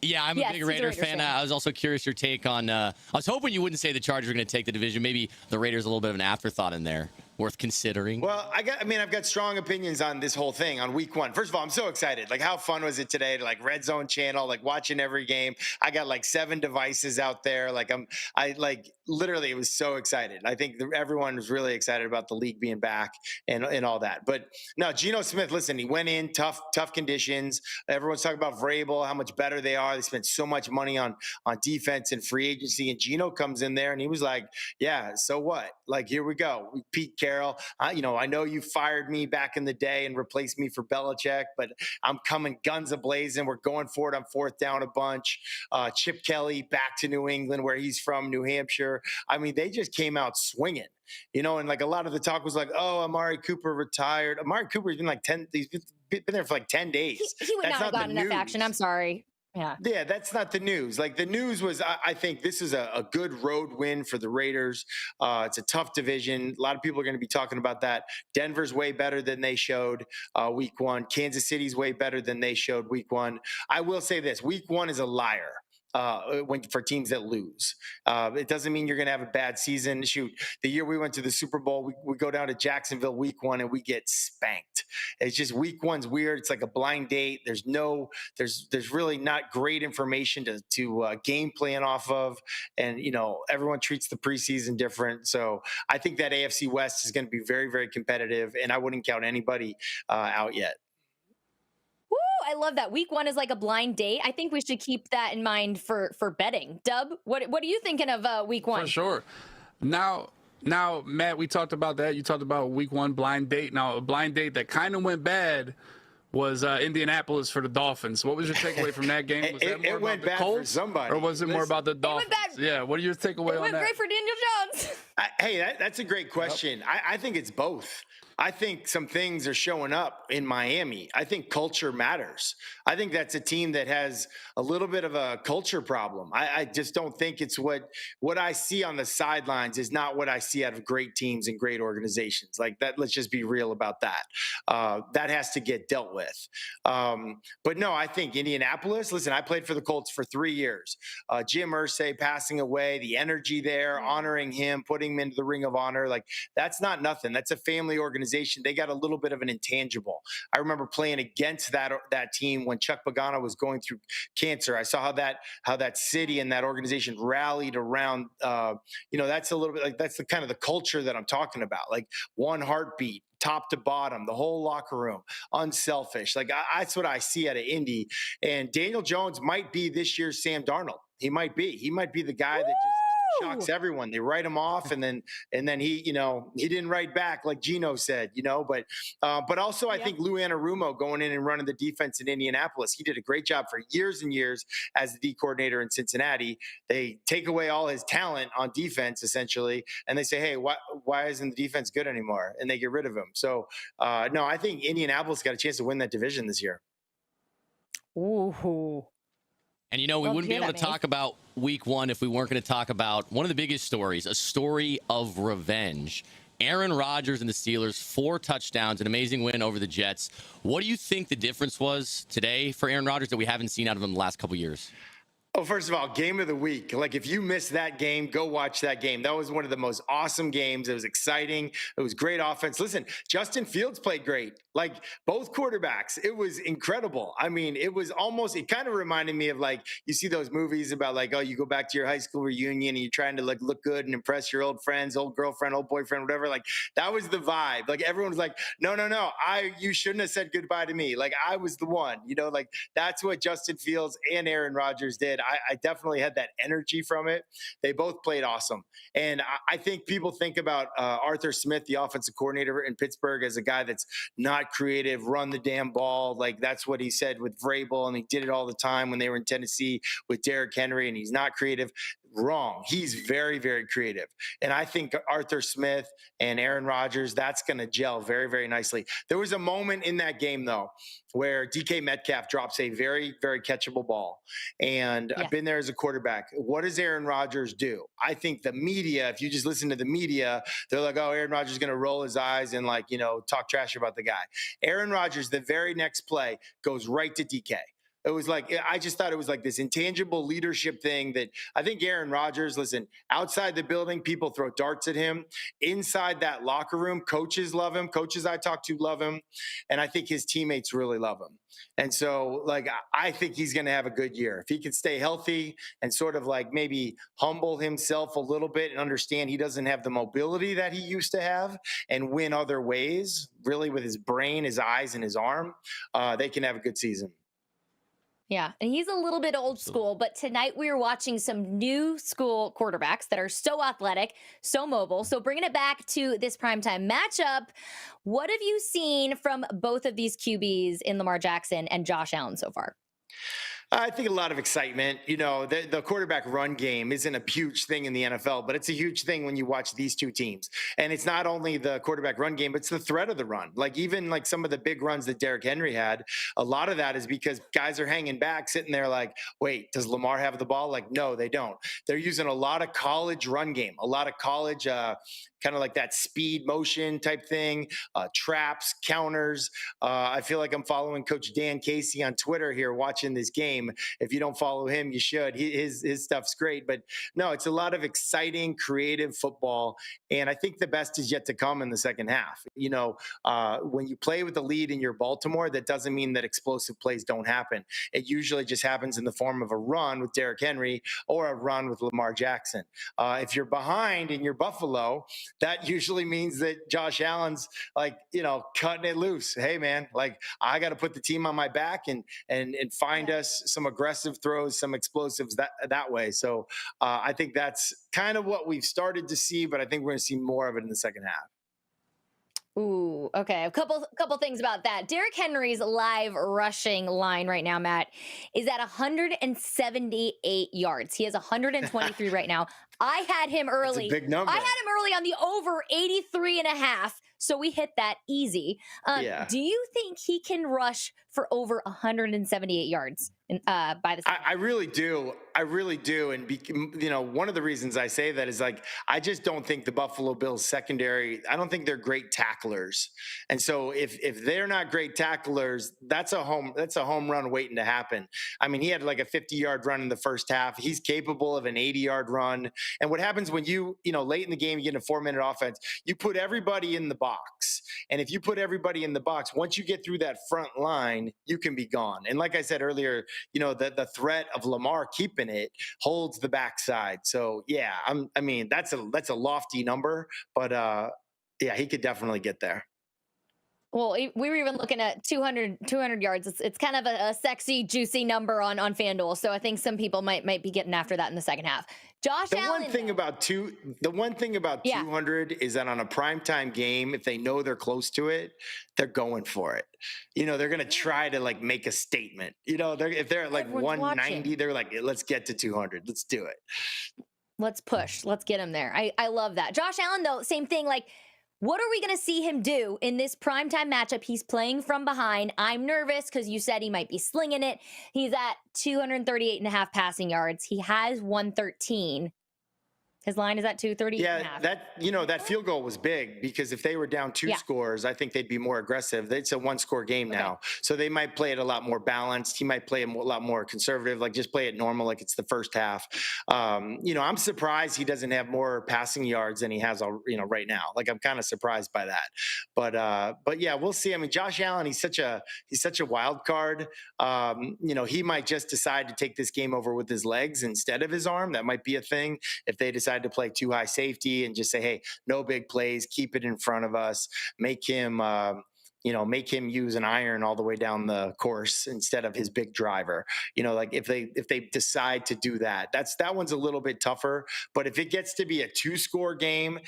yeah, I'm a big Raider fan. I was also curious your take on. I was hoping you wouldn't say the Chargers are going to take the division. Maybe the Raiders a little bit of an afterthought in there, worth considering. Well, I've got strong opinions on this whole thing on week 1. First of all, I'm so excited. Like, how fun was it today to Red Zone channel, watching every game? I got 7 devices out there. Literally, it was so excited. I think everyone was really excited about the league being back and all that. But no, Geno Smith, listen, he went in tough conditions. Everyone's talking about Vrabel, how much better they are. They spent so much money on defense and free agency, and Geno comes in there and he was like, yeah, so what? Here we go. Pete Carroll, I know you fired me back in the day and replaced me for Belichick, but I'm coming guns a-blazing. We're going for it on 4th down a bunch. Chip Kelly back to New England, where he's from, New Hampshire. They just came out swinging, and a lot of the talk was oh, Amari Cooper retired. Amari Cooper's been he's been there for 10 days. He would not have gotten enough action. I'm sorry. Yeah, that's not the news. The news was, I think this is a good road win for the Raiders. It's a tough division. A lot of people are going to be talking about that. Denver's way better than they showed week 1. Kansas City's way better than they showed week 1. I will say this, week 1 is a liar. For teams that lose. It doesn't mean you're going to have a bad season. Shoot, the year we went to the Super Bowl, we go down to Jacksonville week 1 and we get spanked. It's just week 1's weird. It's like a blind date. There's really not great information to game plan off of. And, everyone treats the preseason different. So I think that AFC West is going to be very, very competitive, and I wouldn't count anybody out yet. I love that. Week 1 is like a blind date. I think we should keep that in mind for betting. Dub, what are you thinking of week 1? For sure. Now, Matt, we talked about that. You talked about week 1 blind date. Now, a blind date that kind of went bad was Indianapolis for the Dolphins. What was your takeaway from that game? Was that more about the Colts, or was it more about the Dolphins? Yeah, what are your takeaway on that? It went great for Daniel Jones. Hey, that's a great question. Yep. I think it's both. I think some things are showing up in Miami. I think culture matters. I think that's a team that has a little bit of a culture problem. I just don't think it's what I see on the sidelines is not what I see out of great teams and great organizations. Like that, let's just be real about that. That has to get dealt with. But no, I think Indianapolis, listen, I played for the Colts for 3 years. Jim Irsay passing away, the energy there, honoring him, putting him into the Ring of Honor, like that's not nothing. That's a family organization. They got a little bit of an intangible. I remember playing against that team when Chuck Pagano was going through cancer. I saw how that city and that organization rallied around. That's a little bit like that's the kind of the culture that I'm talking about. Like one heartbeat, top to bottom, the whole locker room, unselfish. Like that's what I see out of Indy. And Daniel Jones might be this year's Sam Darnold. He might be the guy that just shocks everyone. They write him off, and then he didn't write back like Geno said, but also I think Lou Anarumo going in and running the defense in Indianapolis. He did a great job for years and years as the D coordinator in Cincinnati. They take away all his talent on defense essentially, and they say, hey, why isn't the defense good anymore? And they get rid of him. So no, I think Indianapolis got a chance to win that division this year. Ooh. And, we wouldn't be able to talk about week one if we weren't going to talk about one of the biggest stories, a story of revenge. Aaron Rodgers and the Steelers, 4 touchdowns, an amazing win over the Jets. What do you think the difference was today for Aaron Rodgers that we haven't seen out of him the last couple years? Oh, first of all, game of the week. Like if you missed that game, go watch that game. That was one of the most awesome games. It was exciting. It was great offense. Listen, Justin Fields played great. Like both quarterbacks, it was incredible. I mean, it kind of reminded me of like, you see those movies about like, oh, you go back to your high school reunion and you're trying to like look good and impress your old friends, old girlfriend, old boyfriend, whatever. Like that was the vibe. Like everyone was like, no, you shouldn't have said goodbye to me. Like I was the one, like that's what Justin Fields and Aaron Rodgers did. I definitely had that energy from it. They both played awesome. And I think people think about Arthur Smith, the offensive coordinator in Pittsburgh, as a guy that's not creative, run the damn ball. Like that's what he said with Vrabel, and he did it all the time when they were in Tennessee with Derrick Henry, and he's not creative. Wrong. He's very, very creative. And I think Arthur Smith and Aaron Rodgers, that's going to gel very, very nicely. There was a moment in that game, though, where DK Metcalf drops a very, very catchable ball. And I've been there as a quarterback. What does Aaron Rodgers do? I think the media, if you just listen to the media, they're like, oh, Aaron Rodgers is going to roll his eyes and talk trash about the guy. Aaron Rodgers, the very next play, goes right to DK. It was like, I just thought it was like this intangible leadership thing that I think Aaron Rodgers, listen, outside the building, people throw darts at him. Inside that locker room, coaches love him. Coaches I talk to love him. And I think his teammates really love him. And so, I think he's going to have a good year. If he can stay healthy and sort of maybe humble himself a little bit and understand he doesn't have the mobility that he used to have and win other ways, really with his brain, his eyes, and his arm, they can have a good season. Yeah, and he's a little bit old school, but tonight we are watching some new school quarterbacks that are so athletic, so mobile. So bringing it back to this primetime matchup, what have you seen from both of these QBs in Lamar Jackson and Josh Allen so far? I think a lot of excitement. The quarterback run game isn't a huge thing in the NFL, but it's a huge thing when you watch these two teams. And it's not only the quarterback run game, but it's the threat of the run. Even some of the big runs that Derrick Henry had, a lot of that is because guys are hanging back, sitting there like, wait, does Lamar have the ball? No, they don't. They're using a lot of college run game, a lot of college kind of like that speed motion type thing, traps, counters. I feel like I'm following Coach Dan Casey on Twitter here watching this game. If you don't follow him, you should. His stuff's great. But no, it's a lot of exciting, creative football. And I think the best is yet to come in the second half. When you play with the lead in your Baltimore, that doesn't mean that explosive plays don't happen. It usually just happens in the form of a run with Derrick Henry or a run with Lamar Jackson. If you're behind in your Buffalo, that usually means that Josh Allen's cutting it loose. Hey, man, I got to put the team on my back and find us some aggressive throws, some explosives that way. So I think that's kind of what we've started to see, but I think we're going to see more of it in the second half. Ooh, okay. A couple things about that. Derrick Henry's live rushing line right now, Matt, is at 178 yards. He has 123 right now. I had him early. That's a big number. I had him early on the over 83.5. So we hit that easy. Yeah. Do you think he can rush for over 178 yards by the I really do. I really do. And, one of the reasons I say that is like, I just don't think the Buffalo Bills secondary, I don't think they're great tacklers. And so if they're not great tacklers, that's a home run waiting to happen. I mean, he had like a 50-yard run in the first half. He's capable of an 80-yard run. And what happens when late in the game, you get a 4-minute offense, you put everybody in the box. And if you put everybody in the box, once you get through that front line, you can be gone. And like I said earlier, the threat of Lamar keeping it holds the backside. So yeah, that's a lofty number, but yeah, he could definitely get there. Well, we were even looking at 200 yards. It's kind of a sexy, juicy number on FanDuel. So I think some people might be getting after that in the second half. Josh Allen. The one thing about 200 is that on a primetime game, if they know they're close to it, they're going for it. They're going to try to like make a statement. If they're at like 190, they're like, let's get to 200. Let's do it. Let's push. Let's get him there. I love that. Josh Allen, though, same thing. Like, what are we going to see him do in this primetime matchup? He's playing from behind. I'm nervous because you said he might be slinging it. He's at 238.5 passing yards. He has 113. His line is at 230. Yeah, that field goal was big because if they were down two scores, I think they'd be more aggressive. It's a one-score game now, so they might play it a lot more balanced. He might play it a lot more conservative, like just play it normal, like it's the first half. I'm surprised he doesn't have more passing yards than he has, right now. Like I'm kind of surprised by that. But yeah, we'll see. I mean, Josh Allen, he's such a wild card. He might just decide to take this game over with his legs instead of his arm. That might be a thing if they decide to play too high safety and just say, hey, no big plays, keep it in front of us, make him use an iron all the way down the course instead of his big driver. Like if they decide to do that one's a little bit tougher. But if it gets to be a 2-score game,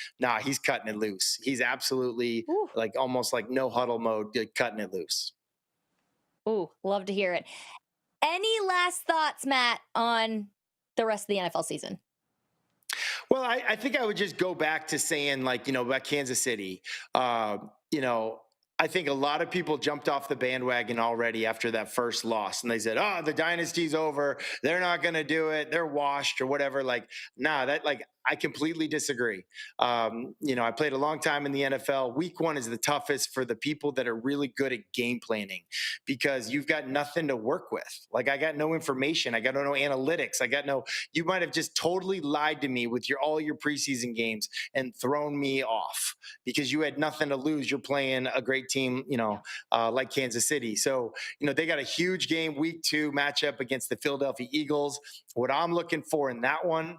he's cutting it loose. He's absolutely like almost like no huddle mode, cutting it loose. Ooh, love to hear it. Any last thoughts, Matt, on the rest of the NFL season? Well, I think I would just go back to saying, about Kansas City. I think a lot of people jumped off the bandwagon already after that first loss. And they said, the dynasty's over. They're not going to do it. They're washed or whatever. I completely disagree. I played a long time in the NFL. Week 1 is the toughest for the people that are really good at game planning because you've got nothing to work with. Like I got no information. I got no analytics. You might have just totally lied to me with all your preseason games and thrown me off because you had nothing to lose. You're playing a great team, like Kansas City. So, they got a huge game, week 2 matchup against the Philadelphia Eagles. What I'm looking for in that one,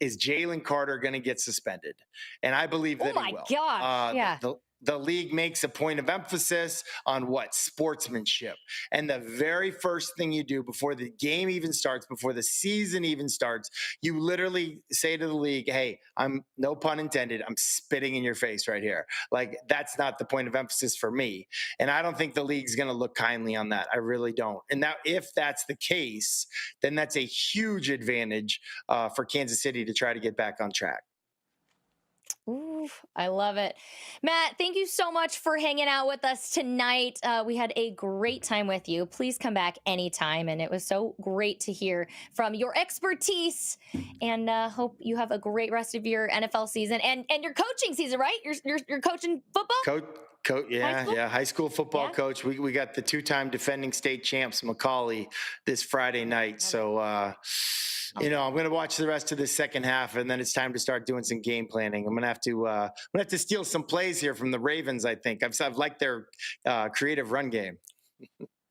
is Jalen Carter going to get suspended? And I believe that he will. Oh my gosh. Yeah. The league makes a point of emphasis on sportsmanship. And the very first thing you do before the game even starts, before the season even starts, you literally say to the league, hey, I'm, no pun intended, I'm spitting in your face right here. Like that's not the point of emphasis for me. And I don't think the league's going to look kindly on that. I really don't. And now if that's the case, then that's a huge advantage for Kansas City to try to get back on track. Ooh, I love it. Matt, thank you so much for hanging out with us tonight. We had a great time with you. Please come back anytime. And it was so great to hear from your expertise. And hope you have a great rest of your NFL season and your coaching season, right? You're coaching football? High school football coach. We got the 2-time defending state champs Macaulay this Friday night. So, I'm going to watch the rest of the second half, and then it's time to start doing some game planning. I'm going to have to steal some plays here from the Ravens. I think I've liked their creative run game.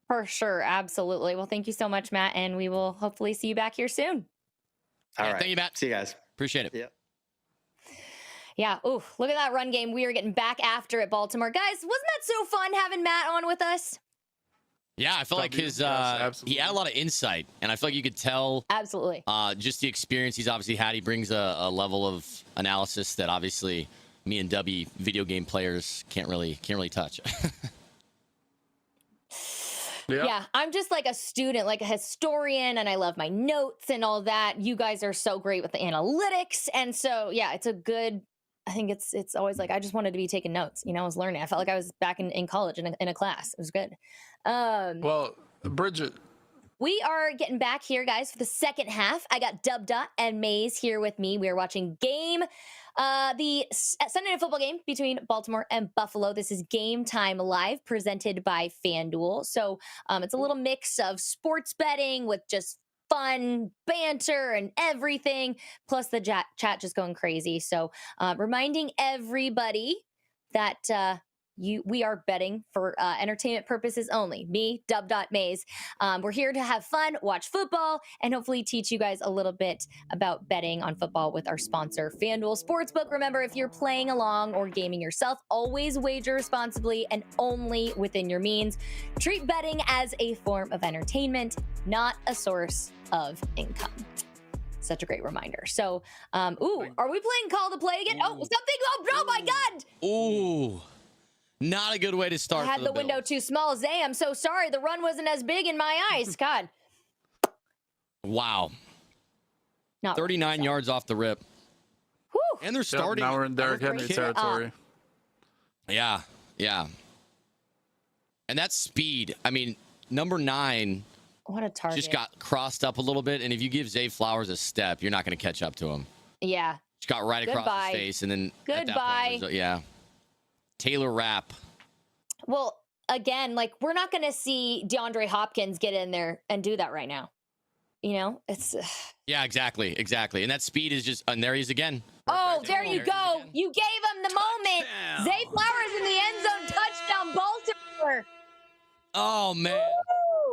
For sure, absolutely. Well, thank you so much, Matt, and we will hopefully see you back here soon. All right, thank you, Matt. See you guys. Appreciate it. Yeah. Yeah. Ooh, look at that run game. We are getting back after it, Baltimore. Guys, wasn't that so fun having Matt on with us? Yeah, I feel like he had a lot of insight, and I feel like you could tell absolutely just the experience he's obviously had. He brings a level of analysis that obviously me and W video game players can't really touch. Yeah, I'm just like a student, like a historian, and I love my notes and all that. You guys are so great with the analytics, and so yeah, it's a good I think it's always like, I just wanted to be taking notes. I was learning. I felt like I was back in college in a class. It was good. Well, Bridget. We are getting back here, guys, for the second half. I got Dub and Maze here with me. We are watching the Sunday Night Football game between Baltimore and Buffalo. This is Game Time Live, presented by FanDuel. So it's a little mix of sports betting with just fun banter and everything, plus the chat just going crazy. So reminding everybody that we are betting for entertainment purposes only. Me, Maze. We're here to have fun, watch football, and hopefully teach you guys a little bit about betting on football with our sponsor, FanDuel Sportsbook. Remember, if you're playing along or gaming yourself, always wager responsibly and only within your means. Treat betting as a form of entertainment, not a source of income. Such a great reminder. So, are we playing Call to Play again? Oh, something. Oh my God. Ooh. Not a good way to start. I had the window too small. Zay, I'm so sorry. The run wasn't as big in my eyes. God. Wow. Not 39 yards off the rip. Whew. And they're starting. Now we're in Derrick Henry territory. Yeah. And that speed. I mean, number 9. What a target. Just got crossed up a little bit. And if you give Zay Flowers a step, you're not going to catch up to him. Yeah. Just got right across his face. And then Goodbye. Taylor Rapp. Well, again, like, we're not going to see DeAndre Hopkins get in there and do that right now. It's. Yeah, exactly. And that speed is just, and there he is again. Oh, there you go. You gave him the moment. Zay Flowers in the end zone, touchdown, Baltimore. Oh, man.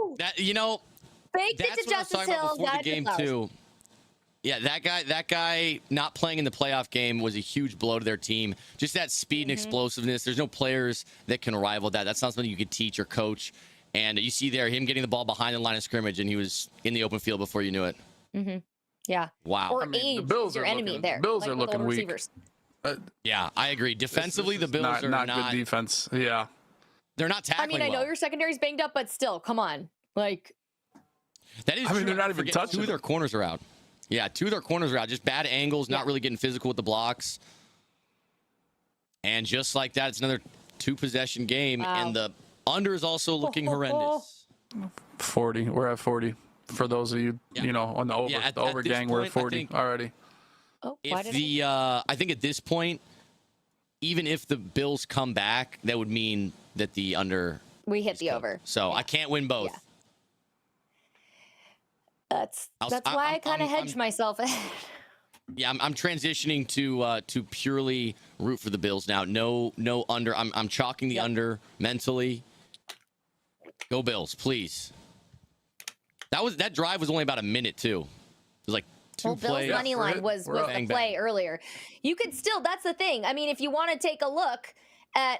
Woo! That, Faked it to Justice Hill. Before the game, too. Yeah, that guy not playing in the playoff game was a huge blow to their team. Just that speed and explosiveness. There's no players that can rival that. That's not something you could teach or coach. And you see there him getting the ball behind the line of scrimmage, and he was in the open field before you knew it. Mm-hmm. Yeah. Wow. Or the Bills your enemy there. Bills are looking weak. Yeah, I agree. Defensively, the Bills are not good defense. Yeah. They're not tackling I know your secondary's banged up, but still, come on. Like. That is true. They're not even touching. 2 of their corners are out. Yeah, 2 of their corners are out. Just bad angles, not really getting physical with the blocks. And just like that, it's another 2-possession game. Wow. And the under is also looking horrendous. 40. We're at 40. For those of you, on the over. Yeah, the over gang, we're at 40 already. Oh, I think at this point, even if the Bills come back, that would mean that the under. We hit the over. So I can't win both. Yeah. That's why I kind of hedged myself. Yeah, I'm transitioning to purely root for the Bills now. No under. I'm chalking the under mentally. Go Bills, please. That drive was only about a minute too. It was like 2 plays. Bill's money line was the play earlier. You could still. That's the thing. I mean, if you want to take a look at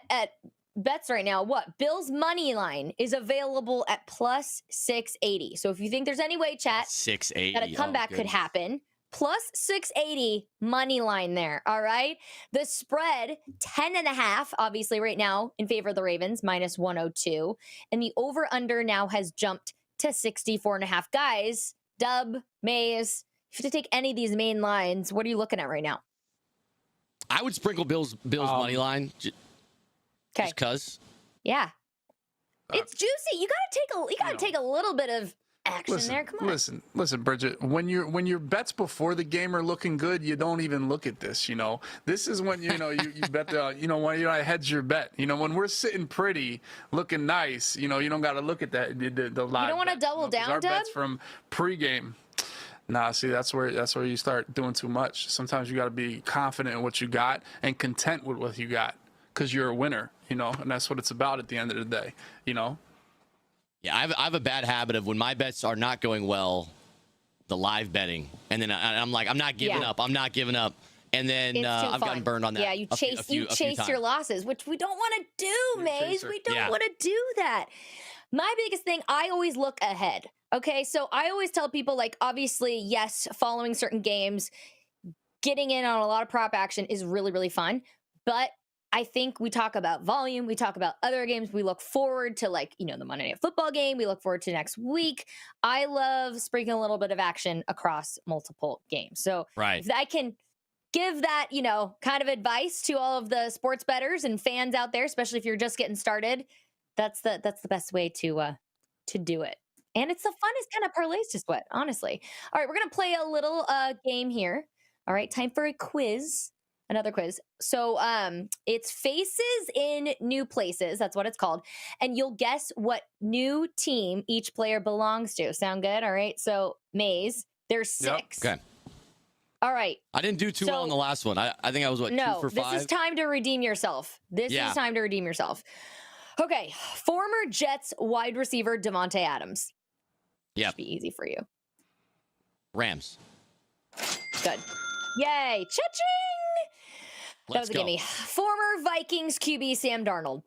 bets right now, Bill's money line is available at plus 680. So if you think there's any way, chat, 680 that a comeback could happen, plus 680 money line there. All right. The spread 10.5, obviously right now in favor of the Ravens, minus 102, and the over under now has jumped to 64.5. Guys, Dub, Maze, if you have to take any of these main lines, what are you looking at right now? I would sprinkle Bills money line. Just cause. Yeah. It's juicy. You gotta take a little bit of action there. Come on. Listen, Bridget. When your bets before the game are looking good, you don't even look at this. This is when you bet when you hedge your bet. When we're sitting pretty, looking nice. You don't got to look at that the live. You don't want to double down, our Dub? bets from pregame. Nah, see, that's where you start doing too much. Sometimes you got to be confident in what you got and content with what you got, because you're a winner. And that's what it's about at the end of the day. Yeah, I have a bad habit of when my bets are not going well, the live betting, and then I'm like, I'm not giving up. I'm not giving up. And then I've gotten burned on that. Yeah, you chase your losses, which we don't want to do, Maze. We don't want to do that. My biggest thing, I always look ahead. Okay, so I always tell people, like, obviously, yes, following certain games, getting in on a lot of prop action is really, really fun. But I think we talk about volume. We talk about other games. We look forward to, like, the Monday Night Football game. We look forward to next week. I love sprinkling a little bit of action across multiple games. So if I can give that, kind of advice to all of the sports bettors and fans out there, especially if you're just getting started. That's the best way to do it. And it's the funnest kind of parlays to sweat, honestly. All right, we're going to play a little game here. All right, time for a quiz. Another quiz. So it's Faces in New Places. That's what it's called. And you'll guess what new team each player belongs to. Sound good? All right. So Maze, there's 6. Okay. All right. I didn't do too well in the last one. I think I was, 2 for 5? This is time to redeem yourself. This is time to redeem yourself. Okay. Former Jets wide receiver Devontae Adams. Yeah. Should be easy for you. Rams. Good. Yay. Cha-ching! That was a gimme. Former Vikings QB Sam Darnold.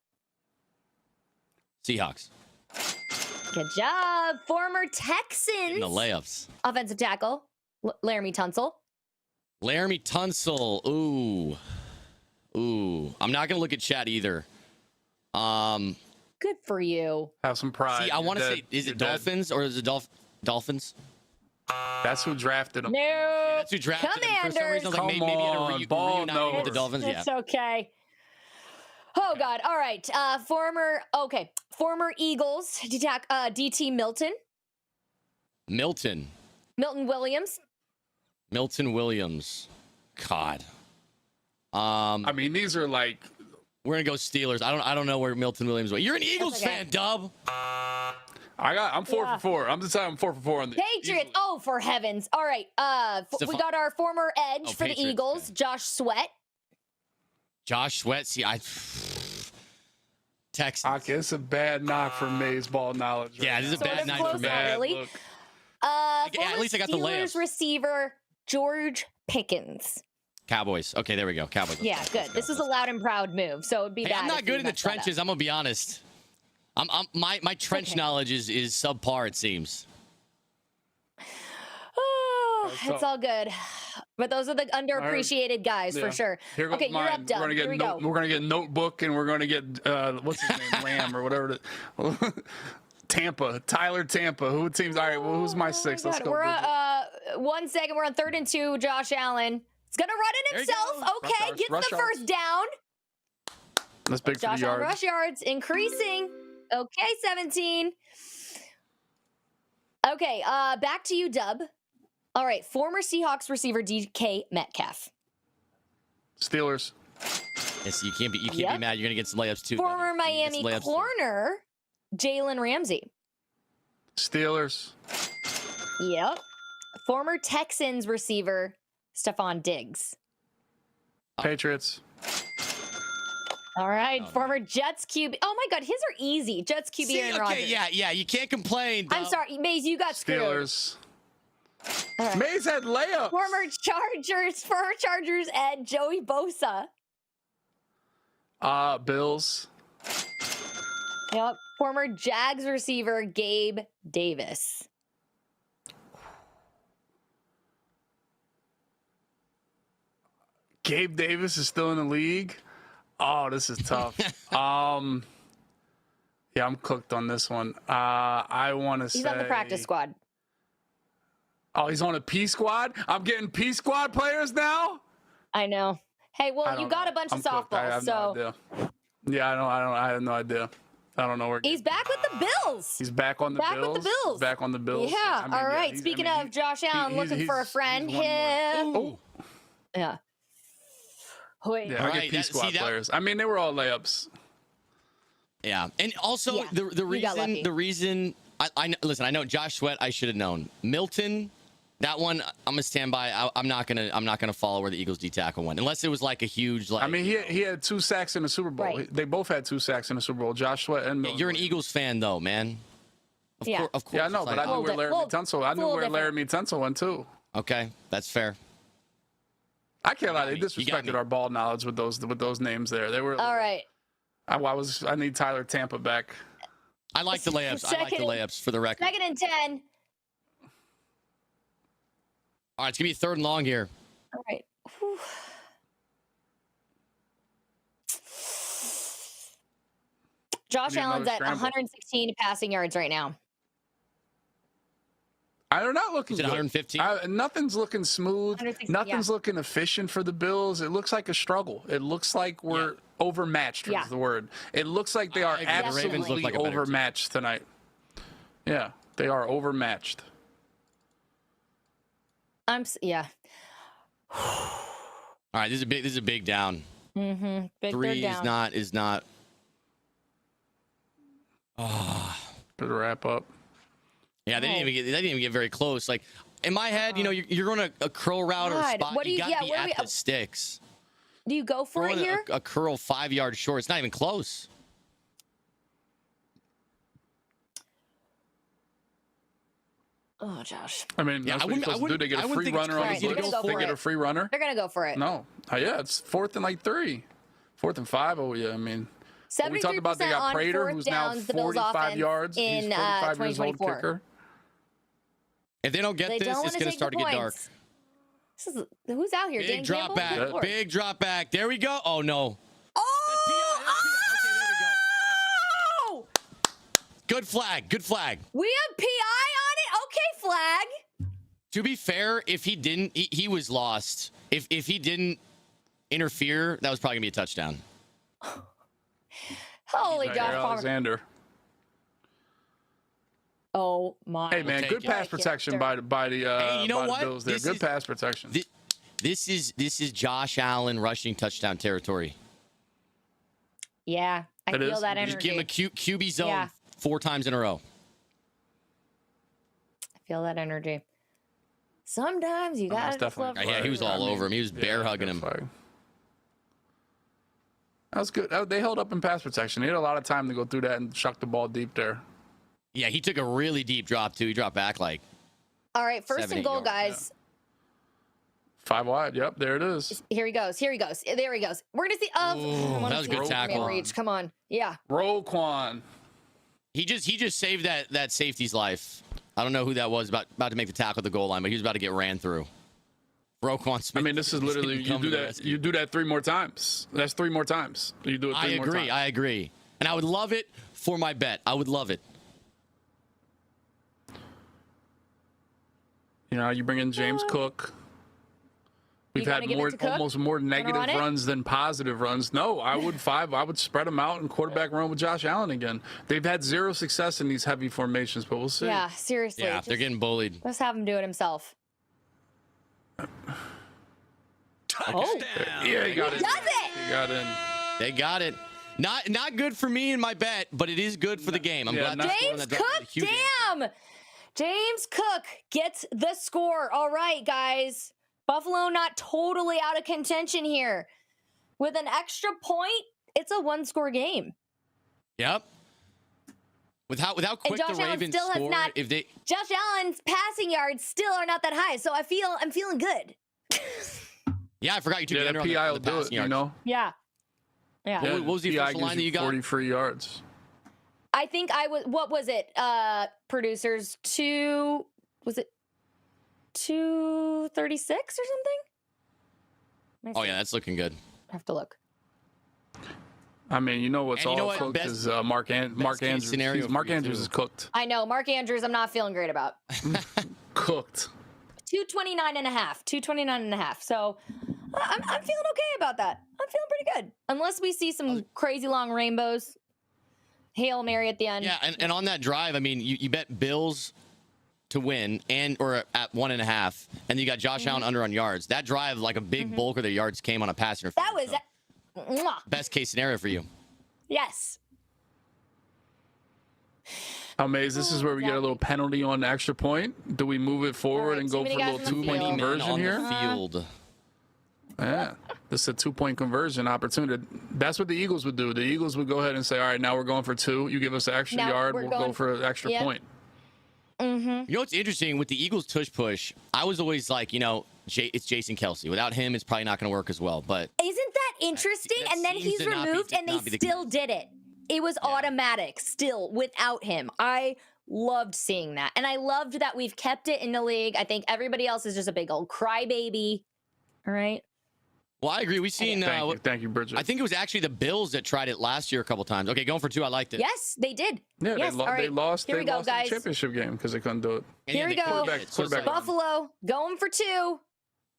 Seahawks. Good job. Former Texans. In the layups. Offensive tackle. Laramie Tunsil. Laramie Tunsil. Ooh. I'm not going to look at chat either. Good for you. Have some pride. See, I want to say, is it Dolphins or is it Dolphins? That's who drafted him. No. That's who drafted him. For some reason, I was like, maybe Come with the Dolphins. It's okay. Oh, God. All right. Former Eagles DT Milton. Milton Williams. God. I mean, these are like. We're gonna go Steelers. I don't know where Milton Williams went. You're an Eagles fan, Dub. I'm 4 for 4. I'm deciding I'm 4 for 4 on the Patriots. Eagles. Oh, for heavens. All right. We got our former edge for Patriots, the Eagles, okay. Josh Sweat. See, Texans. Okay, it's a bad knock for Maze ball knowledge. Right Yeah, this is a Sort bad of night close, for me. not really. Look. At least I got the Steelers layups. receiver George Pickens. Cowboys. Okay, there we go. Cowboys. Yeah, good. This was a loud and proud move, so it'd be Hey, bad. I'm not good in the trenches. I'm gonna be honest. My trench knowledge is subpar. It seems. Oh, it's all good. But those are the underappreciated guys for sure. Here goes Okay, mine. you're up, Doug. Here we go. We're gonna get Notebook, and we're gonna get what's his name, Ram or whatever. Tyler Tampa. Who teams? All right, well, who's my 6? Let's go. We're Bridget. 1 second. We're on 3rd and 2. Josh Allen. It's gonna run it There you himself. go. Okay, gets Rush the yards. first down. That's big for Josh the Allen yards. rush yards increasing. Okay, 17. Okay, back to you, Dub. All right, former Seahawks receiver DK Metcalf. Steelers. Yes, you can't be mad. You're gonna get some layups too. Former Devin. You can get Miami some layups, too. corner Jalen Ramsey. Steelers. Yep. Former Texans receiver Stephon Diggs. Patriots. All right, former Jets QB. Oh my God, his are easy. Jets QB See, Aaron okay, Rodgers. yeah, you can't complain. I'm sorry, Maze, you got screwed. Steelers. All right. Maze had layups. Former Chargers Ed Joey Bosa. Bills. Yep. Former Jags receiver Gabe Davis. Gabe Davis is still in the league. Oh, this is tough. Yeah, I'm cooked on this one. I want to say He's on the practice squad. Oh, he's on a P squad. I'm getting P squad players now. I know. Hey, well, you got know. a bunch I'm of cooked. I softballs, have so no idea. Yeah, I have no idea. I don't know where he's back with the Bills. he's back on the back Bills. with the Bills. He's back on the Bills. Yeah. I mean, all right. he's- Speaking I mean, of Josh Allen looking for a friend, he's one him. more. Oh, Yeah. Wait. yeah, I Right, get P that- squad see, that- players. I mean, they were all layups. Yeah, and also Yeah, the reason I listen, I know Josh Sweat. I should have known Milton. That one, I'm gonna stand by. I'm not gonna follow where the Eagles D tackle went, unless it was like a huge like. I mean, he had 2 sacks in the Super Bowl. Right. They both had 2 sacks in the Super Bowl. Josh Sweat and Milton. You're an Eagles fan though, man. Of Yeah. of course. Yeah, I know, it's but like, I knew where Laramie Tunsil. I knew where different. Laramie Tunsil went too. okay, that's fair. I can't lie. They You got disrespected me. our ball knowledge with those names there. They were. All right. I need Tyler Tampa back. I like the layups. I like the Second- layups for the record. 2nd and 10. All right, it's gonna be 3rd and long here. All right. Whew. Josh Need Allen's another at scramble. 116 passing yards right now. They're not looking Is it good. 115? Nothing's looking smooth. 160, Nothing's yeah. looking efficient for the Bills. It looks like a struggle. It looks like we're overmatched, Yeah. is the word. It looks like they are agree. The Ravens look absolutely like a better team. overmatched tonight. Yeah, they are overmatched. Yeah. All right, this is a big down. Big third 3 down. is not. Good wrap up. Yeah, they didn't even get very close. Like in my head, you're going a curl route or God, spot. what do You you- got to yeah, be what do at we- the sticks. Do you go for it Throwing here? a curl 5 yards short. It's not even close. Oh, Josh. I mean, Yeah, that's I what you're supposed to do. They get a wouldn't free think it's runner on the crazy to blitz. go They for get it. a free runner. They're going to go for it. No. Yeah, it's 4th and like 3. 4th and 5. Oh, yeah. I mean, we talked about they 73% got on Prater, fourth who's now downs, the Bills 45 offense yards. He's in 45 years old 2024. kicker. If they don't get They this, don't it's want going to take start the to get dark. points. Who's out here? Big Dan drop Campbell? back. Good Lord. Big drop back. There we go. Oh, no. Oh! That's PI. Okay, there we go. Oh! Good flag. Good flag. We have PI on it? Okay, flag. To be fair, if he didn't, he was lost. If he didn't interfere, that was probably going to be a touchdown. Holy Jair Josh Palmer. Alexander. Oh, my. Hey, man, take good it. pass protection by the Hey, you know by the what? Bills there. This Good is- pass protection. This is Josh Allen rushing touchdown territory. Yeah, I It feel is. that Just energy. give him a QB zone Yeah. 4 times in a row. I feel that energy. Sometimes you Oh, that's gotta just definitely love. a Yeah, he was all over him. He was bear hugging good him. flag. That was good. They held up in pass protection. They had a lot of time to go through that and chuck the ball deep there. Yeah, he took a really deep drop too. He dropped back like All right, first 7, and 8 goal, yards, guys. 5 wide. Yep, there it is. Here he goes. Here he goes. There he goes. We're gonna see. Ooh, that was a good tackle. Reach. Come on. Yeah. Roquan. He just saved that safety's life. I don't know who that was about to make the tackle at the goal line, but he was about to get ran through. Roquan Smith. I mean, this is literally you do that 3 more times. That's 3 more times. You do it 3 more times. I agree. And I would love it for my bet. I would love it. You know, you bring in James Cook. We've gonna had give it to Cook? almost more negative run it? runs than positive runs. No, I would spread them out and quarterback run with Josh Allen again. They've had 0 success in these heavy formations, but we'll see. Yeah. Seriously. Yeah, just- they're getting bullied. Let's have him do it himself. Oh, Yeah, he got it. does it? He got in. They got it. Not good for me in my bet, but it is good for the game. I'm Yeah, glad not- they scored James on that drive. Cook, Huge answer. damn. James Cook gets the score. All right, guys. Buffalo not totally out of contention here. With an extra point, it's a 1-score game. Yep. With how quick Josh the Allen Ravens still has scored, not- if they Josh Allen's passing yards still are not that high, so I'm feeling good. Yeah, I forgot you took Yeah, the that under PI on will the do passing it, yards. you know? Yeah. Yeah. What was the PI official gives line that you got? 40 free yards. I think what was it? Producers, was it 236 or something? Oh yeah, that's looking good. I have to look. I mean, you know what's And you know all what? cooked Best- is Mark case Andrews. scenario for Mark you, Andrews too. is cooked. I know, Mark Andrews, I'm not feeling great about. Cooked. 229 and a half. 229 and a half. So I'm feeling okay about that. I'm feeling pretty good. Unless we see some crazy long rainbows. Hail Mary at the end. Yeah, and on that drive, I mean, you bet Bills to win or at 1.5, and you got Josh Allen under on yards. That drive, like a big bulk of their yards came on a pass interference. That was mwah. Best case scenario for you. Yes. Maze, this is where we get a little penalty on the extra point. Do we move it forward right, and too go many for a guys little in the 2-point field. conversion on here? the field. Yeah, this is a 2-point conversion opportunity. That's what the Eagles would do. The Eagles would go ahead and say, all right, now we're going for 2. You give us an extra Now yard, we're we'll go going- for an extra Yep. point. You know what's interesting with the Eagles tush push? I was always like, it's Jason Kelsey. Without him, it's probably not going to work as well. But Isn't that interesting? that And then seems he's to not be- removed and not they be the still case. did it. It was automatic still without him. I loved seeing that. And I loved that we've kept it in the league. I think everybody else is just a big old crybaby. All right. Well, I agree. We've seen. Thank you, Bridget. I think it was actually the Bills that tried it last year a couple times. Okay, going for 2. I liked it. Yes, they did. Yeah, yes. All right. They lost. Here They we go, lost the guys. championship game because they couldn't do it. Here we go. Quarterback. Buffalo going for 2.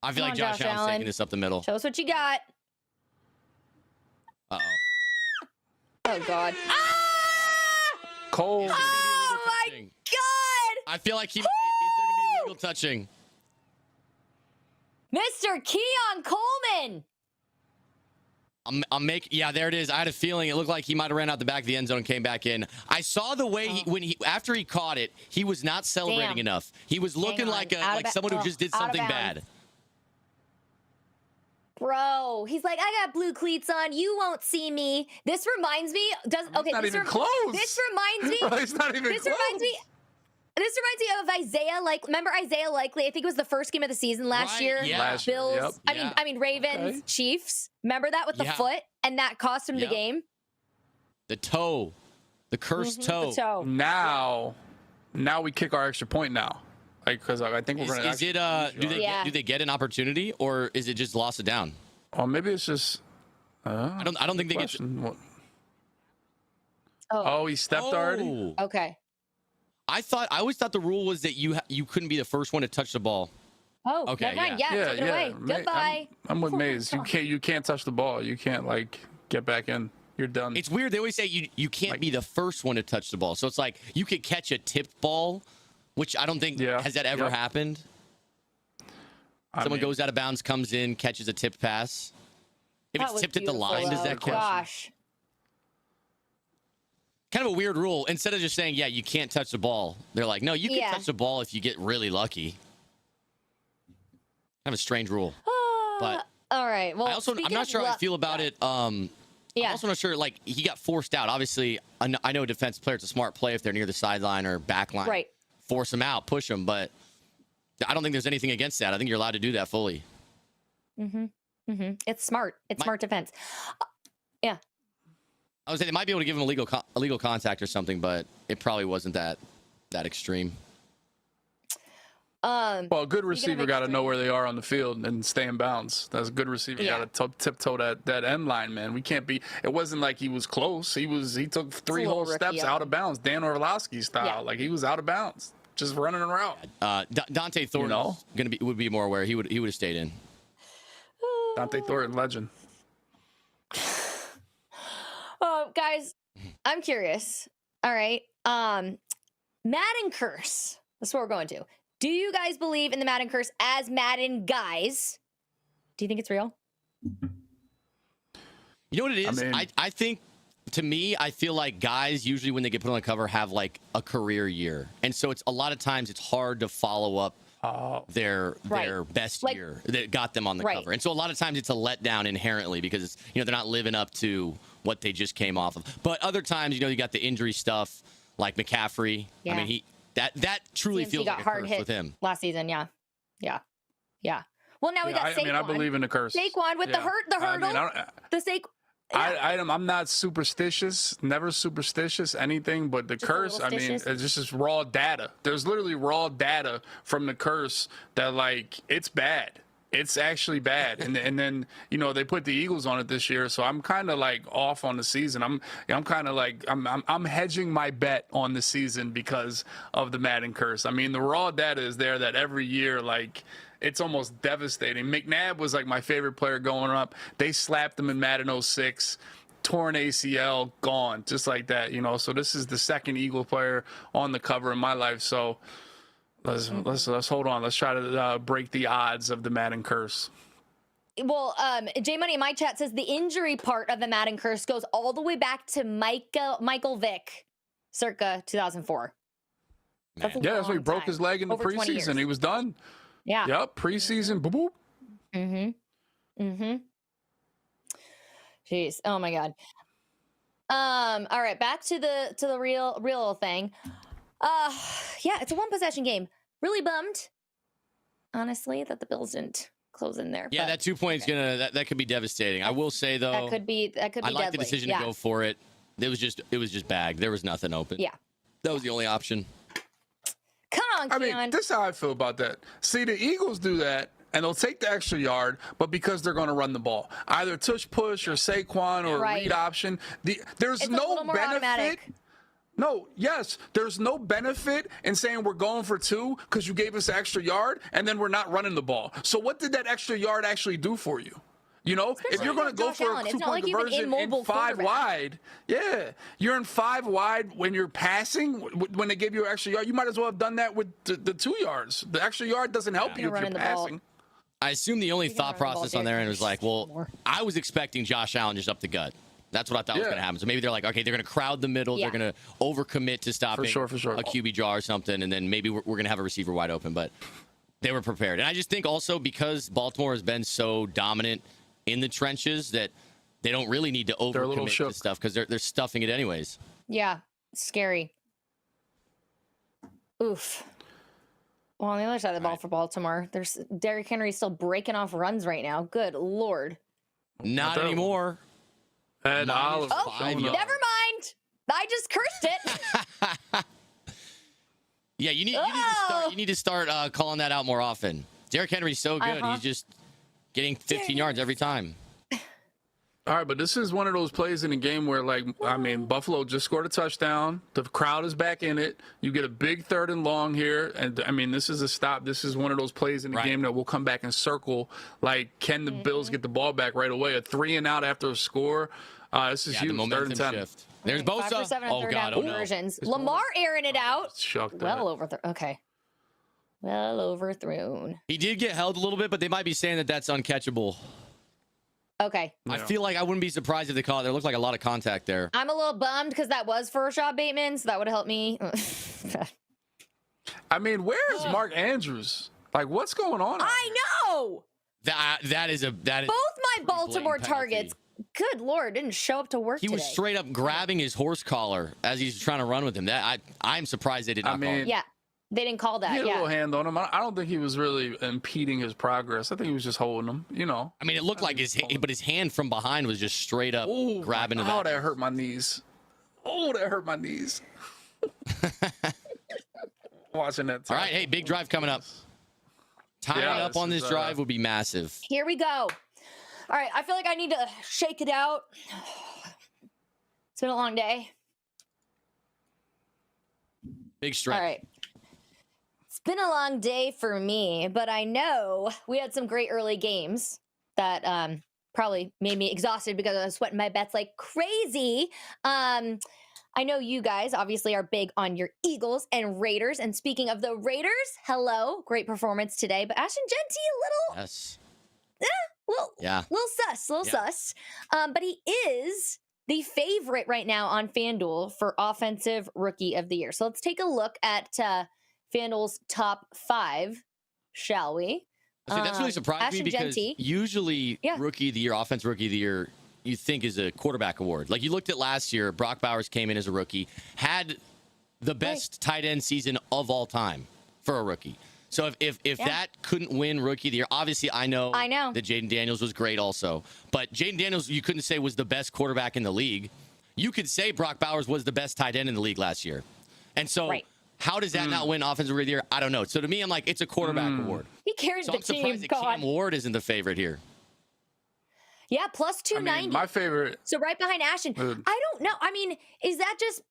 I feel Come like on, Josh Josh Allen's Allen. taking this up the middle. Show us what you got. Uh-oh. Oh, God. Ah! Cole. Oh, my God. I feel like is there going to be illegal touching? Mr. Keon Coleman. Yeah, there it is. I had a feeling it looked like he might have ran out the back of the end zone and came back in. I saw the way after he caught it, he was not celebrating enough. He was looking like someone who just did something bad. Bro, he's like, I got blue cleats on. You won't see me. This reminds me. Not even close. This reminds me. Bro, it's not even This close. reminds me. This reminds me of Isaiah. Remember Isaiah Likely? I think it was the first game of the season last year. Yeah. Last year, Bills. yep. I mean Ravens, Okay. Chiefs. Remember that with the foot, and that cost him the game. The toe, the cursed toe. The toe. Now we kick our extra point now, because I think we're going to. Is it? Do they get an opportunity, or is it just lost it down? Or maybe it's just. I don't think they get. Oh, he stepped already. Okay. I always thought the rule was that you couldn't be the first one to touch the ball. Oh, okay. Never mind. Yeah, take it away. Goodbye. I'm with Maze. You can't touch the ball. You can't get back in. You're done. It's weird. They always say you can't be the first one to touch the ball. So it's like you could catch a tipped ball, which I don't think has that ever happened. Someone goes out of bounds, comes in, catches a tipped pass. If it's tipped at the line, does that count? Gosh. Kind of a weird rule. Instead of just saying, you can't touch the ball, they're like, no, you can touch the ball if you get really lucky. Kind of a strange rule. But all right. Well, I'm not sure how I feel about it. I'm also not sure. Like, he got forced out. Obviously, I know a defense player, it's a smart play if they're near the sideline or back line. Right. Force them out, push them. But I don't think there's anything against that. I think you're allowed to do that fully. It's smart. It's smart defense. Yeah. I was saying they might be able to give him illegal contact or something, but it probably wasn't that extreme. Well, a good receiver got to know where they are on the field and stay in bounds. That's a good receiver. Got to tiptoe that end line, man. We can't be. It wasn't like he was close. He took 3 whole steps out of bounds, Dan Orlovsky style. Yeah. Like he was out of bounds, just running around. Dante Thornton would be more aware. He would have stayed in. Dante Thornton, legend. Guys, I'm curious. All right. Madden curse. That's what we're going to. Do you guys believe in the Madden curse as Madden guys? Do you think it's real? You know what it is? I think, to me, I feel like guys usually when they get put on the cover have like a career year. And so it's a lot of times it's hard to follow up their best year that got them on the cover. And so a lot of times it's a letdown inherently because they're not living up to what they just came off of. But other times, you got the injury stuff like McCaffrey. Yeah. I mean, that truly feels like a hard curse hit with him last season. Yeah. Well, now we got Saquon. I believe in the curse. Saquon with the hurdle. I'm not superstitious, never superstitious, anything, but the curse, it's just raw data. There's literally raw data from the curse that it's bad. It's actually bad. And then, they put the Eagles on it this year. So I'm kind of off on the season. I'm kind of I'm hedging my bet on the season because of the Madden curse. I mean, the raw data is there that every year, it's almost devastating. McNabb was my favorite player going up. They slapped him in Madden 06, torn ACL, gone, just like that, So this is the second Eagle player on the cover in my life. So let's hold on. Let's try to break the odds of the Madden curse. Well, J Money in my chat says the injury part of the Madden curse goes all the way back to Michael Vick, circa 2004. That's when he broke his leg in the preseason. He was done. Yeah. Yep. Preseason. Boop, boop. Jeez. Oh my God. All right. Back to the real thing. Yeah, it's a 1 possession game. Really bummed, honestly, that the Bills didn't close in there. Yeah, that 2 points that could be devastating. I will say though, that could be I like deadly. the decision to go for it. It was just bagged. There was nothing open. Yeah. That was the only option. Come on, Keon. This is how I feel about that. See, the Eagles do that, and they'll take the extra yard, but because they're going to run the ball, either tush push or Saquon or read option. There's no benefit. No, yes, there's no benefit in saying we're going for 2 because you gave us an extra yard and then we're not running the ball. So what did that extra yard actually do for you? You know, if you're going to go for a 2-point conversion in 5 wide, you're in 5 wide when you're passing, when they give you an extra yard, you might as well have done that with the 2 yards. The extra yard doesn't help you if you're passing. I assume the only thought process on their end was like, well, I was expecting Josh Allen just up the gut. That's what I thought was going to happen. So maybe they're like, okay, they're going to crowd the middle. They're going to overcommit to stopping a QB draw or something, and then maybe we're going to have a receiver wide open. But they were prepared. And I just think also because Baltimore has been so dominant in the trenches that they don't really need to overcommit to stuff because they're stuffing it anyways. Yeah, scary. Oof. Well, on the other side of the ball for Baltimore, there's Derrick Henry still breaking off runs right now. Good Lord. Not anymore. And Olive. Oh, never mind. I just cursed it. Yeah, you need to start calling that out more often. Derrick Henry's so good. He's just getting 15 yards every time. All right, but this is one of those plays in the game where, like, I mean, Buffalo just scored a touchdown. The crowd is back in it. You get a big 3rd and long here. And, I mean, this is a stop. This is one of those plays in the game that will come back and circle. Like, can the Bills get the ball back right away? A 3 and out after a score. This is huge. 3rd and 10. Shift. There's Bosa. 5 for 7 on third down conversions. Lamar airing it out. Well overthrown. He did get held a little bit, but they might be saying that that's uncatchable. Okay. I feel like I wouldn't be surprised if they call it. There looked like a lot of contact there. I'm a little bummed because that was for Rashad Bateman, so that would have helped me. I mean, where is Mark Andrews? Like, what's going on? I know. That is both my Baltimore targets. Good Lord, didn't show up to work today. He was straight up grabbing his horse collar as he's trying to run with him. I'm surprised they did not call it. Yeah. They didn't call that. He had a little hand on him. I don't think he was really impeding his progress. I think he was just holding him, you know. I mean, it looked like his hand from behind was just straight up grabbing him. Oh, that hurt my knees. Oh, that hurt my knees. Watching that. All right, hey, big drive coming up. Tying up on this drive would be massive. Here we go. All right, I feel like I need to shake it out. It's been a long day. Big stretch. All right. It's been a long day for me, but I know we had some great early games that probably made me exhausted because I was sweating my bets like crazy. I know you guys obviously are big on your Eagles and Raiders. And speaking of the Raiders, hello, great performance today. But Ashton Genty, little sus. But he is the favorite right now on FanDuel for Offensive Rookie of the Year. So let's take a look at FanDuel's top 5, shall we? That's really surprised me because usually Rookie of the Year, Offensive Rookie of the Year, you think is a quarterback award. Like you looked at last year, Brock Bowers came in as a rookie, had the best tight end season of all time for a rookie. So if that couldn't win Rookie of the Year, obviously I know that Jaden Daniels was great also. But Jaden Daniels, you couldn't say was the best quarterback in the league. You could say Brock Bowers was the best tight end in the league last year. And so how does that not win Offensive Rookie of the Year? I don't know. So to me, I'm like, it's a quarterback award. He carries the team. I'm surprised that Cam Ward isn't the favorite here. Yeah, plus 290. I mean, my favorite. So right behind Ashton. I don't know. I mean, is that just...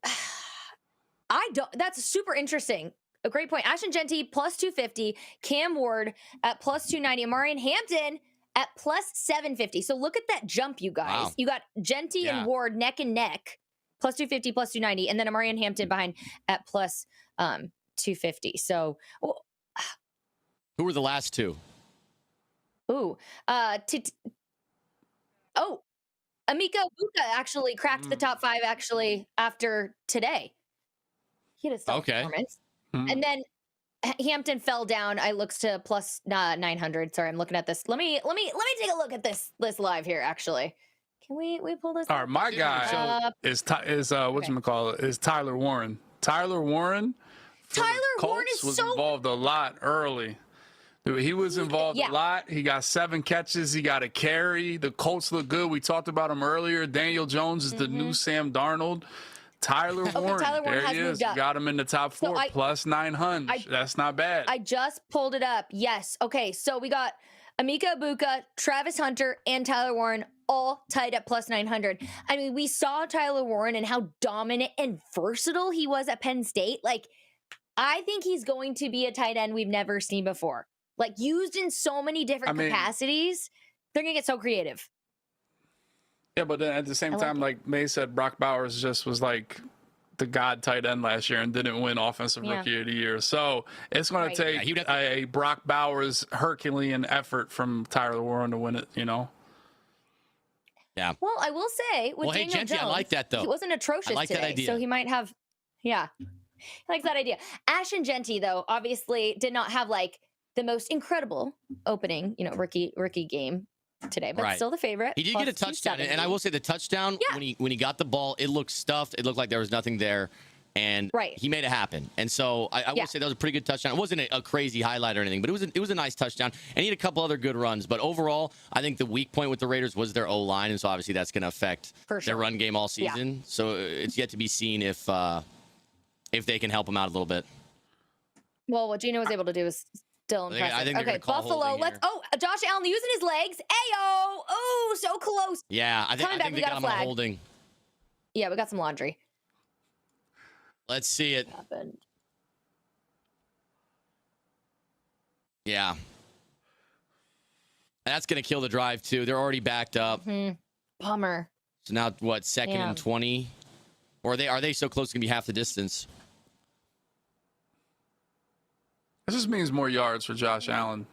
That's super interesting. A great point. Ashton Genty, plus 250. Cam Ward at plus 290. Amarian Hampton at plus 750. So look at that jump, you guys. Wow. You got Genty and Ward neck and neck. Plus 250, plus 290. And then Amarian Hampton behind at plus 250. So... Who were the last two? Amika Buka actually cracked the top 5 actually after today. He had a stellar performance. And then Hampton fell down. I looks to plus 900. Sorry, I'm looking at this. Let me take a look at this live here actually. Can we pull this? All right, my guy is whatchamacallit is Tyler Warren. Tyler Warren was involved a lot early. Dude, he was involved a lot. He got 7 catches. He got a carry. The Colts look good. We talked about him earlier. Daniel Jones is the new Sam Darnold. Tyler Warren. Tyler Warren there has he is. moved up. Got him in the top 4, plus 900. That's not bad. I just pulled it up. Yes. Okay. So we got Emeka Egbuka, Travis Hunter, and Tyler Warren all tied at plus 900. I mean, we saw Tyler Warren and how dominant and versatile he was at Penn State. Like, I think he's going to be a tight end we've never seen before. Like, used in so many different capacities. They're going to get so creative. Yeah, but then at the same time, like May said, Brock Bowers just was like the god tight end last year and didn't win Offensive Rookie of the Year. So it's going to take a Brock Bowers Herculean effort from Tyler Warren to win it, you know? Yeah. Well, I will say, with Daniel Genty, Jones, I like that, though. He wasn't atrocious today, so he might have, he likes that idea. Ashton Genty, though, obviously did not have, like, the most incredible opening, rookie game today, but still the favorite. He did get a touchdown, and I will say the touchdown, when he got the ball, it looked stuffed. It looked like there was nothing there, and he made it happen. And so I will say that was a pretty good touchdown. It wasn't a crazy highlight or anything, but it was a nice touchdown, and he had a couple other good runs. But overall, I think the weak point with the Raiders was their O-line, and so obviously that's going to affect their run game all season. Yeah. So it's yet to be seen if they can help them out a little bit. Well, what Gino was able to do is still impressive. I think okay, Buffalo. Josh Allen using his legs. Ayo! Oh, so close. Yeah, I think they got him on holding. Yeah, we got some laundry. Let's see it. Happened. Yeah. That's going to kill the drive, too. They're already backed up. Bummer. So now, what, second and 20? Or are they so close it's going to be half the distance? This just means more yards for Josh Allen.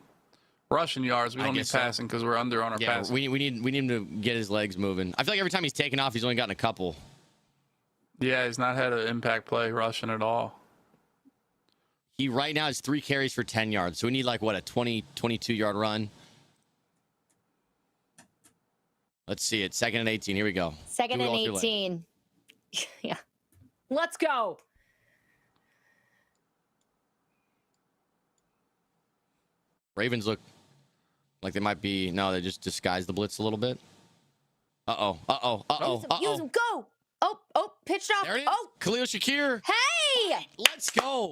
Rushing yards. We don't need passing because we're under on our passing. We need him to get his legs moving. I feel like every time he's taken off, he's only gotten a couple. Yeah, he's not had an impact play rushing at all. He right now has 3 carries for 10 yards. So we need like, what, a 22-yard run? Let's see it. 2nd and 18. Here we go. 2nd and 18. Yeah. Let's go. Ravens look like they might be. No, they just disguised the blitz a little bit. Uh-oh. Use him. Go. Oh, pitched off. There it is. Oh. Khalil Shakir. Hey. Let's go.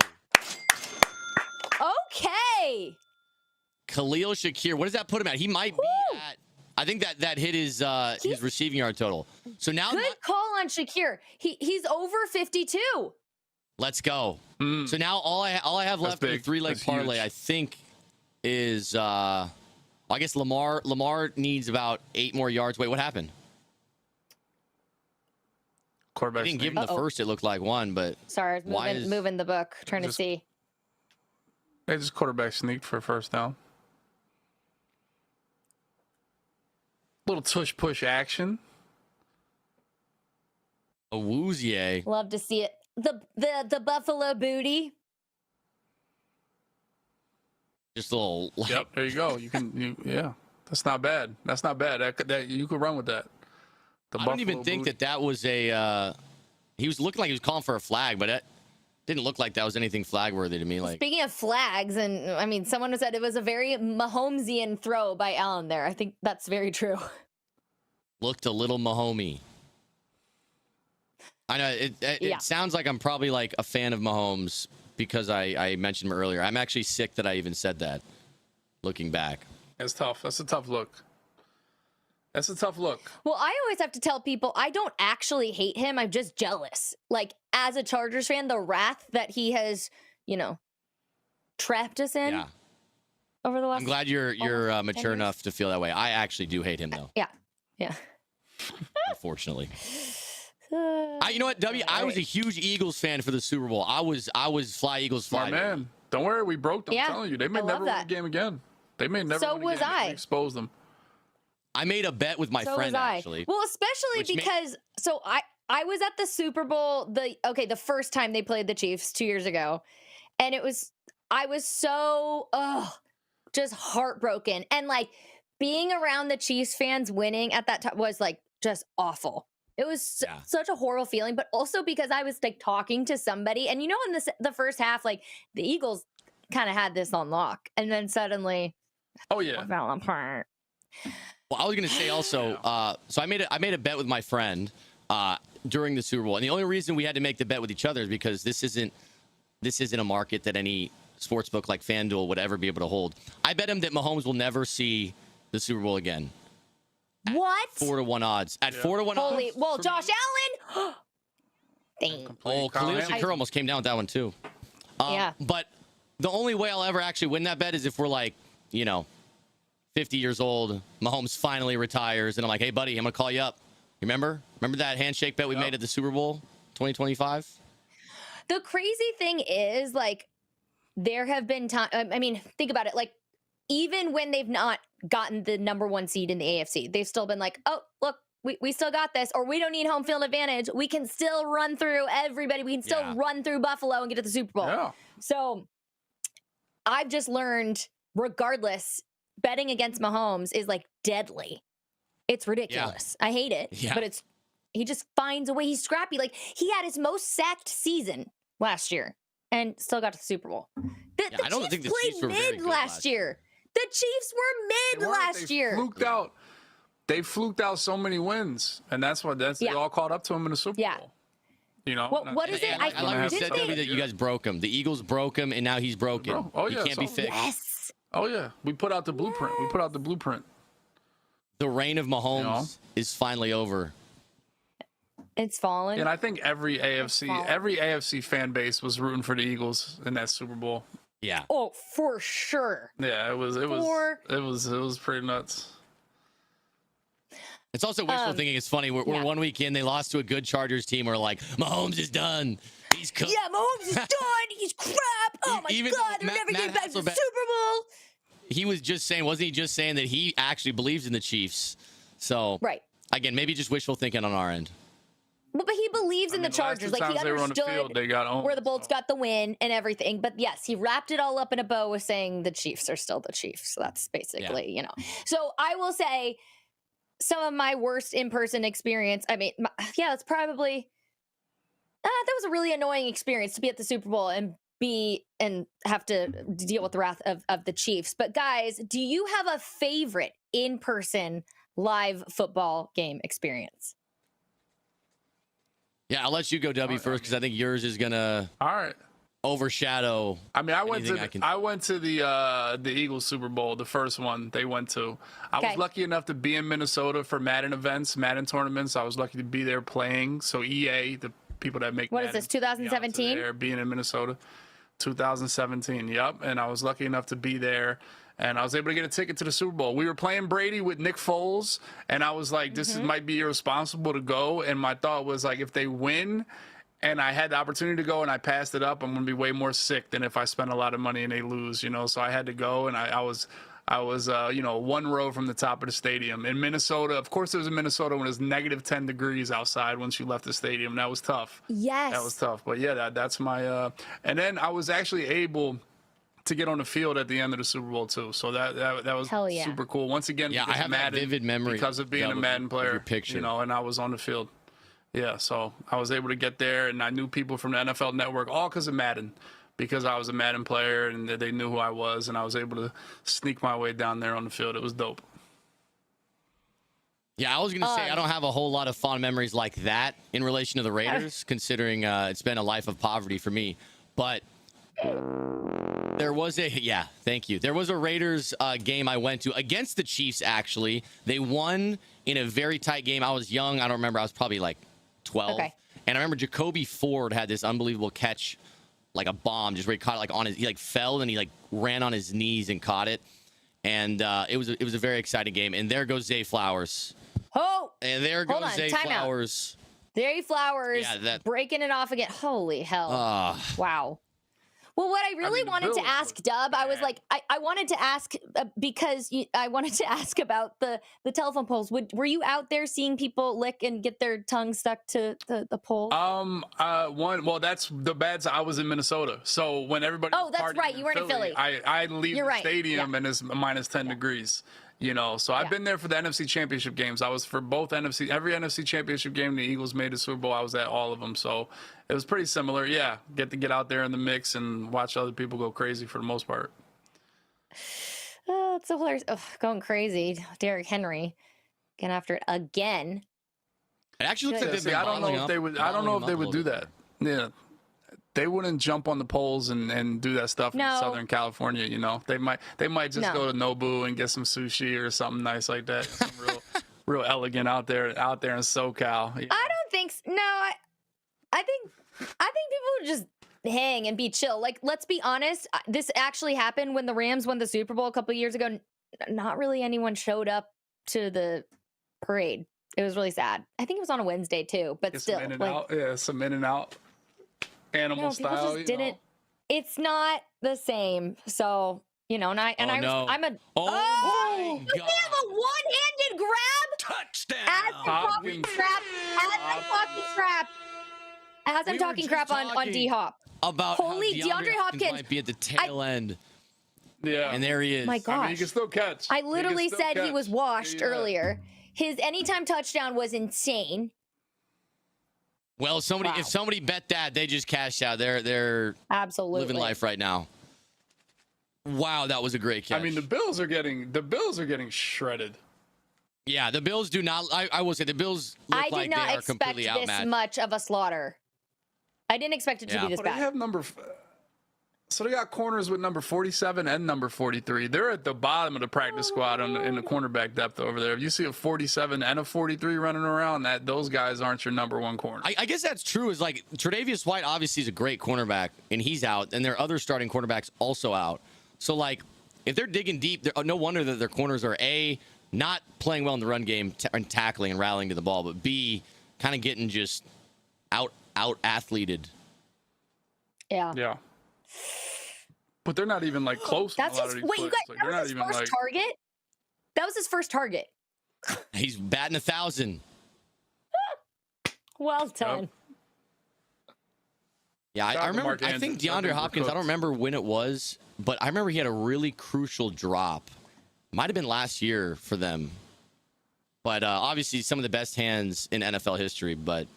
Okay. Khalil Shakir. What does that put him at? He might be at. I think that hit his receiving yard total. So now good call on Shakir. He's over 52. Let's go. So now all I have left in the 3-leg parlay, I think, is I guess Lamar needs about 8 more yards. Wait, what happened? Quarterback. They didn't give him the first. It looked like one, but sorry, I was moving the book, trying to see. They just quarterback sneaked for a first down. Little tush push action. A Woozier. Love to see it. The Buffalo booty. Just a little. Yep, there you go. Yeah, that's not bad. That's not bad. That you could run with that. I don't even think that was a. He was looking like he was calling for a flag, but it didn't look like that was anything flag worthy to me. Like, speaking of flags, and I mean, someone said it was a very Mahomesian throw by Allen there. I think that's very true. Looked a little Mahomey. I know it sounds like I'm probably like a fan of Mahomes because I mentioned him earlier. I'm actually sick that I even said that. Looking back, it's tough. That's a tough look. That's a tough look. Well, I always have to tell people I don't actually hate him. I'm just jealous. Like, as a Chargers fan, the wrath that he has, trapped us in over the last. I'm glad you're mature enough to feel that way. I actually do hate him, though. Yeah. Unfortunately. You know what, W? I was a huge Eagles fan for the Super Bowl. I was fly Eagles fly. My man, don't worry, we broke them. I'm telling you, they may never win a game again. They may never. So win a was game. I. We exposed them. I made a bet with my friend actually. Well, especially because I was at the Super Bowl the first time they played the Chiefs 2 years ago, and I was so just heartbroken, and like being around the Chiefs fans winning at that time was like just awful. It was such a horrible feeling, but also because I was like talking to somebody, and in the first half, like the Eagles kind of had this on lock, and then suddenly, fell apart. Well, I was gonna say also, so I made a bet with my friend. during the Super Bowl. And the only reason we had to make the bet with each other is because this isn't a market that any sportsbook like FanDuel would ever be able to hold. I bet him that Mahomes will never see the Super Bowl again. What? 4-1 odds. At 4-1 Holy, odds. well, Josh Allen. Dang. Oh, Khalil Shakur almost came down with that one too. Yeah. But the only way I'll ever actually win that bet is if we're like, 50 years old, Mahomes finally retires, and I'm like, hey, buddy, I'm going to call you up. You remember? Remember that handshake bet we made at the Super Bowl 2025? The crazy thing is, like, there have been times, I mean, think about it. Like, even when they've not gotten the number 1 seed in the AFC, they've still been like, oh, look, we still got this, or we don't need home field advantage. We can still run through everybody. We can still run through Buffalo and get to the Super Bowl. Yeah. So I've just learned, regardless, betting against Mahomes is like deadly. It's ridiculous. I hate it, but he just finds a way. He's scrappy. Like, he had his most sacked season last year and still got to the Super Bowl. I don't think the Chiefs were very good last year. The Chiefs were mid last year. They fluked out so many wins, and that's they all caught up to him in the Super Bowl. What is it? I like you said, Debbie, that you guys broke him. The Eagles broke him, and now he's broken. Oh, yeah. He can't be fixed. Yes. Oh, yeah. We put out the blueprint. The reign of Mahomes is finally over. It's fallen. And I think every AFC fan base was rooting for the Eagles in that Super Bowl. Yeah. Oh, for sure. Yeah, it was pretty nuts. It's also wishful thinking. It's funny. We're 1 week in. They lost to a good Chargers team. We're like, Mahomes is done. He's cooked. Yeah, Mahomes is done. He's crap. Oh my God, they're never getting back to the Super Bowl. He was just saying, wasn't he just saying that he actually believes in the Chiefs? So, again, maybe just wishful thinking on our end. But he believes in the Chargers. Like, he understood where the Bolts got the win and everything. But yes, he wrapped it all up in a bow with saying the Chiefs are still the Chiefs. So that's basically, So I will say some of my worst in-person experience. I mean, it's probably that was a really annoying experience to be at the Super Bowl and have to deal with the wrath of the Chiefs. But guys, do you have a favorite in-person live football game experience? Yeah, I'll let you go, W, first, because I think yours is gonna overshadow. I mean, I went to the Eagles Super Bowl, the first one they went to. I was lucky enough to be in Minnesota for Madden events, Madden tournaments. I was lucky to be there playing. So EA, the people that make Madden, is this, 2017? There, being in Minnesota, 2017. Yep, and I was lucky enough to be there. And I was able to get a ticket to the Super Bowl. We were playing Brady with Nick Foles, and I was like, this might be irresponsible to go. And my thought was, like, if they win and I had the opportunity to go and I passed it up, I'm going to be way more sick than if I spend a lot of money and they lose, So I had to go, and I was 1 row from the top of the stadium. In Minnesota, of course, it was in Minnesota when it was negative 10 degrees outside once you left the stadium. That was tough. Yes. That was tough. But, yeah, that's my and then I was actually able to get on the field at the end of the Super Bowl too, so that was super cool. Once again, I have Madden, a vivid memory because of being a Madden player, picture. And I was on the field. Yeah, so I was able to get there, and I knew people from the NFL Network, all because of Madden, because I was a Madden player, and they knew who I was, and I was able to sneak my way down there on the field. It was dope. Yeah, I was going to say I don't have a whole lot of fond memories like that in relation to the Raiders, considering it's been a life of poverty for me, but there was thank you. There was a Raiders game I went to against the Chiefs, actually. They won in a very tight game. I was young. I don't remember. I was probably like 12. Okay. And I remember Jacoby Ford had this unbelievable catch, like a bomb, just where he caught it like on his, he like fell and he like ran on his knees and caught it. And it was a very exciting game. And there goes Zay Flowers. Oh! And there goes Zay Flowers. Zay Flowers breaking it off again. Holy hell. Wow. Well, what I really wanted to ask, Dub, I was like, I wanted to ask because I wanted to ask about the telephone poles. Were you out there seeing people lick and get their tongue stuck to the pole? That's the bad side. I was in Minnesota, so when everybody that's right, you weren't in Philly. I leave the stadium and it's minus 10 degrees. So I've been there for the NFC Championship games. I was for every NFC Championship game the Eagles made the Super Bowl. I was at all of them, so it was pretty similar. Yeah, get out there in the mix and watch other people go crazy for the most part. Oh, it's so hilarious. Oh, going crazy. Derrick Henry getting after it again. It actually looks like they've See, been I don't know bottling if up- they would. I don't know bottling if they up a would do little that. Yeah, they wouldn't jump on the polls and do that stuff No. in Southern California. You know, they might just No. go to Nobu and get some sushi or something nice like that. Some real elegant out there in SoCal. You know? I don't think no. I think people would just hang and be chill. Like, let's be honest. This actually happened when the Rams won the Super Bowl a couple of years ago. Not really anyone showed up to the parade. It was really sad. I think it was on a Wednesday too, but Get still, some in and like, out. Yeah, some in and out. Animal people style. just didn't. It's not the same. So, and Oh, no. I'm a. Oh, my Does he God. have a one-handed grab? Touchdown. As I'm talking crap. As I'm We were talking just crap on talking D-Hop. About Holy how DeAndre Hopkins might be at the tail end, Yeah. and there he is. My I gosh. mean, he can still catch. I He can literally still said he was catch. washed Yeah. earlier. His anytime touchdown was insane. Well, Wow. if somebody bet that, they just cashed out. They're Absolutely. living life right now. Wow, that was a great catch. I mean, the Bills are getting shredded. yeah, the Bills do not. I will say the Bills look I did like not they are expect completely this outmatched. much of a slaughter. I didn't expect it to Yeah. be this But they bad. have so they got corners with number 47 and number 43. They're at the bottom of the practice squad in the cornerback depth over there. If you see a 47 and a 43 running around, those guys aren't your number one corner. I guess that's true. Is like Tre'Davious White obviously is a great cornerback, and he's out, and their other starting cornerbacks also out. So like, if they're digging deep, no wonder that their corners are A, not playing well in the run game and tackling and rallying to the ball, but B, kind of getting just out athleted. Yeah. Yeah. But they're not even like close. That's to a lot his. of these Wait, you plays. guys. Like, That they're was not his even first like. target. That was his first target. He's batting 1,000. Well done. Yeah, Shout out I to remember. Mark I think Andrews. I DeAndre think we're Hopkins. I don't cooked. remember when it was, but I remember he had a really crucial drop. Might have been last year for them. But obviously, some of the best hands in NFL history. But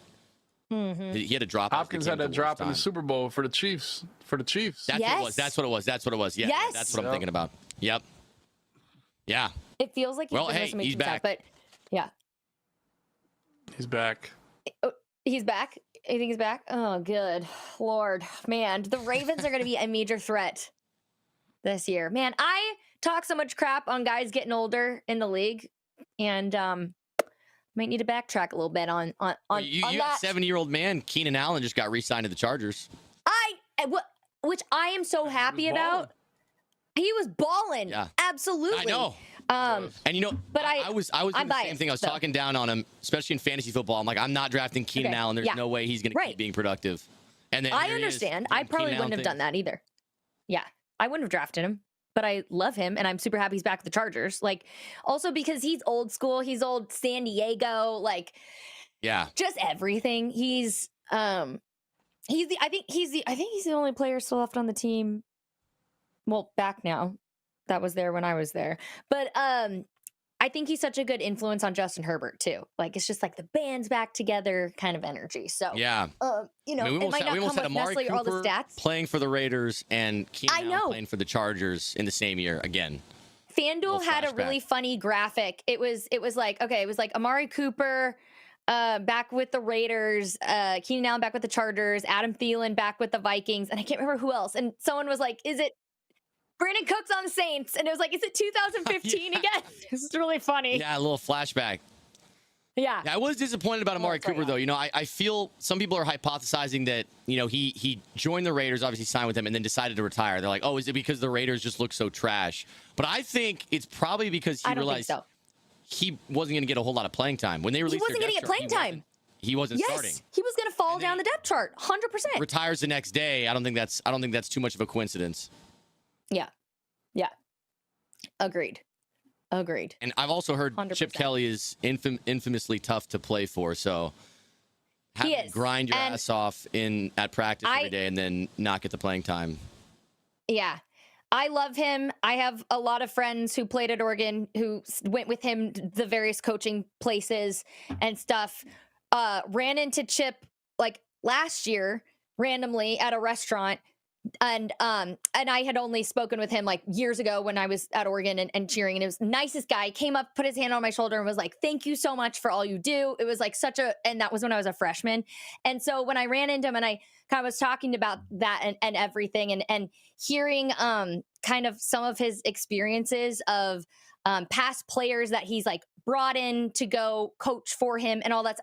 he had a drop. Hopkins had that drop in the time. Super Bowl for the Chiefs. That's what it Yes. was. That's what it was. That's what it was. Yeah, Yes. that's what I'm Yep. thinking about. Yep. Yeah. It feels like he's Well, been hey, missing he's some time, back. but yeah, He's back. he's back. You think he's back? Oh, good Lord, man, the Ravens are going to be a major threat this year. Man, I talk so much crap on guys getting older in the league, and might need to backtrack a little bit on You on got that. 70-year-old man Keenan Allen just got re-signed to the Chargers. Which I am so happy about. He was balling. Yeah. Absolutely. I know. And But I was I'm doing the same biased, thing. I was though. talking down on him, especially in fantasy football. I'm like, I'm not drafting Keenan Okay, Allen. There's yeah. no way he's going to Right. keep being productive. And then I here he is, understand. doing I probably Keenan wouldn't have Allen done that either. Yeah, I wouldn't have drafted him, but I love him, and I'm super happy he's back with the Chargers. Like, also because he's old school. He's old San Diego. Like, Yeah. just everything. I think he's the only player still left on the team. Well, back now. That was there when I was there. But I think he's such a good influence on Justin Herbert too. Like, it's just like the band's back together kind of energy. So Yeah. I mean, I mean, it might not we almost come had with Amari necessarily all the Cooper stats. playing for the Raiders and Keenan I Allen know. playing for the Chargers in the same year again. FanDuel Little had a really flashback. funny graphic. It was like Amari Cooper back with the Raiders, Keenan Allen back with the Chargers, Adam Thielen back with the Vikings, and I can't remember who else. And someone was like, "Is it Brandon Cooks on the Saints?" And it was like, "Is it 2015 Yeah. again?" It's really funny. Yeah, a little flashback. Yeah. Yeah, I was disappointed about Amari sorry, Cooper, yeah. though. You know, I feel some people are hypothesizing that, he joined the Raiders, obviously signed with them, and then decided to retire. They're like, oh, is it because the Raiders just look so trash? But I think it's probably because he I don't think realized so. he wasn't going to get a whole lot of playing time. When they released wasn't their gonna depth get chart, playing time. He wasn't Yes, starting. he was going to fall And down they- the depth chart, 100%. Retires the next day. I don't think that's too much of a coincidence. Yeah. Agreed. And I've also heard 100%. Chip Kelly is infamously tough to play for. So having to is. grind your And ass off at practice every day and then not get the playing time. Yeah. I love him. I have a lot of friends who played at Oregon who went with him to the various coaching places and stuff. Ran into Chip like last year randomly at a restaurant. and I had only spoken with him like years ago when I was at Oregon and cheering, and it was the nicest guy. He came up, put his hand on my shoulder and was like, thank you so much for all you do. It was like and that was when I was a freshman. And so when I ran into him and I kind of was talking about that and everything and hearing kind of some of his experiences of past players that he's like brought in to go coach for him and all that.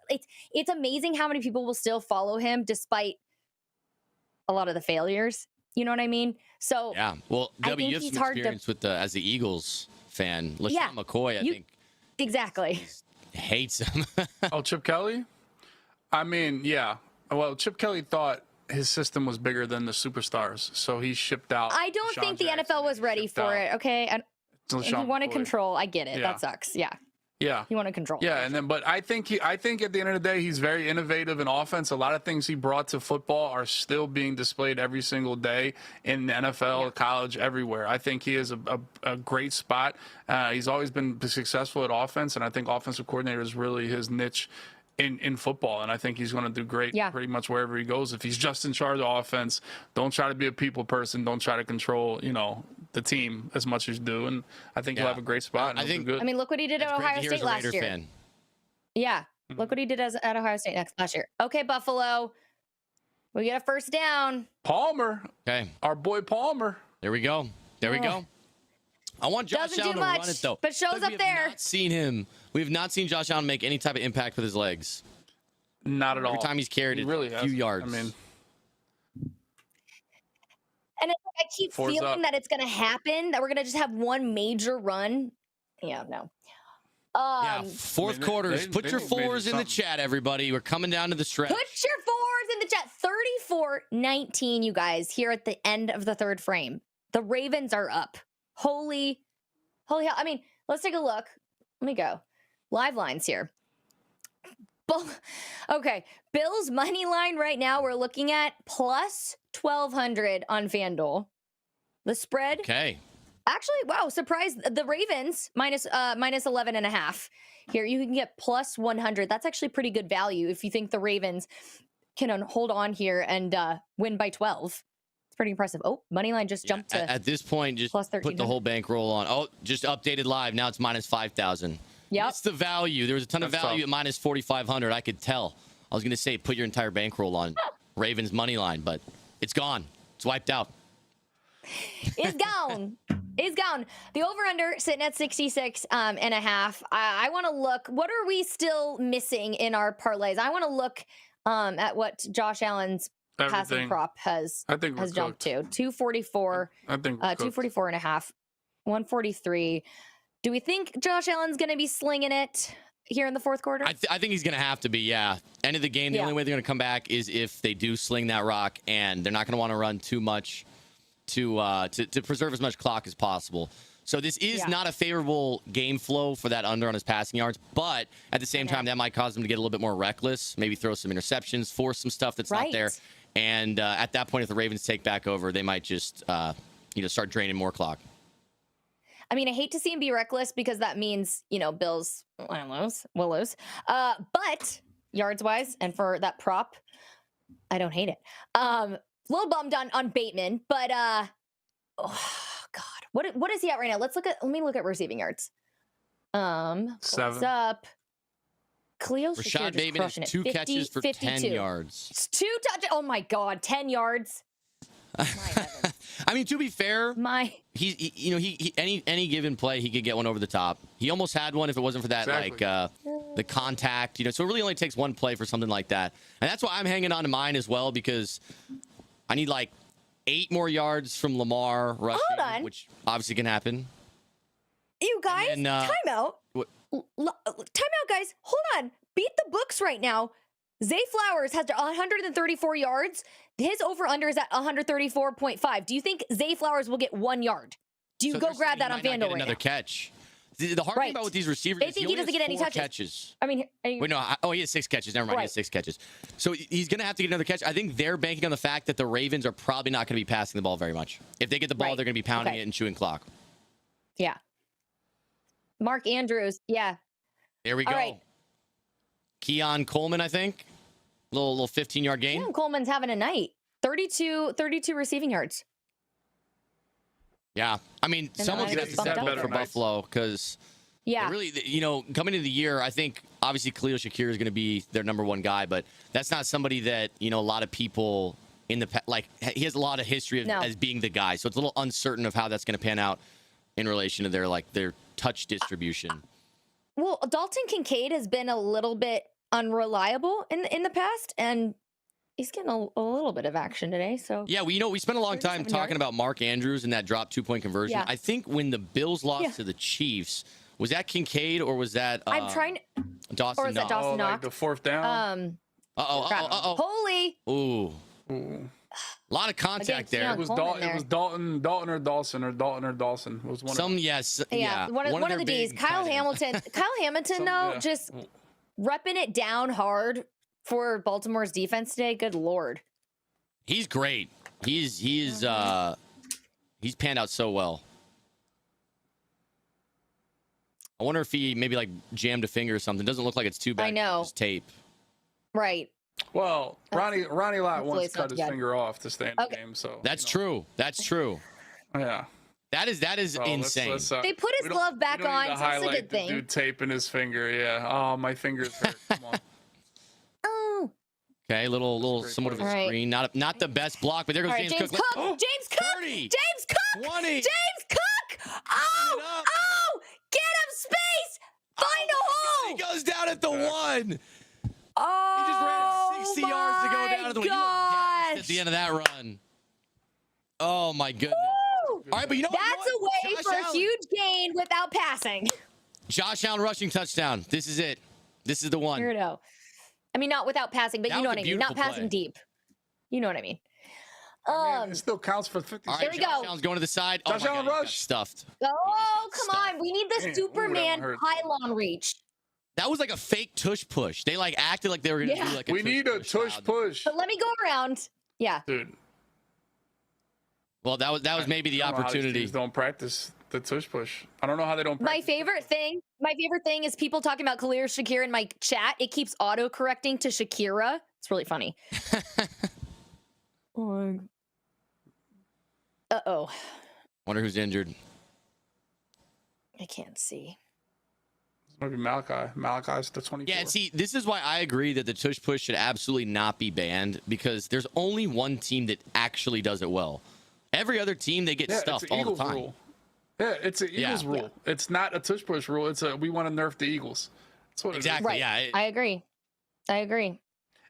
It's amazing how many people will still follow him despite a lot of the failures. You know what I mean? So yeah. Well, W, you have some experience with as the Eagles fan. LaShawn McCoy, I think exactly hates him. Oh, Chip Kelly? I mean, yeah. Well, Chip Kelly thought his system was bigger than the superstars, so he shipped out. I don't think the NFL was ready for it. Okay, and he wanted control. I get it. Yeah. That sucks. Yeah. Yeah. He wanted control. Yeah, but I think at the end of the day, he's very innovative in offense. A lot of things he brought to football are still being displayed every single day in the NFL, college, everywhere. I think he is a great spot. He's always been successful at offense, and I think offensive coordinator is really his niche in football, and I think he's going to do great pretty much wherever he goes. If he's just in charge of offense, don't try to be a people person. Don't try to control, the team as much as you do. And I think he'll have a great spot. And I think. good. I mean, look what he did at Ohio State last year. Fan. Yeah, look what he did at Ohio State last year. Okay, Buffalo, we get a first down. Palmer. Okay, our boy Palmer. There we go. I want Josh Allen to run it though, but shows up there. Not seen him. We have not seen Josh Allen make any type of impact with his legs. Not at all. Every time he's carried it, really a few yards. I mean, and I keep feeling that it's going to happen, that we're going to just have one major run. Yeah, no. Fourth quarters. Put your fours in the chat, everybody. We're coming down to the stretch. Put your fours in the chat. 34-19, you guys, here at the end of the third frame. The Ravens are up. Holy hell. I mean, let's take a look. Let me go. Live lines here. Okay, Bills money line right now, we're looking at plus 1,200 on FanDuel. The spread. Okay. Actually, wow, surprise. The Ravens minus 11.5. Here, you can get plus 100. That's actually pretty good value if you think the Ravens can hold on here and win by 12. It's pretty impressive. Oh, money line just jumped to at this point, just plus put the whole bankroll on. Oh, just updated live. Now it's minus 5,000. Yep. That's the value. There was a ton of value at minus 4,500. I could tell. I was going to say put your entire bankroll on Ravens money line, but it's gone. It's wiped out. It's gone. It's gone. The over-under sitting at 66 and a half. I want to look. What are we still missing in our parlays? I want to look at what Josh Allen's passing prop has jumped to. 244. I think 244 and a half. 143. Do we think Josh Allen's going to be slinging it here in the fourth quarter? I think he's going to have to be, yeah. End of the game, the only way they're going to come back is if they do sling that rock, and they're not going to want to run too much to preserve as much clock as possible. So this is not a favorable game flow for that under on his passing yards, but at the same time, that might cause him to get a little bit more reckless, maybe throw some interceptions, force some stuff that's not there. And at that point, if the Ravens take back over, they might just start draining more clock. I mean, I hate to see him be reckless because that means, Bills will lose. But yards-wise, and for that prop, I don't hate it. A little bummed on Bateman, but oh God, what is he at right now? Let me look at receiving yards. 7. What's up? Khalil Rashad Bateman has 2 catches for 10 yards. It's 2 touches. Oh my God, 10 yards. I mean, to be fair, he any given play he could get one over the top. He almost had one if it wasn't for that the contact. So it really only takes one play for something like that, and that's why I'm hanging on to mine as well, because I need like 8 more yards from Lamar rushing, which obviously can happen. You guys, timeout. Timeout, guys. Hold on. Beat the books right now. Zay Flowers has 134 yards. His over-under is at 134.5. Do you think Zay Flowers will get 1 yard? Do you go grab that on FanDuel right another now? Catch. The hard thing about with these receivers is he doesn't get any catches. I mean, wait, no. He has 6 catches. Never mind. He has 6 catches. So he's going to have to get another catch. I think they're banking on the fact that the Ravens are probably not going to be passing the ball very much. If they get the ball, they're going to be pounding it and chewing clock. Yeah. Mark Andrews. Yeah. There we go. Right. Keon Coleman, I think. Little 15-yard gain. Keon Coleman's having a night. 32 receiving yards. Yeah. I mean, And someone's then going to it's step bumped up up. for Buffalo because Yeah. really, coming into the year, I think obviously Khalil Shakir is going to be their number one guy, but that's not somebody that, a lot of people in the he has a lot of history as being the guy. So it's a little uncertain of how that's going to pan out in relation to their touch distribution. Well, Dalton Kincaid has been a little bit unreliable in the past, and he's getting a little bit of action today. So yeah, we spent a long time talking about Mark Andrews and that drop 2-point conversion. Yeah. I think when the Bills lost to the Chiefs, was that Kincaid or was that I'm trying. Dawson? Or is that Dawson like Knox? the fourth down. Holy. Ooh. A lot of contact there. It was Dalton or Dawson or Dawson. It was one. Yeah. One of the D's. Kyle Hamilton. Just repping it down hard for Baltimore's defense today. Good Lord. He's great. He's panned out so well. I wonder if he maybe jammed a finger or something. Doesn't look like it's too bad. I know. Just tape. Right. Well, Ronnie Lott once cut his finger off to stay in the game, so that's true. That's true. Yeah. That is insane. They put his glove back on, so that's a good thing. Dude taping his finger, yeah. Oh, my fingers hurt. Come on. Oh. Okay, little somewhat of a screen. Not the best block, but there goes James Cook. James Cook. 30. James Cook. 20. James Cook. Oh. Get him space. Find a hole. He goes down at the 1. Oh, he just ran 60 yards to go down to the 1. You were gassed at the end of that run. Oh, my goodness. Woo! All right, but that's a way for a huge gain without passing. Josh Allen rushing touchdown. This is it. This is the one. Weirdo. I mean, not without passing, but you know what I mean. Not passing deep. You know what I mean. It still counts for 50. All right, there we Josh go. Allen's going to the side. Josh Allen rush. Stuffed. Oh, come on. We need the Superman pylon reach. That was like a fake tush push. They acted like they were going to do we need a tush push. But let me go around. Yeah. Dude. Well, that was maybe the opportunity. These don't practice the tush push. I don't know how they don't practice. My favorite thing is people talking about Khalil Shakir in my chat. It keeps auto-correcting to Shakira. It's really funny. Uh-oh. Wonder who's injured. I can't see. Maybe Malachi. Malachi's the 24. Yeah, and see, this is why I agree that the tush push should absolutely not be banned, because there's only one team that actually does it well. Every other team, they get stuffed all the time. Rule. Yeah, it's an Eagles rule. It's not a tush push rule. It's we want to nerf the Eagles. That's what exactly. Right. Yeah, I agree.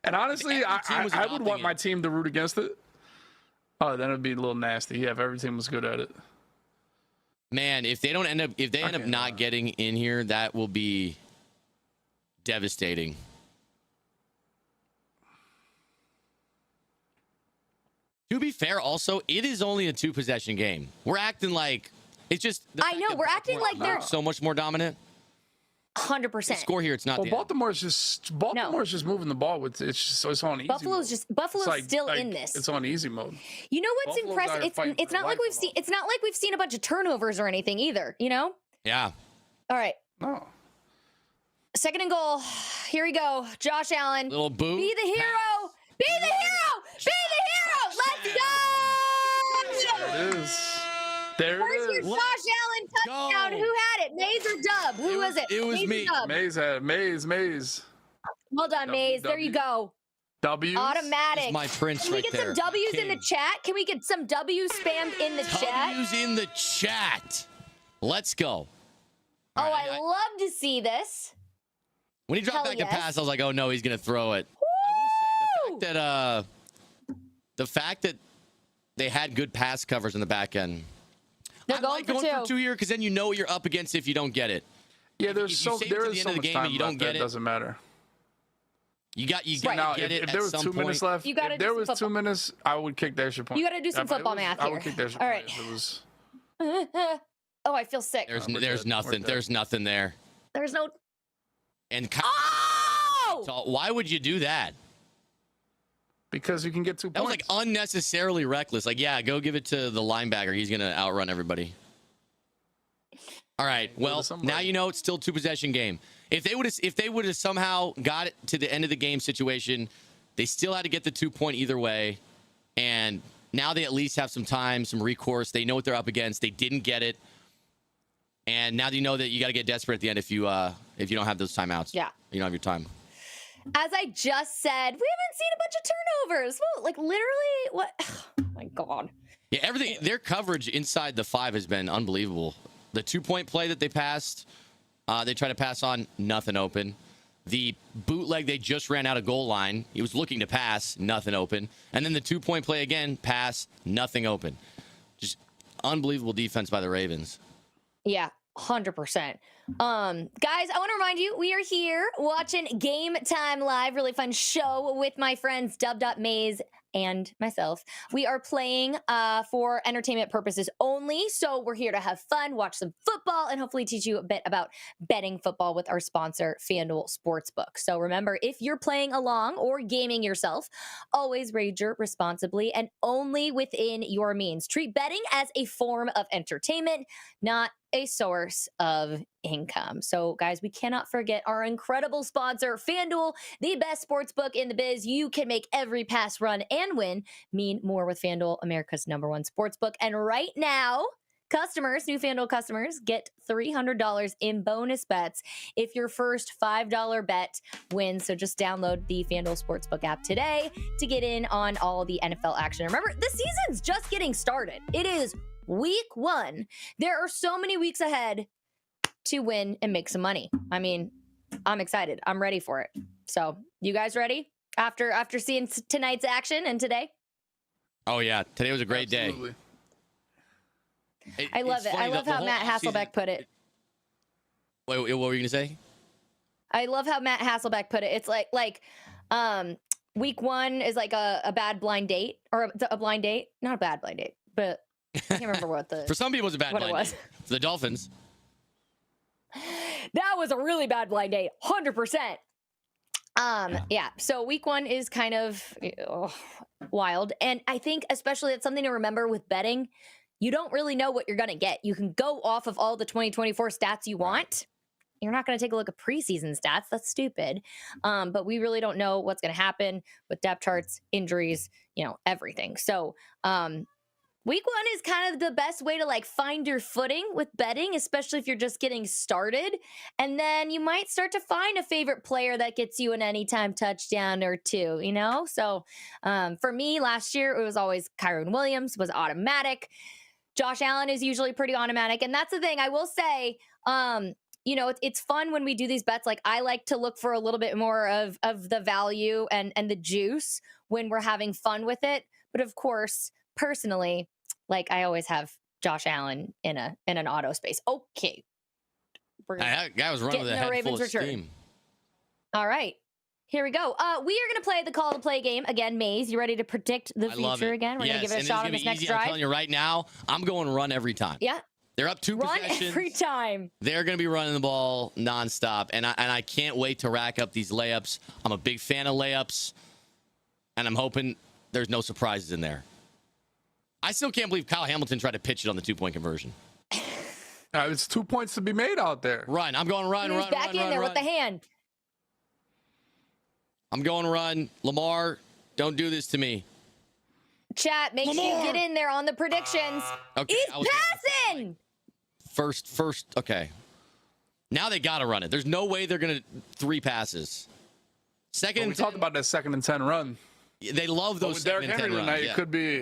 And honestly, I would want my team to root against it. Oh, then it'd be a little nasty. Yeah, if every team was good at it. Man, if they end up not getting in here, that will be devastating. To be fair, also, it is only a 2-possession game. We're acting like it's just. I know we're acting like they're so much more dominant. 100%. The score here, it's not. Well, Baltimore's just moving the ball with it's on easy. Buffalo's still in this. It's on easy mode. You know what's impressive? It's not like we've seen a bunch of turnovers or anything either. You know? Yeah. All right. No. Second and goal. Here we go. Josh Allen. Little boot. Be the hero. Be the hero. Be the hero. Let's go. There it is. There Where's it your is. Josh Allen touchdown? Who had it? Maze or Dub? Who was it? It was me. Maze had Maze. Well done, Maze. There you go. W's. Automatic. My prince Can we right get there. some W's in the chat? Can we get some W's spammed in the chat? W's in the chat. Let's go. Oh, I love to see this. When he dropped back to pass, I was like, oh no, he's gonna throw it. I will say the fact that they had good pass covers in the back end. They're going for two here, because then you know what you're up against if you don't get it. Yeah, there is so much time you don't left get it doesn't matter. You got to get it. If there was 2 minutes left, if there was 2 minutes, I would kick the extra point. You got to do some football math here. I would kick the extra point. All right. It was. Oh, I feel sick. There's nothing. There's nothing there. There's no. And oh! Why would you do that? Because you can get 2 points. That was like unnecessarily reckless. Like, yeah, go give it to the linebacker. He's gonna outrun everybody. All right. Well, now you know it's still 2-possession game. If they would have somehow got it to the end of the game situation, they still had to get the 2 point either way. And now they at least have some time, some recourse. They know what they're up against. They didn't get it. And now you know that you got to get desperate at the end if you don't have those timeouts. Yeah. You don't have your time. As I just said, we haven't seen a bunch of turnovers. Well, like literally, what? Oh my God. Yeah, everything. Their coverage inside the 5 has been unbelievable. The 2-point play that they passed, they tried to pass on, nothing open. The bootleg they just ran out of goal line. He was looking to pass, nothing open. And then the 2-point play again, pass, nothing open. Just unbelievable defense by the Ravens. Yeah, 100%. Guys, I want to remind you, we are here watching Game Time Live, really fun show with my friends Dub.Maze and myself. We are playing for entertainment purposes only, so we're here to have fun, watch some football, and hopefully teach you a bit about betting football with our sponsor, FanDuel Sportsbook. So remember, if you're playing along or gaming yourself, always wager responsibly and only within your means. Treat betting as a form of entertainment, not a source of income. So, guys, we cannot forget our incredible sponsor, FanDuel, the best sportsbook in the biz. You can make every pass, run, and win mean more with FanDuel, America's #1 sportsbook. And right now, new FanDuel customers, get $300 in bonus bets if your first $5 bet wins. So just download the FanDuel Sportsbook app today to get in on all the NFL action. Remember, the season's just getting started. It is week 1. There are so many weeks ahead to win and make some money. I mean, I'm excited. I'm ready for it. So, you guys ready after seeing tonight's action and today? Oh yeah, today was a great Absolutely. day. I love it. I love how Matt Hasselbeck put it. Wait, what were you gonna say? I love how Matt Hasselbeck put it. It's like week 1 is like a bad blind date, or a blind date, not a bad blind date, but I can't remember what the For some people, it was a bad what it blind was. date. For the Dolphins. That was a really bad blind date, 100%. Yeah. So week 1 is kind of wild, and I think especially it's something to remember with betting. You don't really know what you're gonna get. You can go off of all the 2024 stats you want. You're not going to take a look at preseason stats. That's stupid. But we really don't know what's going to happen with depth charts, injuries, everything. So week 1 is kind of the best way to like find your footing with betting, especially if you're just getting started. And then you might start to find a favorite player that gets you an anytime touchdown or 2, So for me last year, it was always Kyron Williams was automatic. Josh Allen is usually pretty automatic. And that's the thing I will say, it's fun when we do these bets. Like I like to look for a little bit more of the value and the juice when we're having fun with it. But of course, personally, like I always have Josh Allen in an auto space. Okay. That guy was running with a head full of steam. All right. Here we go. We are going to play the call to play game again. Maze, you ready to predict the future again? We're going to give it a shot on this next drive. I'm telling you right now, I'm going run every time. Yeah. They're up 2 possessions. Run every time. They're going to be running the ball nonstop, and I can't wait to rack up these layups. I'm a big fan of layups, and I'm hoping there's no surprises in there. I still can't believe Kyle Hamilton tried to pitch it on the 2-point conversion. It's 2 points to be made out there. Run. I'm going run. He's back in there with the hand. I'm going run. Lamar, don't do this to me. Chat, make sure you get in there on the predictions. Okay, he's passing. First. Okay. Now they got to run it. There's no way they're going to 3 passes. We talked about that 2nd and 10 run. They love those 2nd and 10 runs. Tonight, it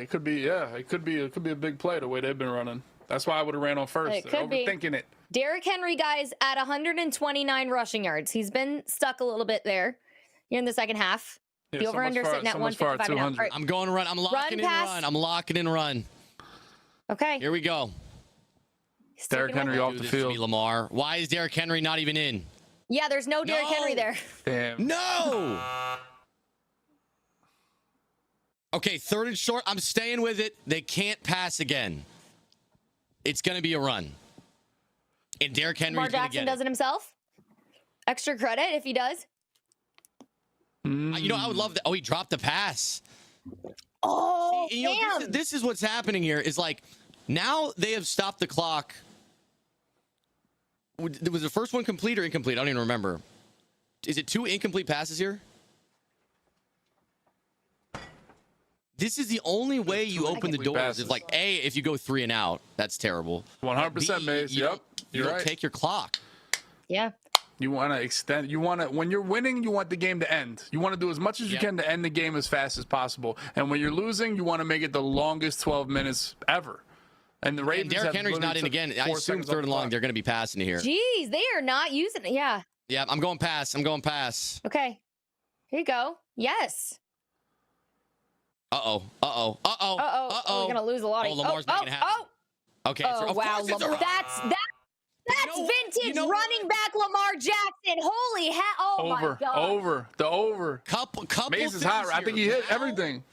could be a big play the way they've been running. That's why I would have ran on first. They're overthinking it. Derrick Henry, guys, at 129 rushing yards. He's been stuck a little bit there here in the second half. Yeah, the over-under sitting at 155.5. Right. I'm going run. I'm locking in run. I'm locking in run. Okay. Here we go. Derrick Henry off the field. Lamar. Why is Derrick Henry not even in? Yeah, there's no Derrick Henry there. Damn. No. Okay, 3rd and short. I'm staying with it. They can't pass again. It's going to be a run. And Derrick Henry's going to get it. Jackson does it himself. Extra credit if he does. I would love that. Oh, he dropped the pass. Oh, damn. This is what's happening here is like now they have stopped the clock. Was the first one complete or incomplete? I don't even remember. Is it 2 incomplete passes here? This is the only way you open the doors. If like A, if you go 3 and out, that's terrible. 100% Maze. Yep. You don't take your clock. Yeah. You want to extend. You want to, when you're winning, you want the game to end. You want to do as much as you can to end the game as fast as possible. And when you're losing, you want to make it the longest 12 minutes ever. And the Ravens. Derrick Henry's not in again. I assume 3rd and long, they're going to be passing here. Jeez, they are not using it. Yeah. Yeah, I'm going pass. Okay. Here you go. Yes. Uh-oh. We're going to lose a lot of... Lamar's making it happen. Okay. Oh, wow. That's vintage running back Lamar Jackson. Holy hell. Oh, my God. Over. Couple Maze is hot. I think he hit everything.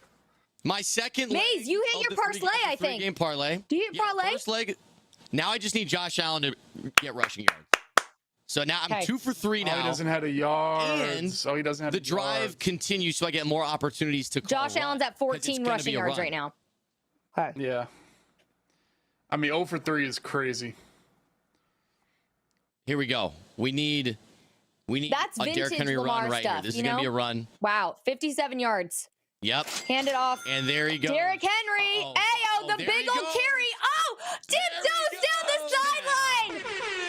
My second Maze, you hit your parlay, I think. Game parlay. Do you hit parlay? First leg. Now I just need Josh Allen to get rushing yards. So now I'm 2 for 3 now. He doesn't have a yard. And he doesn't have the drive continues, so I get more opportunities to call. Josh Allen's at 14 rushing yards right now. Okay. Yeah. I mean, 0 for 3 is crazy. Here we go. We need That's a Derrick Henry Lamar run right stuff, here. This is going to be a run. Wow. 57 yards. Yep. Hand it off. And there you go. Derrick Henry. Ayo, the big old carry. Oh, tiptoes down the sideline.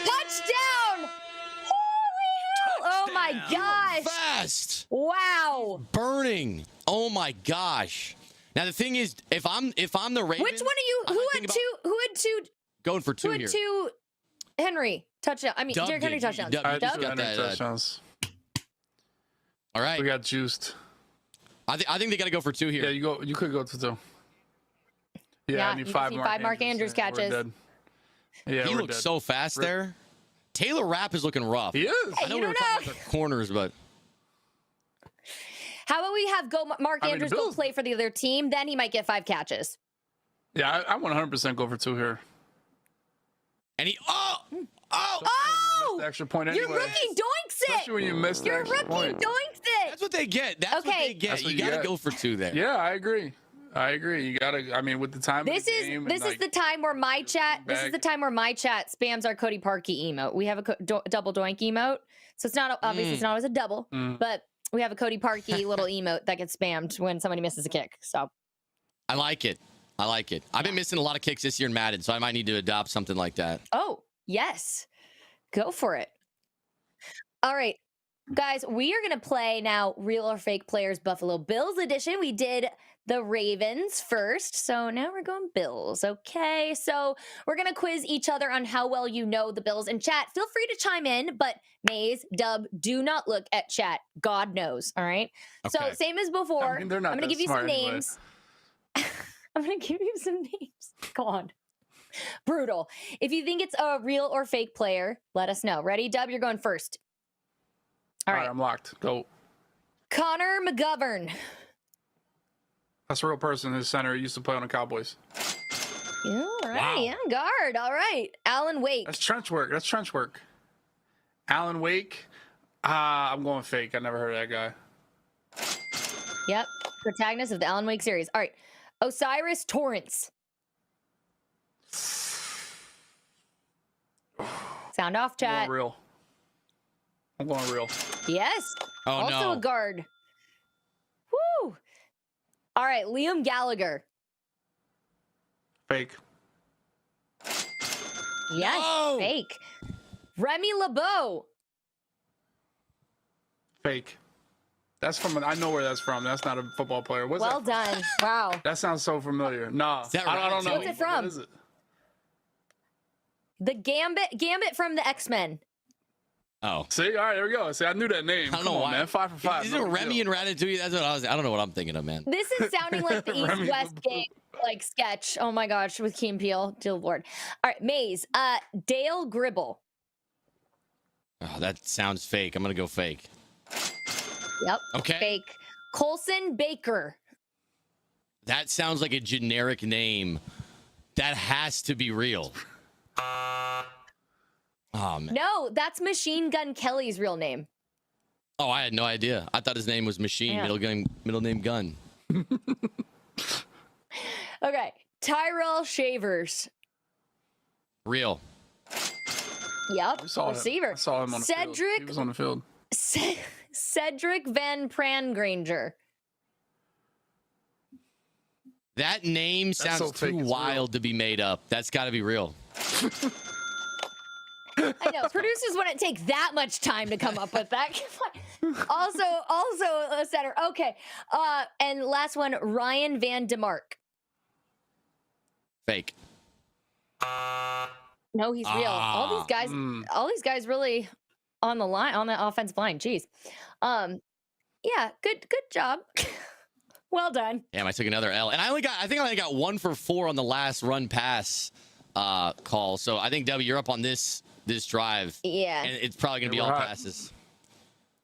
Touchdown. Holy hell. Oh, my gosh. Fast. Wow. Burning. Oh, my gosh. Now, the thing is, if I'm the Ravens. Which one are you? Who had two? Going for 2 here. Who had 2 Henry touchdown? I mean, Derrick Henry touchdowns. I Dub got that. Touchdowns. All right. We got juiced. I think they got to go for 2 here. Yeah, you could go to 2. Yeah, I need 5 Mark Andrews catches. Yeah, he looks so fast there. Taylor Rapp is looking rough. He is. I know we were talking about the corners, but how about we have Mark Andrews go play for the other team? Then he might get 5 catches. Yeah, I 100% go for 2 here. And he the extra point anyway. Your rookie doinks it. Especially when you missed the extra point. Doinks it. That's what they get. That's what they get. That's what you got to go for 2 there. Yeah, I agree. You gotta. I mean, with the time. This is the time where my chat. This is the time where my chat spams our Cody Parkey emote. We have a double doink emote, so it's not obviously it's not always a double, but we have a Cody Parkey little emote that gets spammed when somebody misses a kick. So I like it. I've been missing a lot of kicks this year in Madden, so I might need to adopt something like that. Oh yes, go for it. All right. Guys, we are going to play now Real or Fake Players Buffalo Bills edition. We did the Ravens first, so now we're going Bills. Okay, so we're going to quiz each other on how well you know the Bills. And chat, feel free to chime in, but Maze, Dub, do not look at chat. God knows, all right? Okay. So same as before, I'm going to give you some names. I'm going to give you some names. Go on. Brutal. If you think it's a real or fake player, let us know. Ready, Dub? You're going first. All right, I'm locked. Go. Connor McGovern. That's a real person. His center used to play on the Cowboys. All right, yeah, guard. All right, Alan Wake. That's trench work. Alan Wake. I'm going fake. I never heard of that guy. Yep, protagonist of the Alan Wake series. All right, Osiris Torrance. Sound off, chat. I'm going real. Yes. Oh, also a guard. Woo. All right, Liam Gallagher. Fake. Yes, fake. Remy LeBeau. Fake. That's from I know where that's from. That's not a football player. What's well done. Wow. That sounds so familiar. Nah. I don't know. What's it from? What is it? The Gambit from the X-Men. Oh. See, all right, there we go. See, I knew that name. I don't know why. Man. 5 for 5. Is it Remy and Ratatouille? That's what I don't know what I'm thinking of, man. This is sounding like the East-West game, like sketch. Oh my gosh, with Key and Peele. Dear Lord. All right, Maze. Dale Gribble. Oh, that sounds fake. I'm gonna go fake. Yep. Okay. Fake. Colson Baker. That sounds like a generic name. That has to be real. Oh, man. No, that's Machine Gun Kelly's real name. Oh, I had no idea. I thought his name was Machine, middle name Gun. Okay. Tyrell Shavers. Real. Yep. Receiver. I saw him on the field. He was on the field. Cedric Van Pran Granger. That name so sounds fake, too it's wild to be made up. That's got to be real. I know producers wouldn't take that much time to come up with that. also a center. Okay. And last one, Ryan Van DeMark. Fake. No, he's real. All these guys really on the line, on the offensive line. Jeez. Yeah, good job. Well done. Damn, I took another L. And I think I only got 1 for 4 on the last run pass call. So I think W, you're up on this drive. Yeah. And it's probably gonna be all passes.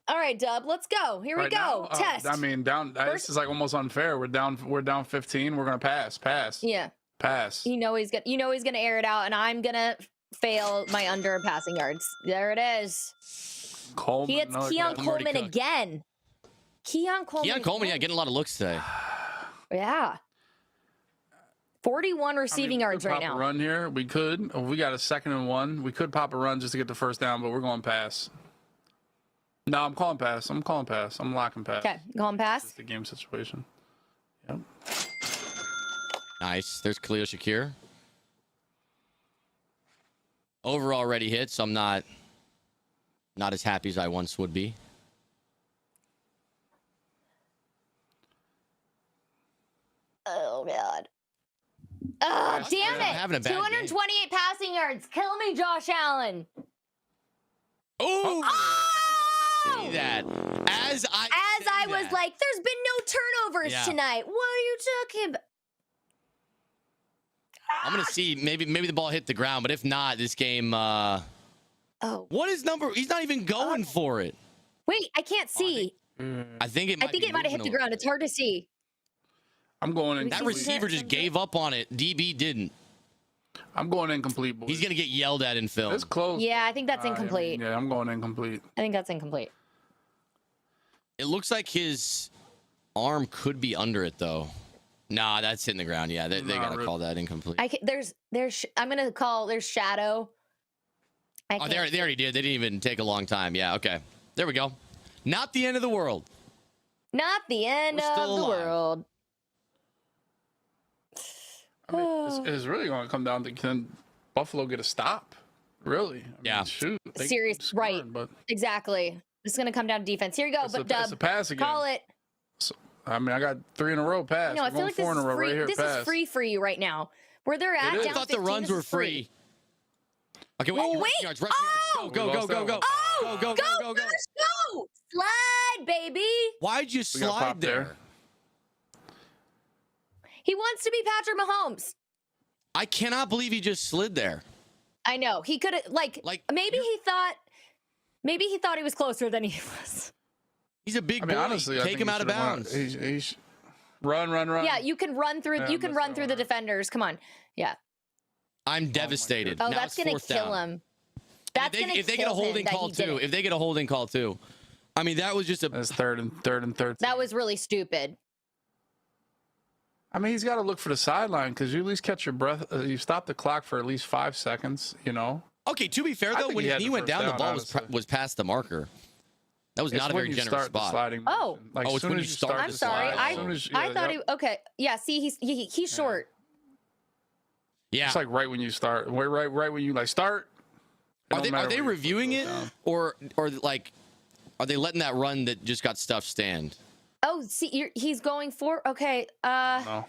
All right, Dub, let's go. Here we go. Test. I mean, this is like almost unfair. We're down 15. We're gonna pass. Yeah. Pass. You know he's gonna air it out, and I'm gonna fail my under passing yards. There it is. Coleman. He hits Keon Coleman cooked. again. Keon Coleman, yeah, getting a lot of looks today. Yeah. 41 receiving yards right now. A run here. We could. If we got a 2nd and 1. We could pop a run just to get the first down, but we're going pass. No, I'm calling pass. I'm locking pass. Okay, going pass. It's the game situation. Yep. Nice. There's Khalil Shakir. Over already hit, so I'm not as happy as I once would be. Oh God. Oh, damn having a it. bad 228 passing yards. Kill me, Josh Allen. Oh! Oh! See that. As I was like, there's been no turnovers tonight. What are you talking about? I'm gonna see. Maybe the ball hit the ground, but if not, this game. What is number? He's not even going for it. Wait, I can't see. I think it might have hit the ground. It's hard to see. I'm going in. That receiver just gave up on it. DB didn't. I'm going incomplete, boys. He's gonna get yelled at in film. It's close. Yeah, I think that's incomplete. Yeah, I'm going incomplete. I think that's incomplete. It looks like his arm could be under it though. Nah, that's hitting the ground. Yeah, they gotta call that incomplete. I'm gonna call. There's shadow. They already did. They didn't even take a long time. Yeah, okay. There we go. Not the end of the world. Not the end of the world. I mean, it's really going to come down to, can Buffalo get a stop? Really? I mean, shoot. Serious, right? But exactly. This is going to come down to defense. Here you go. But Dub, it's a pass again. call it. So, I mean, I got 3 in a row pass. No, I feel like this is free. This is free for you right now. Where they're at. I thought the runs were free. Okay, wait. Wait. Yards, rush yards. Go. Oh, go. Slide, baby. Why'd you slide there? He wants to be Patrick Mahomes. I cannot believe he just slid there. I know. He could have maybe he thought he was closer than he was. He's a big boy. Honestly, take him out of bounds. He's run. Yeah, you can run through the defenders. Come on. Yeah. I'm devastated. Oh, that's going to kill him. If they get a holding call too. I mean, that was just That's third and 13. That was really stupid. I mean, he's got to look for the sideline because you at least catch your breath. You stop the clock for at least 5 seconds, you know? Okay, to be fair, though, when he went down, the ball was past the marker. That was not a very generous spot. Oh. It's when you start. I'm sorry. I thought he... Okay. Yeah, see, he's short. Yeah. It's like right when you start. Right when you, start. Are they reviewing it? Or like, are they letting that run that just got stuffed stand? Oh, see, he's going for... Okay. No.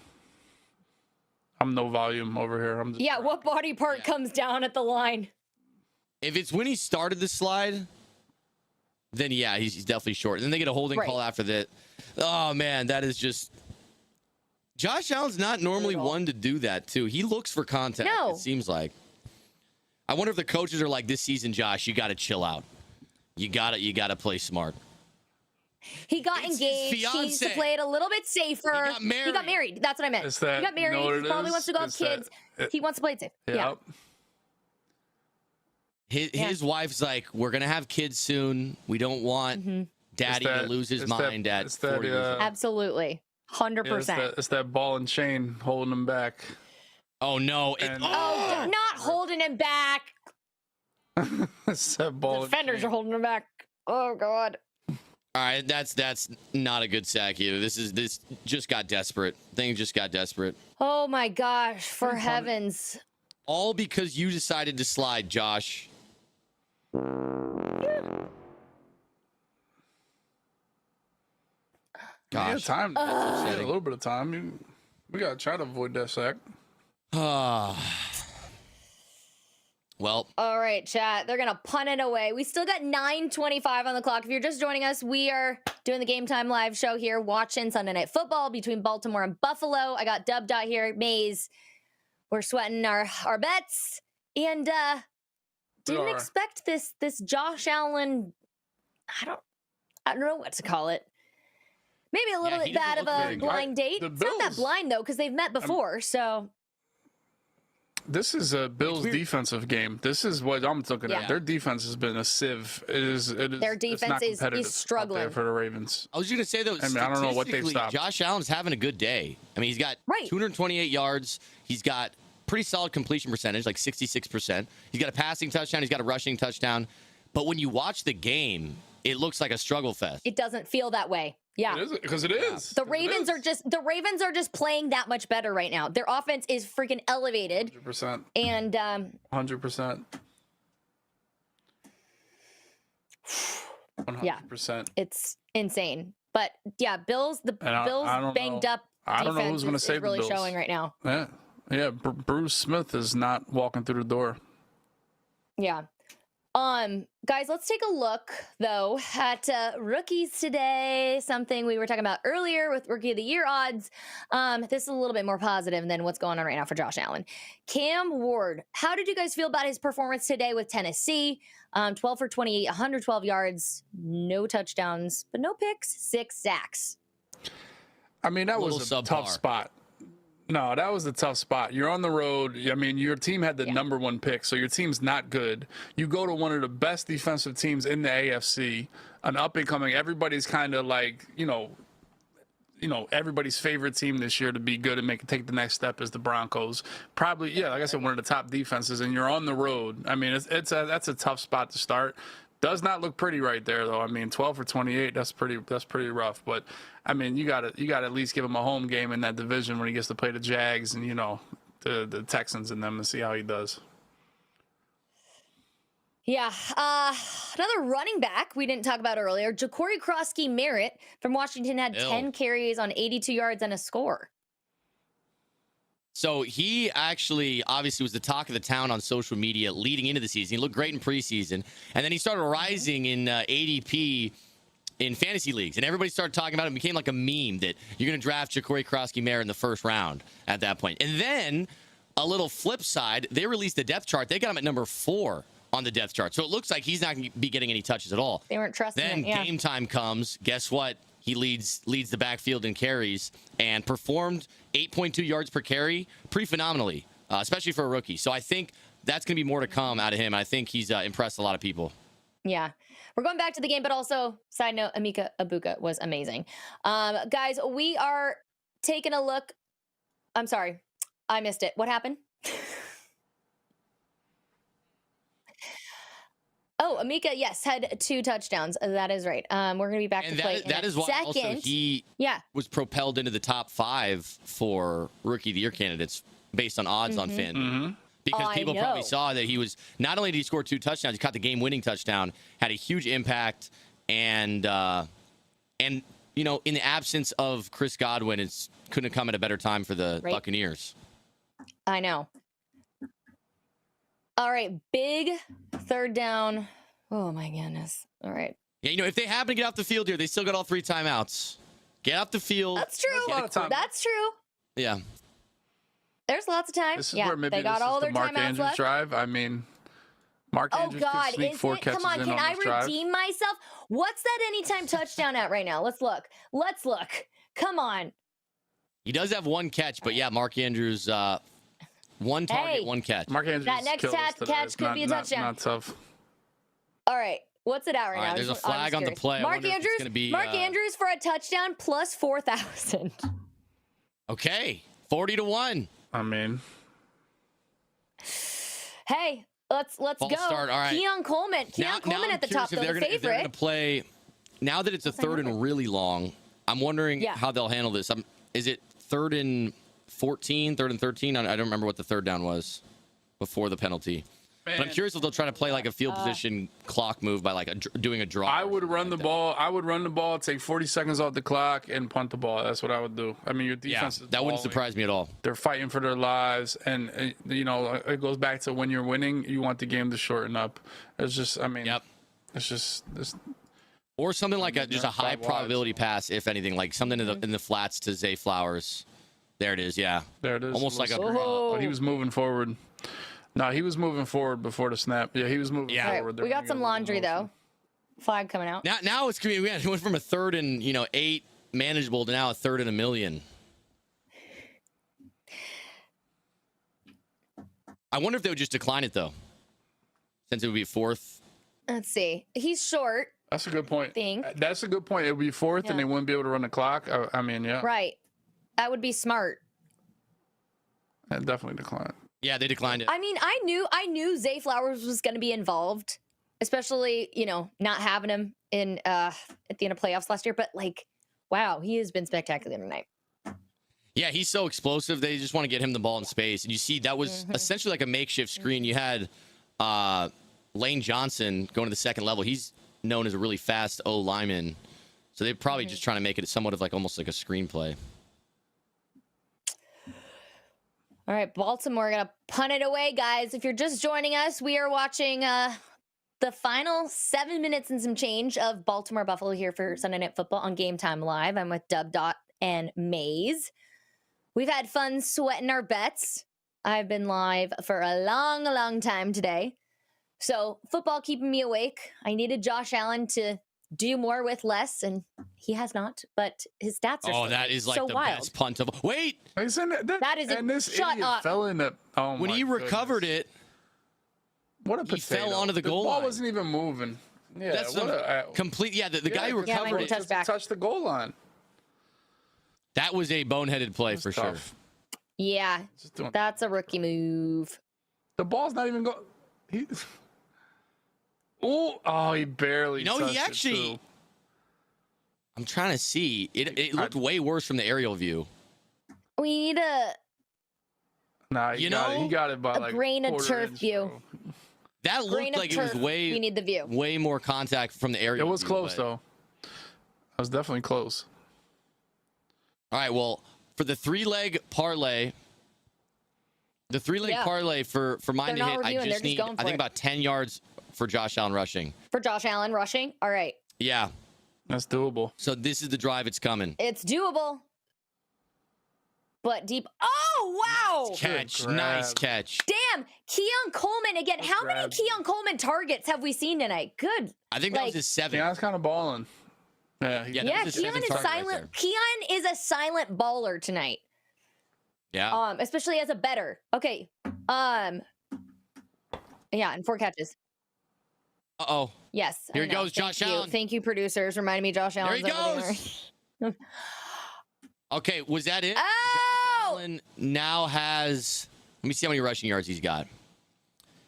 I'm no volume over here. I'm just what body part comes down at the line? If it's when he started the slide, then yeah, he's definitely short. And then they get a holding call after that. Oh, man, that is just... Josh Allen's not normally one to do that, too. He looks for contact, it seems like. I wonder if the coaches are like, this season, Josh, you got to chill out. You got to play smart. He got engaged. He needs to play it a little bit safer. He got married. That's what I meant. He got married. He probably wants to go have kids. He wants to play it safe. Yep. Yeah. His wife's like, we're going to have kids soon. We don't want daddy to lose his mind at 40 years old. Absolutely. 100%. It's that ball and chain holding him back. Oh, no. Not holding him back. It's that ball. Defenders are holding him back. Oh, God. All right, that's not a good sack either. This just got desperate. Things just got desperate. Oh my gosh, for heavens. All because you decided to slide, Josh. Gosh. Yeah, time. A little bit of time. We got to try to avoid that sack. Well. All right, chat. They're going to punt it away. We still got 9:25 on the clock. If you're just joining us, we are doing the Game Time live show here, watching Sunday Night Football between Baltimore and Buffalo. I got Dub Dot here, Maze. We're sweating our bets. And didn't expect this Josh Allen, I don't know what to call it. Maybe a little bit bad of a blind date. It's not that blind, though, because they've met before, so... This is a Bills defensive game. This is what I'm looking at. Their defense has been a sieve. It is. Their defense is struggling for the Ravens. I was going to say, though, I don't know what they've stopped. Josh Allen's having a good day. I mean, he's got 228 yards. He's got pretty solid completion percentage, like 66%. He's got a passing touchdown. He's got a rushing touchdown. But when you watch the game, it looks like a struggle fest. It doesn't feel that way. Yeah, because it is. The Ravens are just playing that much better right now. Their offense is freaking elevated. 100%. And 100%. 100%. Yeah, it's insane. But yeah, Bills banged up. I don't know who's going to save really the Bills. Showing right now. Yeah. Bruce Smith is not walking through the door. Yeah. Guys, let's take a look, though, at rookies today, something we were talking about earlier with Rookie of the Year odds. This is a little bit more positive than what's going on right now for Josh Allen. Cam Ward, how did you guys feel about his performance today with Tennessee? 12 for 28, 112 yards, no touchdowns, but no picks, 6 sacks. I mean, that was a tough spot. No, that was a tough spot. You're on the road. I mean, your team had the number 1 pick, so your team's not good. You go to one of the best defensive teams in the AFC, an up-and-coming. Everybody's kind of like, everybody's favorite team this year to be good and take the next step is the Broncos. Probably, like I said, one of the top defenses, and you're on the road. I mean, that's a tough spot to start. Does not look pretty right there, though. I mean, 12 for 28, that's pretty rough. But I mean, you got to at least give him a home game in that division when he gets to play the Jags and the Texans and them and see how he does. Yeah, another running back we didn't talk about earlier, Ja'Cory Krosky-Merritt from Washington had 10 carries on 82 yards and a score. So he actually obviously was the talk of the town on social media leading into the season. He looked great in preseason. And then he started rising in ADP in fantasy leagues. And everybody started talking about it. It became like a meme that you're going to draft Ja'Cory Krosky-Merritt in the first round at that point. And then a little flip side, they released the depth chart. They got him at number 4 on the depth chart. So it looks like he's not going to be getting any touches at all. They weren't trusting him. Then game time comes. Guess what? He leads the backfield in carries and performed 8.2 yards per carry pretty phenomenally, especially for a rookie. So I think that's going to be more to come out of him. I think he's impressed a lot of people. Yeah. We're going back to the game, but also, side note, Emeka Egbuka was amazing. Guys, we are taking a look. I'm sorry. I missed it. What happened? Oh, Emeka, yes, had 2 touchdowns. That is right. We're going to be back to play that is why also he was propelled into the top 5 for Rookie of the Year candidates based on odds on FanDuel. Mm-hmm. Because people probably saw that he was, not only did he score 2 touchdowns, he caught the game-winning touchdown, had a huge impact, and in the absence of Chris Godwin, it couldn't have come at a better time for the Buccaneers. I know. All right, big third down. Oh, my goodness. All right. Yeah, if they happen to get off the field here, they still got all 3 timeouts. Get off the field. That's true. That's true. Yeah. There's lots of time. This is where maybe they got all their Mark Andrews left. Drive. I mean, Mark Andrews could sneak 4 catches in on this drive. Come on, can I redeem myself? What's that anytime touchdown at right now? Let's look. Come on. He does have 1 catch, but yeah, Mark Andrews, 1 target, 1 catch. Mark Andrews that next catch could be a touchdown. Not tough. All right. What's it at right now? There's a flag on the play. Mark Andrews for a touchdown plus 4,000. Okay. 40-1. I mean, hey, let's go. Start. All right. Keon Coleman at the top, though, the favorite. If they're going to play now that it's a third and really long, I'm wondering Yeah. how they'll handle this. Is it 3rd and 14, 3rd and 13? I don't remember what the third down was before the penalty. But I'm curious if they'll try to play like a field position clock move by like doing a draw. I would run the ball. I would run the ball, take 40 seconds off the clock, and punt the ball. That's what I would do. I mean, your defense is that wouldn't balling. surprise me at all. They're fighting for their lives, and you know, it goes back to when you're winning, you want the game to shorten up. It's just, I mean, it's just this. Or something like just a high 5 wides. probability pass, if anything, like something in the flats to Zay Flowers. There it is. Yeah, There it is. Almost like a. But he was moving forward. No, he was moving forward before the snap. Yeah, he was moving Yeah. All forward. right, we got some laundry though. Flag coming out. Now it's gonna be. It went from a 3rd and 8 manageable to now a 3rd and a million. I wonder if they would just decline it though, since it would be 4th. Let's see. He's short. That's a good point. Think. That's a good point. It would be 4th, Yeah. and they wouldn't be able to run the clock. I mean, yeah, Right. That would be smart. yeah, definitely decline. Yeah, they declined it. I mean, I knew Zay Flowers was going to be involved, especially, not having him in at the end of playoffs last year, but like, wow, he has been spectacular tonight. Yeah, he's so explosive. They just want to get him the ball in space. And you see, that was essentially like a makeshift screen. You had Lane Johnson going to the second level. He's known as a really fast O lineman. So they're probably just trying to make it somewhat of like almost like a screenplay. All right, Baltimore going to punt it away, guys. If you're just joining us, we are watching the final 7 minutes and some change of Baltimore Buffalo here for Sunday Night Football on Game Time Live. I'm with Dub Dot and Maze. We've had fun sweating our bets. I've been live for a long, long time today. So football keeping me awake. I needed Josh Allen to do more with less, and he has not, but his stats are That is like so the wild. best punt of. Wait, That is and this shut idiot up. fell in the. Oh when my he recovered goodness. it, What a he potato. fell onto the goal ball line. wasn't even moving. Yeah, that's what a complete. Yeah, the guy who Yeah, recovered like it. the touchback. Touch the goal line. That was a boneheaded play for sure. Tough. Yeah, Just doing- that's a rookie move. The ball's not even going. He. Oh, he barely. No, touched he it, actually. too. I'm trying to see. It looked way worse from the aerial view. We need a Nah, You got it. know, He got it by a like grain of quarter turf inch, view. bro. That grain looked of like it was turf. way We need the view. way more contact from the It aerial. was view, close but- though. It was definitely close. All right, well, for the three-leg parlay, Yeah. parlay for mine to not hit, I reviewing, they're just just need, going I for think it. about 10 yards for Josh Allen rushing. For Josh Allen rushing. All right. Yeah. That's doable. So this is the drive. It's coming. It's doable. But deep. Oh, wow. Catch. grab. Nice catch. Damn. Keon Coleman again. How many grab. Keon Coleman targets have we seen tonight? Good. I think that was Like- his 7th. Yeah, that's kind of balling. Yeah, Yeah, that Yeah, was his Keon 7th is target right silent. there. Keon is a silent baller tonight. Yeah. Especially as a better. Okay. Yeah, and 4 catches. Uh-oh. Yes. Here I he know. goes, Josh Thank you. Allen. Thank you, producers. Reminding me Josh Allen. There he goes. Okay, was that it? Josh Oh! Allen now has, let me see how many rushing yards he's got.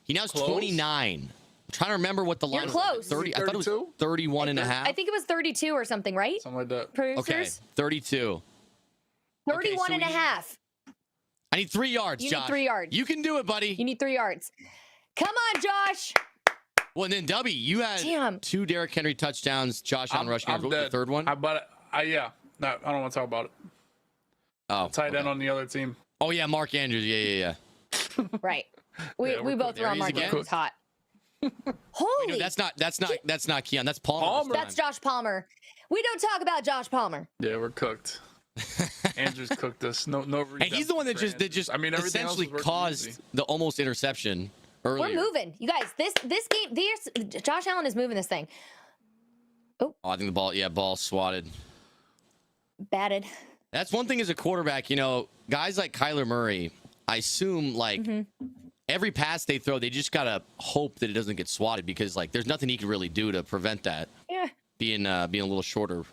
He now has Close? 29. I'm trying to remember what the You're line close. was. 30, I thought it was 32? 31 and a half. I think it was 32 or something, right? something like that. Producers? Okay, 32. 31 so and a we- half. I need 3 yards, You need Josh. 3 yards. You can do it, buddy. You need 3 yards. Come on, Josh. Well, and then Dubby, you had Damn. 2 Derrick Henry touchdowns, Josh Allen rushing yards. What was the dead. third one? Yeah. No, I don't want to talk about it. Oh, Tight end okay. on the other team. Oh, yeah, Mark Andrews. Yeah. Right. We Yeah, we're both cooking. were on There Mark he is Andrews hot. Wait, Holy. no, that's not Keon. That's Palmer. Palmer. That's Josh Palmer. We don't talk about Josh Palmer. Yeah, we're cooked. Andrews cooked us. No. And he's the one that redemption just for Andrews. I mean, everything else essentially was working caused easy. the almost interception earlier. We're moving. You guys, this game, Josh Allen is moving this thing. Oh, I think the ball swatted. Batted. That's one thing as a quarterback, guys like Kyler Murray, I assume every pass they throw, they just got to hope that it doesn't get swatted because there's nothing he can really do to prevent that Yeah. being a little shorter.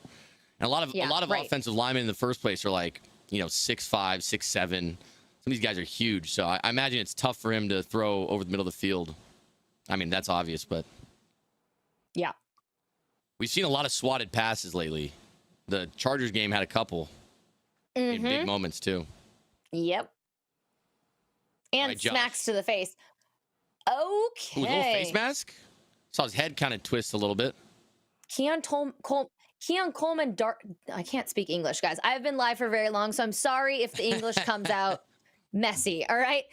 And a lot of right. offensive linemen in the first place are 6'5", 6'7". Some of these guys are huge, so I imagine it's tough for him to throw over the middle of the field. I mean, that's obvious, but Yeah. We've seen a lot of swatted passes lately. The Chargers game had a couple in big moments too. Yep. And right, smacks to the face. Okay. Ooh, a little face mask. Saw his head kind of twist a little bit. Keon Coleman. I can't speak English, guys. I've been live for very long, so I'm sorry if the English comes out messy. All right.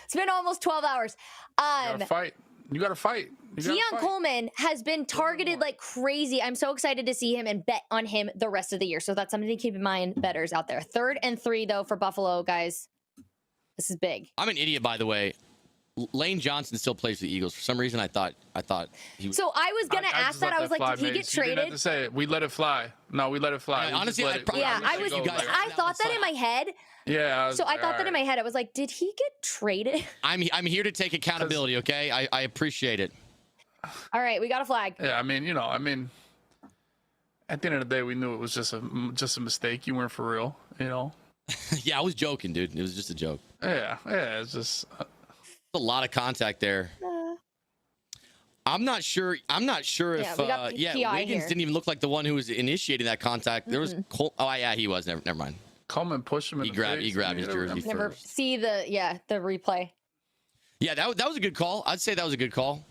It's been almost 12 hours. You gotta fight. Keon Coleman has been targeted like crazy. I'm so excited to see him and bet on him the rest of the year. So that's something to keep in mind, bettors out there. 3rd and 3, though, for Buffalo, guys. This is big. I'm an idiot, by the way. Lane Johnson still plays for the Eagles. For some reason, I thought he was. So I was gonna ask that. I was like, did he get traded? You didn't have to say it. We let it fly. No, we let it fly. Honestly, I thought that in my head. Yeah. So I thought that in my head. I was like, did he get traded? I'm here to take accountability. Okay, I appreciate it. All right, we got a flag. Yeah, at the end of the day, we knew it was just a mistake. You weren't for real, Yeah, I was joking, dude. It was just a joke. Yeah, it's just a lot of contact there. I'm not sure if Wiggins didn't even look like the one who was initiating that contact. There was he was. Never mind. Coleman pushed him in the face. He grabbed his jersey first. Never see the replay. Yeah, that was a good call. I'd say that was a good call.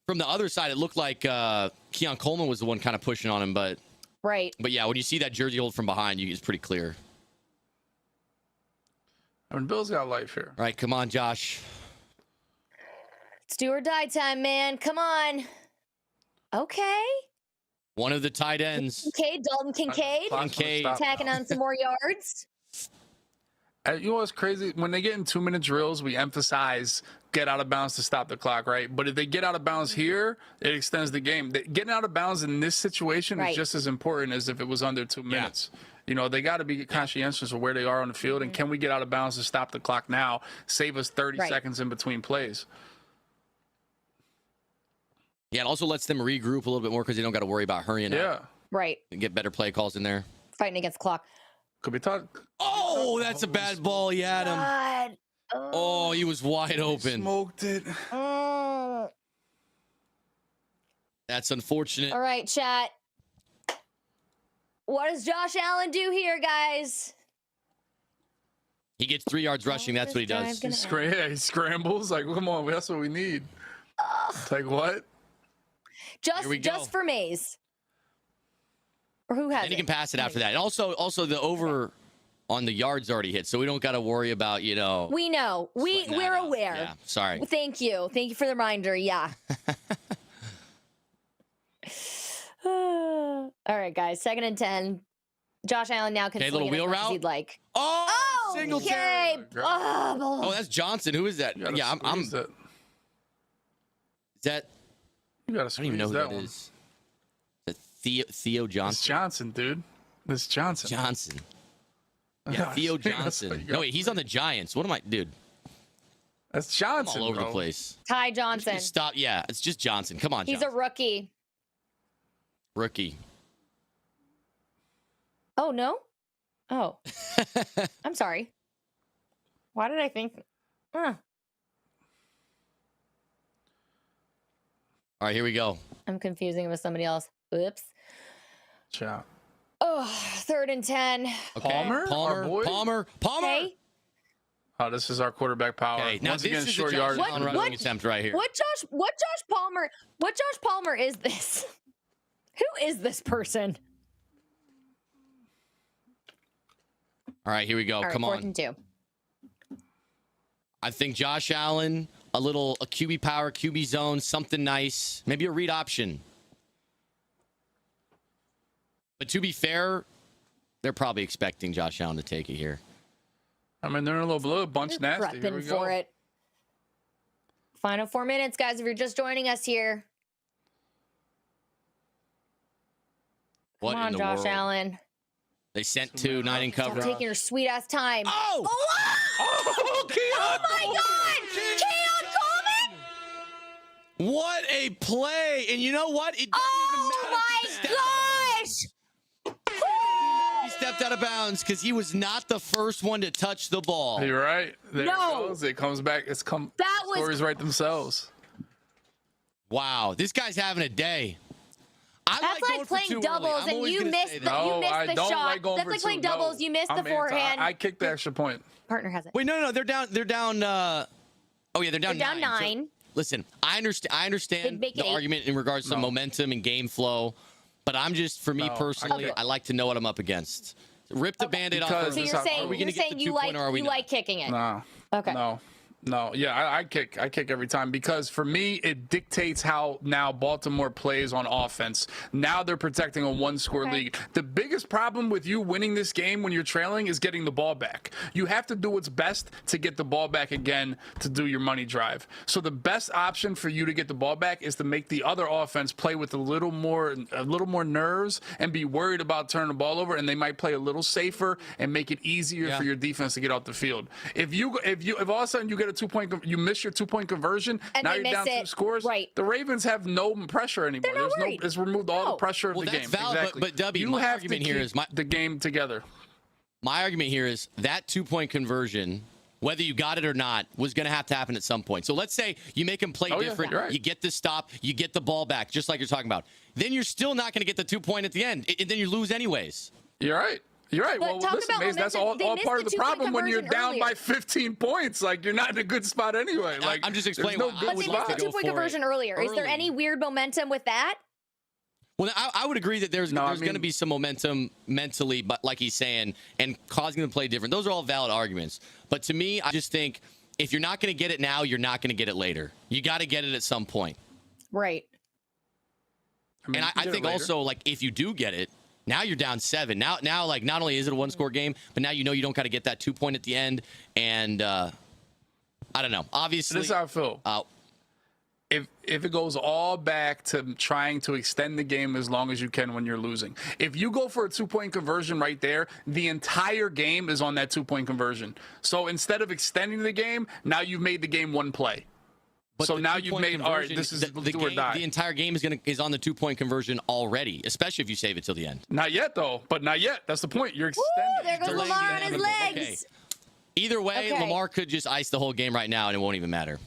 From the other side, it looked like Keon Coleman was the one kind of pushing on him, but yeah, when you see that jersey hold from behind, it's pretty clear. Bill's got life here. All right, come on, Josh. It's do or die time, man. Come on. Okay. One of the tight ends. Okay, Dalton Kincaid. Tacking on some more yards. You know what's crazy? When they get in 2-minute drills, we emphasize get out of bounds to stop the clock, right? But if they get out of bounds here, it extends the game. Getting out of bounds in this situation is just as important as if it was under 2 minutes. They got to be conscientious of where they are on the field, and can we get out of bounds to stop the clock now, save us 30 seconds in between plays. Yeah, it also lets them regroup a little bit more because they don't got to worry about hurrying up. Right. And get better play calls in there. Fighting against the clock. Could be taught. Oh, that's a bad ball. He had him. Oh, he was wide open. Smoked it. That's unfortunate. All right, chat. What does Josh Allen do here, guys? He gets 3 yards rushing. That's what he does. He scrambles. Like, come on, that's what we need. Like what? Just for Mays. Or who has it? And he can pass it after that. And also the over on the yards already hit, so we don't got to worry about, We know. We're aware. Yeah, sorry. Thank you. Thank you for the reminder. Yeah. All right, guys. 2nd and 10. Josh Allen now can little wheel route. He'd like. Oh, single carry. Oh, that's Johnson. Who is that? Yeah, I'm. Is that? You gotta squeeze. I don't even know who that is. Theo Johnson. It's Johnson, dude. It's Johnson. Yeah, Theo Johnson. No, wait, he's on the Giants. What am I, dude? That's Johnson. I'm all over the place. Ty Johnson. Stop. Yeah, it's just Johnson. Come on, He's a rookie. Oh, no? Oh. I'm sorry. Why did I think? All right, here we go. I'm confusing him with somebody else. Oops. Ciao. Oh, 3rd and 10. Okay. Palmer. Hey. Oh, this is our quarterback power. Okay, now once this again, is short the yard running attempt right here. What Josh Palmer is this? Who is this person? All right, here we go. All right, come 4th on. and 2. I think Josh Allen, a QB power, QB zone, something nice. Maybe a read option. But to be fair, they're probably expecting Josh Allen to take it here. I mean, they're in a little blue, bunch nasty. Here we go. For it. Final 4 minutes, guys, if you're just joining us here. What Come on, in the Josh world? Allen. They sent 2, 9 in coverage. Stop taking your sweet ass time. Oh! Oh, Oh my God! Keon Coleman! What a play! And you know what? It doesn't even matter. My gosh! He stepped out of bounds because he was not the first one to touch the ball. You're right. There No. it goes. It comes back. That was stories write themselves. Wow, this guy's having a day. I That's going like for playing too doubles early. I'm and always you gonna missed say the, that. you No, missed I the don't shot. like going That's for like playing two. doubles. No, You missed the I'm anti. forehand. I kicked the extra point. Partner has it. Wait, no, they're down. They're down. Oh yeah, they're down. They're down 9. 9. Listen, I understand Make it the 8. argument in regards to momentum and game flow, but I'm just, for me personally, I like to know what I'm up against. Rip the Band-Aid off. Because So you're Are saying we you gonna get the 2-point or are we not? like kicking it. Nah. Okay. No, yeah, I kick every time because for me it dictates how now Baltimore plays on offense. Now they're protecting a one-score league. The biggest problem with you winning this game when you're trailing is getting the ball back. You have to do what's best to get the ball back again to do your money drive. So the best option for you to get the ball back is to make the other offense play with a little more nerves and be worried about turning the ball over, and they might play a little safer and make it easier for your defense to get off the field. If all of a sudden you get a 2-point, you miss your 2-point conversion, and now you're down 2 scores. Right. The Ravens have no pressure anymore. They're not worried. It's removed all the pressure of the game. That's valid, exactly. but W, you my have argument to here keep is the game together. My argument here is that 2-point conversion, whether you got it or not, was going to have to happen at some point. So let's say you make them play different. Right. You get the stop, you get the ball back, just like you're talking about. Then you're still not going to get the 2-point at the end, and then you lose anyways. You're right. You're right. But Well, listen, Mace, that's all part of the problem when you're down by 15 points. Like, you're not in a good spot anyway. Like, I'm just explaining. No But they missed the 2-point conversion earlier. Is there any weird momentum with that? Well, I would agree that there's going to be some momentum mentally, but like he's saying, and causing them to play different. Those are all valid arguments. But to me, I just think if you're not going to get it now, you're not going to get it later. You got to get it at some point. Right. And I think also, like, if you do get it, now you're down 7. Now, like, not only is it a one-score game, but now you know you don't got to get that 2-point at the end. And I don't know. Obviously, this is how I feel. If it goes all back to trying to extend the game as long as you can when you're losing. If you go for a 2-point conversion right there, the entire game is on that 2-point conversion. So instead of extending the game, now you've made the game one play. But so now you've made, all right, this is the do or die. The entire game is on the 2-point conversion already, especially if you save it till the end. Not yet, though. But not yet. That's the point. You're extending. There goes Lamar on his legs. Okay. Either way, Lamar could just ice the whole game right now, and it won't even matter.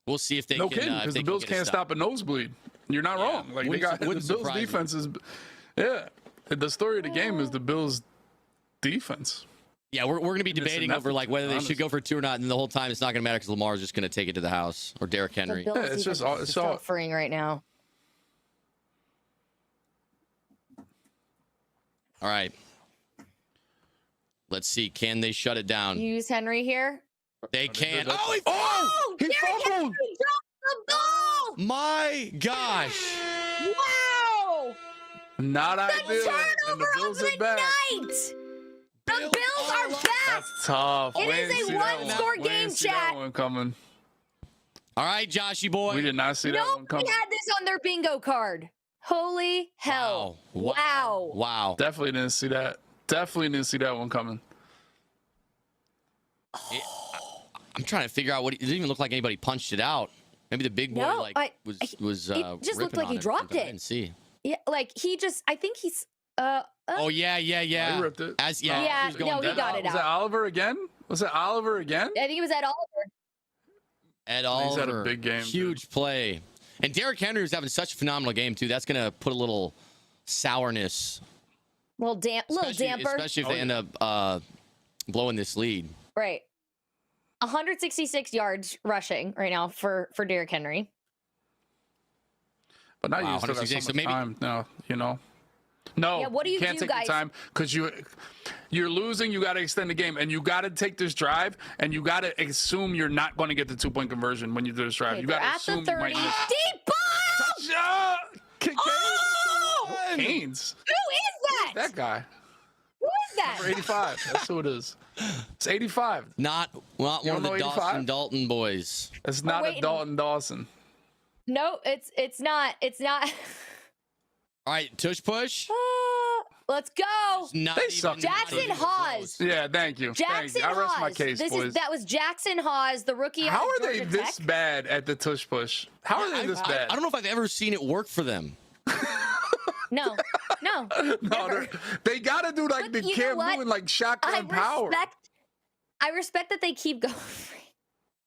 We'll see if they no can. kidding, because the Bills can't stop a nosebleed. You're not wrong. Like, the Bills defense is, the story of the game is the Bills defense. Yeah, we're going to be debating over like whether they should go for 2 or not, and the whole time it's not going to matter because Lamar's just going to take it to the house, or Derrick Henry. The Bills it's all suffering right now. All right. Let's see. Can they shut it down? Use Henry here. They can't. He fumbled. The ball. My gosh. Wow. Not ideal. And the Bills are back. The Bills are back. That's tough. It is a one-score game, chat. That one coming. All right, Joshy boy. We did not see that one coming. Nobody had this on their bingo card. Holy hell. Wow. Definitely didn't see that. Definitely didn't see that one coming. I'm trying to figure out what it didn't even look like anybody punched it out. Maybe the big boy was it just looked like he dropped it. I didn't see. Yeah, like I think he's Oh yeah. He ripped it. he got it out. Was that Oliver again? I think it was Ed Oliver. Ed Oliver. He's had a big game. Huge play. And Derrick Henry was having such a phenomenal game too. That's gonna put a little sourness. Little damper. Especially if they end up blowing this lead. Right. 166 yards rushing right now for Derrick Henry. But now you still got so much time. No, No, yeah, what do you can't do, take guys? the time because you're losing. You got to extend the game, and you got to take this drive, and you got to assume you're not going to get the 2-point conversion when you do this drive. Okay, you got to at assume the 30. you might miss. Deep ball! Keynes. Who is that? That guy. Who is that? Number 85. That's who it is. It's 85. Not one of the 85? Dalton boys. It's not a Dalton Dawson. No, it's not. It's not. All right, tush push. Let's go. They suck. Jackson Hawes. Yeah, thank you. Jackson I rest Hawes. my case, boys. That was Jackson Hawes, the rookie. How are they Georgia this Tech. bad at the tush push? How are they this bad? I don't know if I've ever seen it work for them. No. They got to do like the Cam Newton, like shotgun power. I respect that they keep going.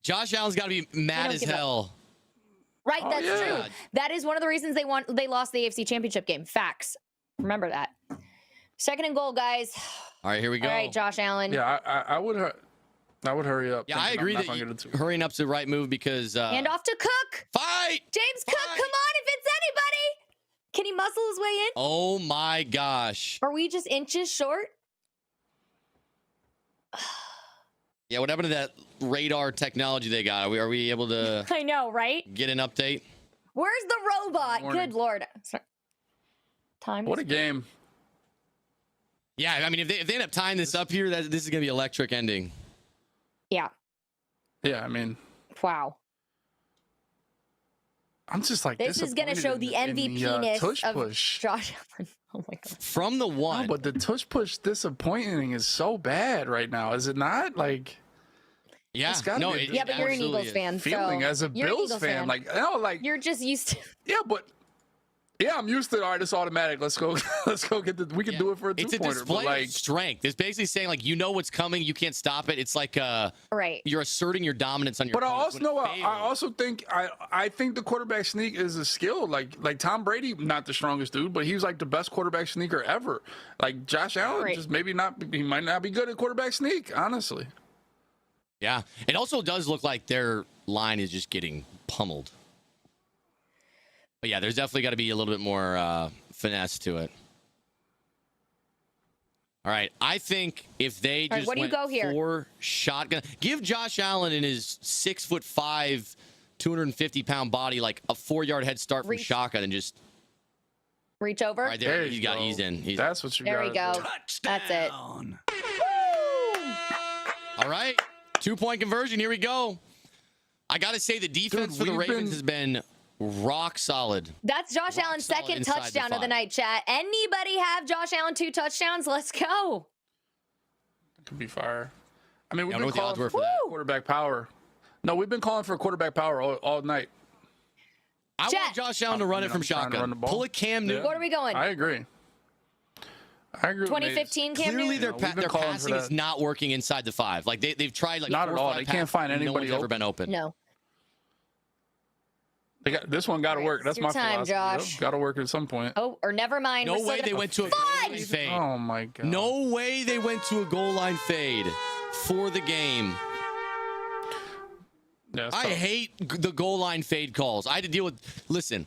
Josh Allen's got to be mad as hell. Right, Oh, that's yeah. true. That is one of the reasons they lost the AFC Championship game. Facts. Remember that. Second and goal, guys. All right, here we go. All right, Josh Allen. Yeah, I would hurry up. Yeah, I thinking agree I'm that not gonna get it to- hurrying up's the right move because Hand off to Cook. fight. James Cook, come on if it's anybody. Can he muscle his way in? Oh my gosh. Are we just inches short? Yeah, what happened to that radar technology they got? Are we able to I know, right? get an update? Where's the robot? Morning. Good Lord. Sorry. Time. What a game. Yeah, I mean, if they end up tying this up here, this is going to be electric ending. Yeah. Yeah, I mean, Wow. I'm just like This is going to show the MVP-ness tush of push. Josh Allen. Oh my God. From the one. No, but the tush push disappointing is so bad right now, is it not? Like, yeah, it's gotta no, be- it Yeah, but you're an absolutely Eagles is. fan. feeling so as a you're an Bills Eagles fan, like, no, like, you're just used to. yeah, but yeah, I'm used to it. All right, it's automatic. Let's go. Let's go get the. We can do it for a It's a two-pointer. display But like, of strength. It's basically saying, like, you know what's coming. You can't stop it. It's like Right. you're asserting your dominance on your but I opponents also when know. it I fails. also think. I think the quarterback sneak is a skill. Like Tom Brady, not the strongest dude, but he was like the best quarterback sneaker ever. Like Josh Allen, Right. just maybe not. He might not be good at quarterback sneak. Honestly. Yeah. It also does look like their line is just getting pummeled. But yeah, there's definitely got to be a little bit more finesse to it. All right. I think if they All right, just what do you went go here? for shotgun, give Josh Allen in his 6'5", 250-pound body like a 4-yard head start from Reach. shotgun and just Reach over. all right there. you go. He's in. That's what you There we got. go. That's it. All right. 2-point conversion. Here we go. I got to say the defense for the we've Ravens has been rock solid. That's Josh Rock Allen's solid second inside the touchdown of the 5. night, chat. Anybody have Josh Allen 2 touchdowns? Let's go. Could be fire. I mean, we've I been don't know what the calling odds were for for that. quarterback power. No, we've been calling for quarterback power all night. I Chat. want Josh Allen to run it from I'm trying to run the shotgun. ball. Pull a Cam Newton. What are we going? I agree. I agree. with 2015 Cam Clearly, Newton? their we've been their calling for passing is that. not working inside the 5. Like they've tried like Not 4 at or all. 5 They can't passes, find and no anybody one's ever open. been open. No. This one got to All right, work. That's it's your my time, philosophy. Josh. Got to work at some point. Oh, or never mind. No We're way still they gonna- went to a goal line fade. Oh my god. No way they went to a goal line fade for the game. Yeah, it's I tough. hate the goal line fade calls. I had to deal with. Listen,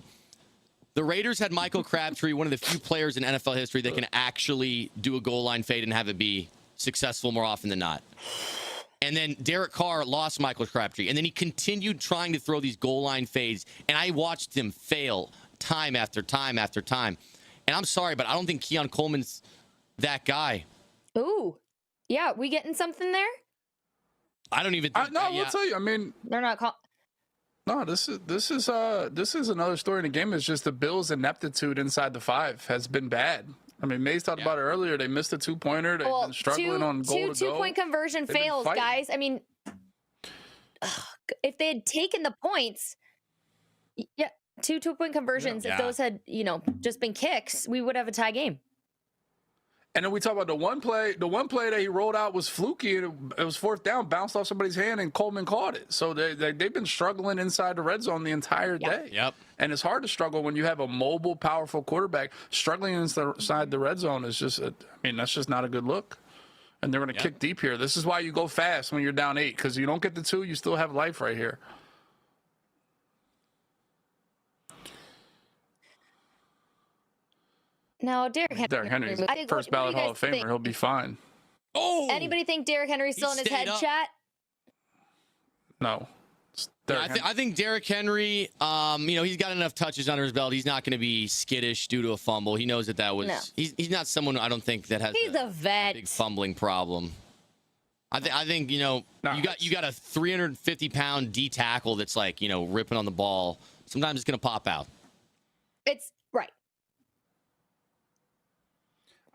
the Raiders had Michael Crabtree, one of the few players in NFL history that can actually do a goal line fade and have it be successful more often than not. And then Derek Carr lost Michael Crabtree, and then he continued trying to throw these goal line fades, and I watched him fail time after time after time. And I'm sorry, but I don't think Keon Coleman's that guy. Ooh. Yeah, we getting something there? I don't even think No, that, we'll tell you. I mean, They're not call. no, this is another story in the game. It's just the Bills' ineptitude inside the 5 has been bad. I mean, Mays talked about it earlier. They missed a 2-pointer. They've been struggling on goal to go. Two-point conversion They've been fails, fighting. guys. I mean, if they had taken the points, yeah, two-point conversions. Yeah. If those had, just been kicks, we would have a tie game. And then we talk about the one play that he rolled out was fluky, and it was 4th down, bounced off somebody's hand, and Coleman caught it. So they've been struggling inside the red zone the entire day. Yep. And it's hard to struggle when you have a mobile, powerful quarterback. Struggling inside the red zone is just, that's just not a good look. And they're going to kick deep here. This is why you go fast when you're down 8, because you don't get the 2, you still have life right here. No, Derrick Henry. Derrick Henry's I think- first what do ballot you Hall guys of Famer. think? He'll be fine. Oh! Anybody think Derrick Henry's still in his stayed head, up. chat? No. It's Yeah, Derrick Henry. I think Derrick Henry, he's got enough touches under his belt. He's not going to be skittish due to a fumble. He knows that was. No. He's not someone I don't think that has He's a vet. big fumbling problem. I think you got a 350-pound D tackle that's like ripping on the ball. Sometimes it's going to pop out. It's right.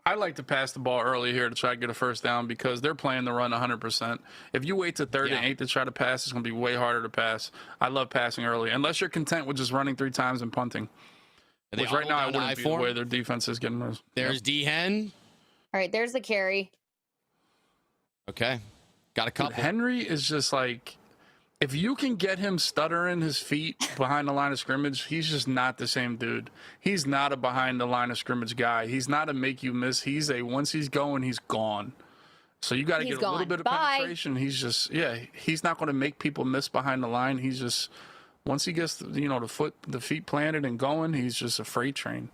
I like to pass the ball early here to try to get a first down because they're playing the run 100%. If you wait to 3rd and 8 to try to pass, it's going to be way harder to pass. I love passing early, unless you're content with just running 3 times and punting. Are they Which right all now I down to wouldn't be I-form? the way their defense is getting those. There's D Hen. All right, there's the carry. Okay, got a couple. Henry is just like, if you can get him stuttering his feet behind the line of scrimmage, he's just not the same dude. He's not a behind the line of scrimmage guy. He's not a make you miss. He's a once he's going, he's gone. So you got to get a little bit of penetration. He's just, he's not going to make people miss behind the line. He's just, once he gets, the feet planted and going, he's just a freight train.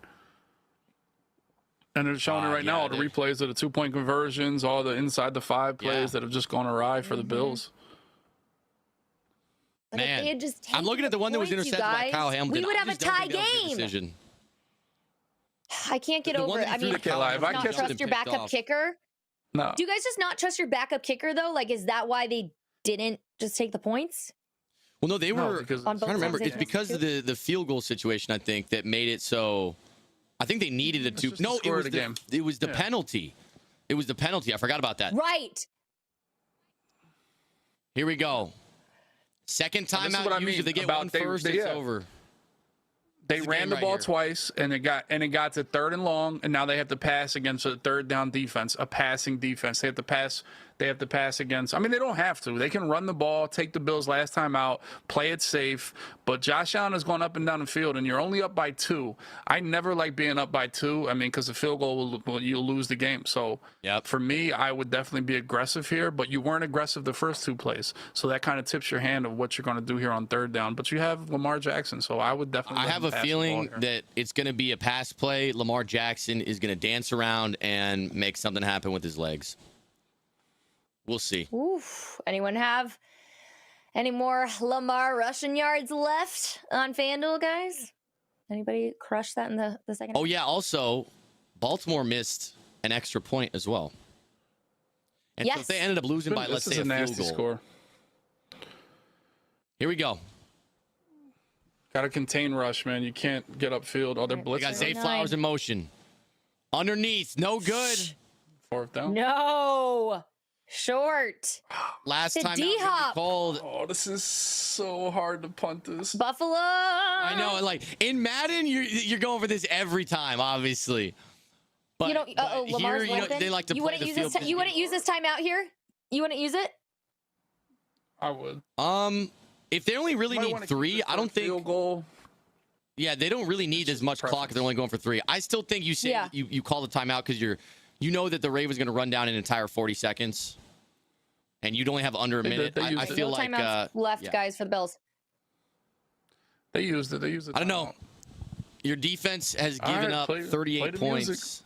And they're showing it right now, all the replays of the 2-point conversions, all the inside the 5 plays that have just gone awry for the Bills. But if they had just I'm looking at the one that was intercepted by Kyle Hamilton. We would have a tie game. I can't get over it. I mean, not trust your backup kicker. No. Do you guys just not trust your backup kicker though? Like, is that why they didn't just take the points? Well, no, they were. Because I'm trying to remember. It's because of the field goal situation, I think, that made it so. I think they needed it to. No, it was the penalty. It was the penalty. I forgot about that. Right. Here we go. Second time out. If they get one first, it's over. They ran the ball twice, and it got to 3rd and long, and now they have to pass against a 3rd down defense, a passing defense. They have to pass. They have to pass against. I mean, they don't have to. They can run the ball, take the Bills last time out, play it safe. But Josh Allen has gone up and down the field, and you're only up by 2. I never like being up by 2. I mean, because the field goal you'll lose the game. So for me, I would definitely be aggressive here. But you weren't aggressive the first 2 plays, so that kind of tips your hand of what you're going to do here on 3rd down. But you have Lamar Jackson, so I would definitely. I have a feeling that it's going to be a pass play. Lamar Jackson is going to dance around and make something happen with his legs. We'll see. Oof. Anyone have any more Lamar rushing yards left on FanDuel, guys? Anybody crush that in the second half? Oh, yeah. Also, Baltimore missed an extra point as well. And so if they ended up losing by, let's say, a field goal. Score. Here we go. Got to contain rush, man. You can't get upfield. Oh, they're blitzing. We got Zay Flowers in motion. Underneath. No good. 4th down. No. Short. Last time out called. Oh, this is so hard to punt this. Buffalo. I know. Like in Madden, you're going for this every time, obviously. But, Lamar's here, they like to play the field. You wouldn't use this timeout here? You wouldn't use it? I would. If they only really need 3, I don't think. Field goal. Yeah, they don't really need as much clock if they're only going for 3. I still think you say you call the timeout because you know that the Ravens going to run down an entire 40 seconds, and you'd only have under a minute. I feel like left guys for the Bills. They used it. I don't know. Your defense has given up 38 points.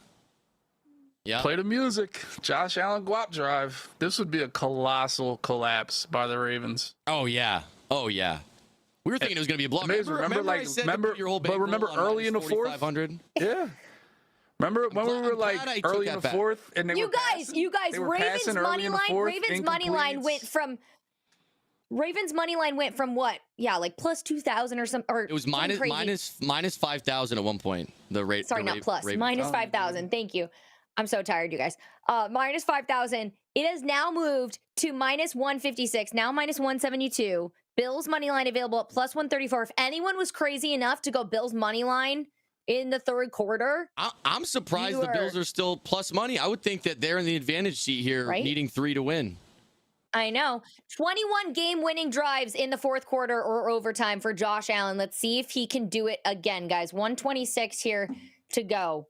Yeah. Play the music. Josh Allen guap drive. This would be a colossal collapse by the Ravens. Oh yeah. We were thinking it was going to be a blowout. Remember early in the 4th? Yeah. Remember when we were like early in the 4th, and you guys, Ravens money line went from what? Yeah, like plus 2,000 or something. Or it was minus 5,000 at one point. Not plus. Minus 5,000. Thank you. I'm so tired, you guys. Minus 5,000. It has now moved to minus 156. Now minus 172. Bills money line available at plus 134. If anyone was crazy enough to go Bills money line in the 3rd quarter, I'm surprised the Bills are still plus money. I would think that they're in the advantage seat here, needing 3 to win. I know. 21 game-winning drives in the 4th quarter or overtime for Josh Allen. Let's see if he can do it again, guys. 126 here to go.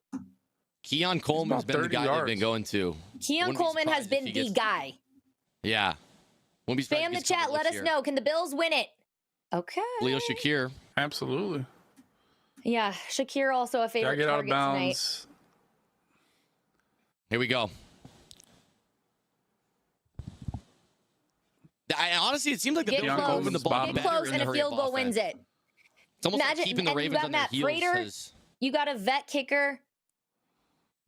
Keon Coleman's been the guy they've been going to. Keon Coleman has been the guy. Yeah. Spam the chat. Let us know. Can the Bills win it? Okay. Leo Shakir. Absolutely. Yeah, Shakir also a favorite get target out of bounds tonight. Here we go. Honestly, it seems like the Bills are moving the ball get close and a field goal wins it. It's almost like keeping the Ravens on their heels. You got a vet kicker.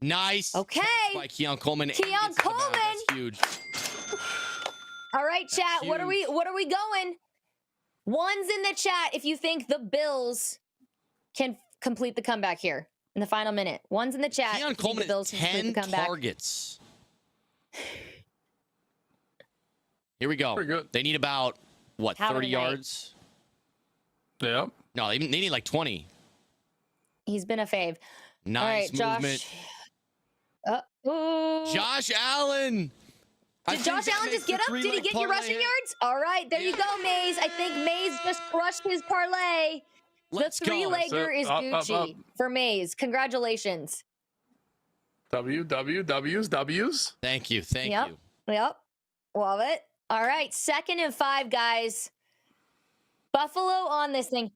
Nice. Okay. By Keon Coleman. Keon Coleman. That's huge. All right, chat. What are we going? Ones in the chat if you think the Bills can complete the comeback here in the final minute. Ones in the chat. Keon Coleman has 10 targets. Here we go. Pretty good. They need about, 30 yards? Yep. No, they need like 20. He's been a fave. Nice movement. Josh. Josh Allen. Did Josh Allen just get up? Did he get your rushing yards? All right, there you go, Maze. I think Maze just crushed his parlay. Let's the go. three-legger is Up, Gucci for Maze. Congratulations. W's. Thank you. Thank you. Yep. Love it. All right, 2nd and 5, guys. Buffalo on this thing.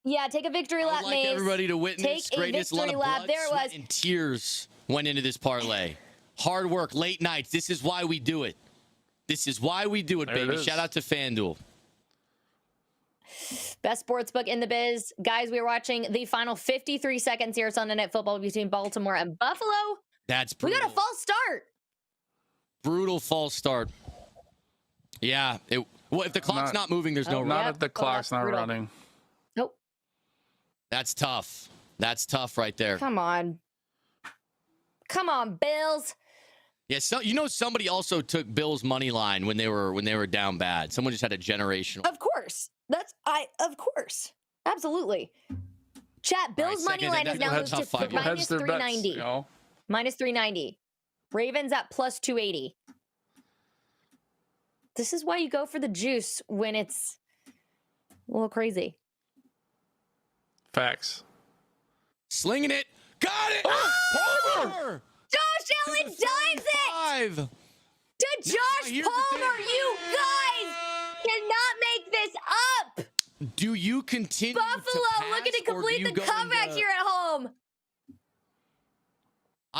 Yeah, take a victory lap, I'd like Maze. everybody to witness Take a greatness. A lot victory of lap. blood, There it sweat, was. and tears went into this parlay. Hard work, late nights. This is why we do it. This is why we do it, There it baby. is. Shout out to FanDuel. Best sportsbook in the biz. Guys, we are watching the final 53 seconds here. Sunday Night Football between Baltimore and Buffalo. That's We brutal. got a false start. Brutal false start. Yeah. Well, if the clock's not moving, there's no Oh, run. Not Yeah. if the Oh, clock's that's not brutal. running. Nope. That's tough. That's tough right there. Come on. Come on, Bills. Yeah, so somebody also took Bills money line when they were down bad. Someone just had a generational. Of course. Of course. Absolutely. Chat, Bills money second, line is that- now that's moved how to five yards. minus Hedge their bets, 390. you know? Minus 390. Ravens at plus 280. This is why you go for the juice when it's a little crazy. Facts. Slinging it. Got it. Palmer! Josh Allen dives it 5. to Josh here's the Palmer. thing. You guys cannot make this up. Do you continue Buffalo to looking to pass, or do complete you the go comeback into- here at home.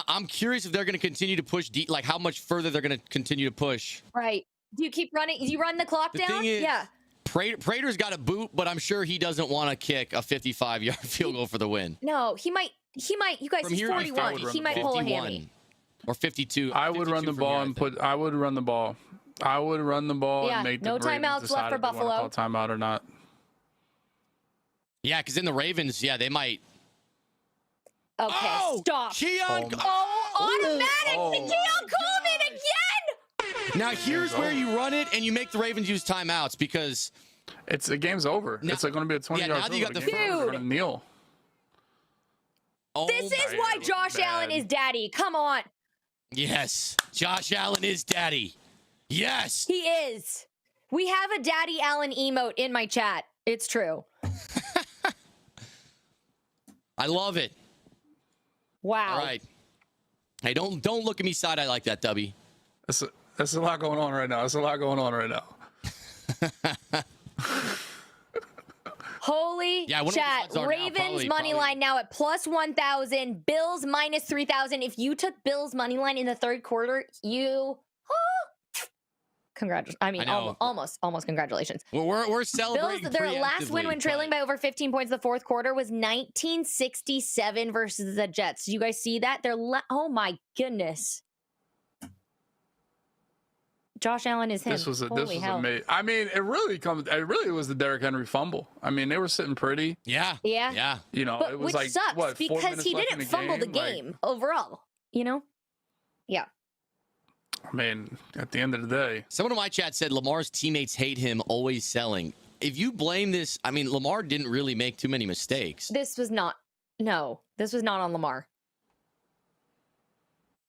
I'm curious if they're going to continue to push deep, like how much further they're going to continue to push. Right. Do you keep running? Do you run the clock The down? thing is, Yeah. Prater's got a boot, but I'm sure he doesn't want to kick a 55-yard field goal for the win. No, he might. You guys, From he's here, I 41. would run He the might ball. pull a 51 hammy. or 52. I would run 52 the from ball here, I and think. I would run the ball. I would run the ball Yeah, and make the no Ravens timeouts left decide for if they wanna Buffalo. call timeout or not. Yeah, because in the Ravens, the might. Okay, Oh, stop. Keon. Automatic Oh. to Keon Coleman again. Now here's where you run it and you make the Ravens use timeouts because The game's over. Now- It's like going to be a 20-yard now that you got the game's over. They're Dude. gonna kneel. This is why Josh Allen is daddy. Come on. Yes, Josh Allen is daddy. Yes. He is. We have a Daddy Allen emote in my chat. It's true. I love it. Wow. All right. Hey, don't look at me side eye like that, Dubby. That's a lot going on right now. That's a lot going on right now. Holy Yeah, I wonder what the chat. odds are now. Ravens money line now at plus 1,000. Bills minus 3,000. If you took Bills money line in the third quarter, congratulations. I mean, I know. almost congratulations. We're Bills, celebrating. their last win when preemptively, trailing but- by over 15 points in the fourth quarter was 1967 versus the Jets. Did you guys see that? Oh my goodness. Josh Allen is him. This was Holy hell. amazing. I mean, it really was the Derrick Henry fumble. I mean, they were sitting pretty. Yeah. Yeah. Yeah. You know, But it was which like sucks what, 4 because minutes he left didn't in fumble the Like, game overall, you know? Yeah. I mean, at the end of the day, Someone in my chat said Lamar's teammates hate him, always selling. If you blame this, I mean, Lamar didn't really make too many mistakes. This was not on Lamar.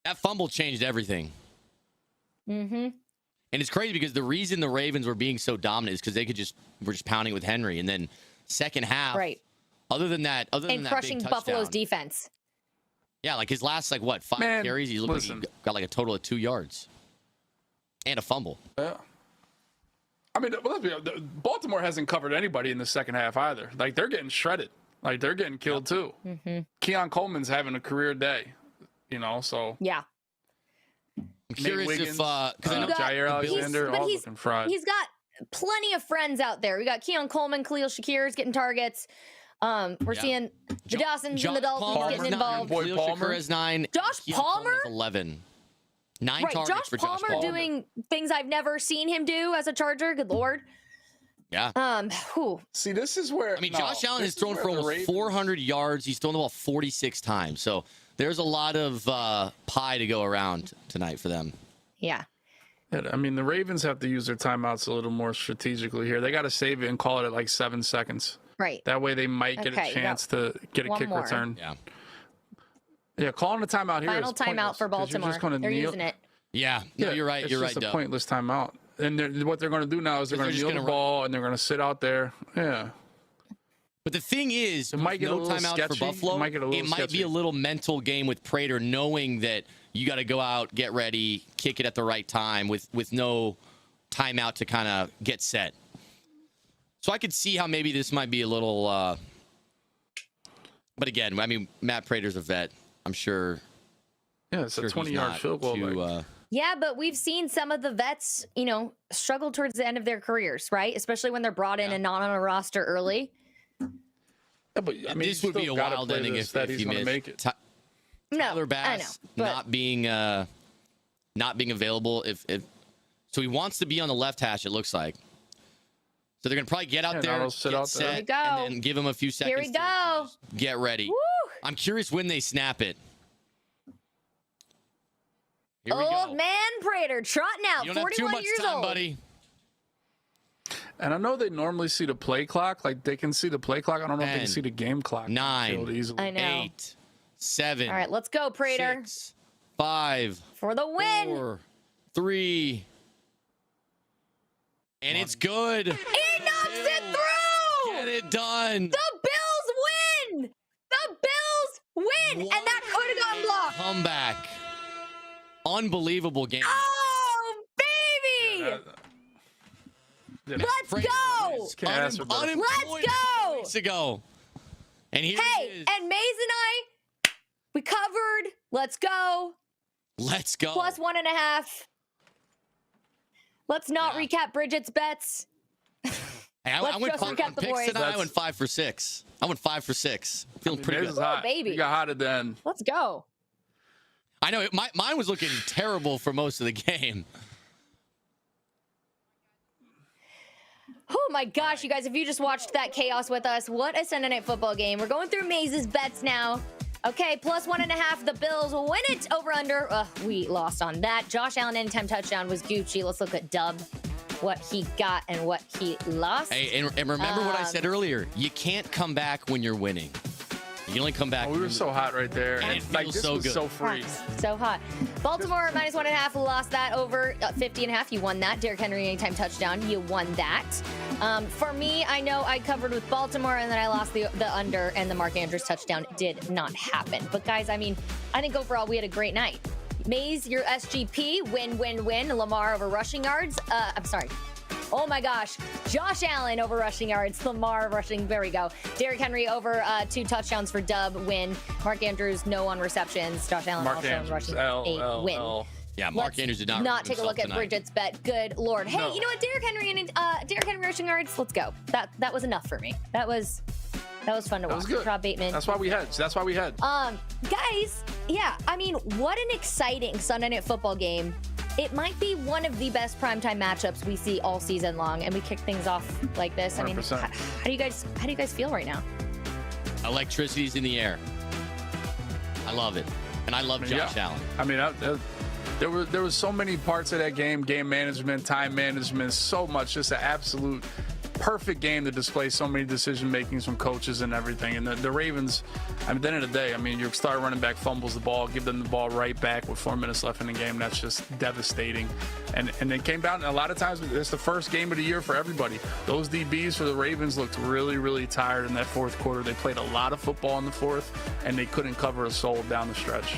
That fumble changed everything. Mm-hmm. And it's crazy because the reason the Ravens were being so dominant is because they were just pounding with Henry. And then second half, Right. other than that And crushing big Buffalo's touchdown, defense. yeah, like his last 5 Man, carries, he looked like listen. he got like a total of 2 yards and a fumble. yeah. I mean, let's be honest, Baltimore hasn't covered anybody in the second half either. Like, they're getting shredded. Like, they're getting killed too. Mm-hmm. Keon Coleman's having a career day. You know, so Yeah. I'm curious Wiggins, if because I know got- Jair Alexander, but all he's- looking fried. He's got plenty of friends out there. We got Keon Coleman, Khalil Shakir's getting targets. We're Yeah. seeing the Dawsons and the Daltons Palmer, getting nine, involved. boy Khalil Palmer. Shakir has 9. Josh Keon Coleman Palmer? has 11. 9 Right, targets Josh for Josh Palmer Palmer. doing things I've never seen him do as a Charger. Good Lord. Yeah. Whew. See, this is where I mean, Josh Allen has thrown for almost 400 yards. He's thrown the ball 46 times. So there's a lot of pie to go around tonight for them. Yeah. I mean, the Ravens have to use their timeouts a little more strategically here. They got to save it and call it at like 7 seconds. Right. That way they might get Okay, a you chance to get a one kick more. return. Yeah. Yeah, calling a timeout here. Final is timeout pointless, for 'cause you're Baltimore. just gonna They're kneel- using it. Yeah, no, you're right. You're right, It's just a Dub. pointless timeout. And what they're going to do now is they're going to kneel the ball and they're going to sit out there. Yeah. But the thing is, It might get no a little timeout sketchy. for Buffalo. It might get a little be sketchy. a little mental game with Prater, knowing that you got to go out, get ready, kick it at the right time with no timeout to kind of get set. So I could see how maybe this might be a little. But again, I mean, Matt Prater's a vet. I'm sure. Yeah, it's a 20-yard field goal. Yeah, but we've seen some of the vets, struggle towards the end of their careers, right? Especially when they're brought in and not on a roster early. Yeah, but I mean, this would be a wild ending if you missed. Tyler Bass not being available. So he wants to be on the left hash, it looks like. So they're gonna probably get out there, get set, and then give him a few seconds. Here we go. To get ready. Woo! I'm curious when they snap it. Here we Old go. man Prater trotting out, You don't 41 have too much years time, old. buddy. And I know they normally see the play clock. Like, they can see the play clock. I don't know if they can see the game clock. 9, easily. I know. 8, 7. All right, let's go, Prater. 6, 5. For the win. 4, 3. And it's good. He knocks it through. Get it done. The Bills win. The Bills win. And that could have gotten blocked. Comeback. Unbelievable game. Oh, baby. Let's go. Let's go. Weeks ago. And here Hey, it is. and Maze and I, we covered. Let's go. Let's go. Plus 1.5. Let's not recap Bridget's bets. Hey, I Let's went just recap the picks boys. tonight. I went 5 for 6. I went 5 for 6. Feeling pretty good. Hot. baby. You got hot at the end. Let's go. I know mine was looking terrible for most of the game. Oh my gosh, you guys, if you just watched that chaos with us, what a Sunday Night Football game. We're going through Maze's bets now. Okay, plus 1.5. The Bills will win it over under. We lost on that. Josh Allen anytime touchdown was Gucci. Let's look at Dub, what he got and what he lost. Hey, and remember what I said earlier. You can't come back when you're winning. You can only come back. We were so hot right there. And it like, feels this so was good. so free. So hot. Baltimore minus 1.5, lost that over 50.5. You won that. Derrick Henry anytime touchdown. You won that. For me, I know I covered with Baltimore and then I lost the under, and the Mark Andrews touchdown did not happen. But guys, I mean, I think overall we had a great night. Maze, your SGP, win. Lamar over rushing yards. I'm sorry. Oh my gosh. Josh Allen over rushing yards. Lamar rushing. There we go. Derrick Henry over 2 touchdowns for Dub. Win. Mark Andrews, no on receptions. Josh Allen Mark also Andrews, rushing. L. Win. Yeah, Mark Andrews did not take a look at tonight. Bridget's bet. Good Lord. Hey, No. you know what? Derrick Henry rushing yards. Let's go. That was enough for me. That was fun to watch. was good. Rob Bateman. That's why we had. Guys, yeah, I mean, what an exciting Sunday Night Football game. It might be one of the best primetime matchups we see all season long, and we kick things off like this. 100%. I mean, how do you guys feel right now? Electricity's in the air. I love it. And I love Josh Allen. I mean, there was so many parts of that game management, time management, so much, just an absolute perfect game to display so many decision makings from coaches and everything. And the Ravens, at the end of the day, I mean, your star running back fumbles the ball, give them the ball right back with 4 minutes left in the game. That's just devastating. And it came down, a lot of times it's the first game of the year for everybody. Those DBs for the Ravens looked really, really tired in that fourth quarter. They played a lot of football in the fourth, and they couldn't cover a soul down the stretch.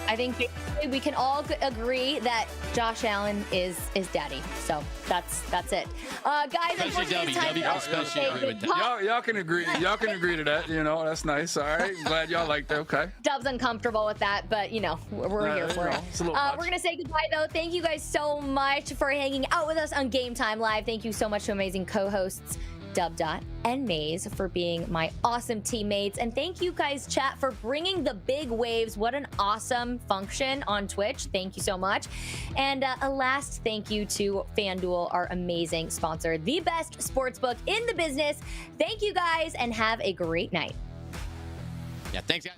I think we can all agree that Josh Allen is daddy. So that's it. Guys, unfortunately, it's time W, for us to especially say agree with that. Y'all can agree. Y'all can agree to that. You know, that's nice. All right. Glad y'all like that. Okay. Dub's uncomfortable with that, but we're here for it. It's a little much. We're gonna say goodbye though. Thank you guys so much for hanging out with us on Game Time Live. Thank you so much to amazing co-hosts Dub Dot and Maze for being my awesome teammates, and thank you guys, chat, for bringing the big waves. What an awesome function on Twitch. Thank you so much. And a last thank you to FanDuel, our amazing sponsor, the best sportsbook in the business. Thank you guys, and have a great night. Yeah, thanks, guys.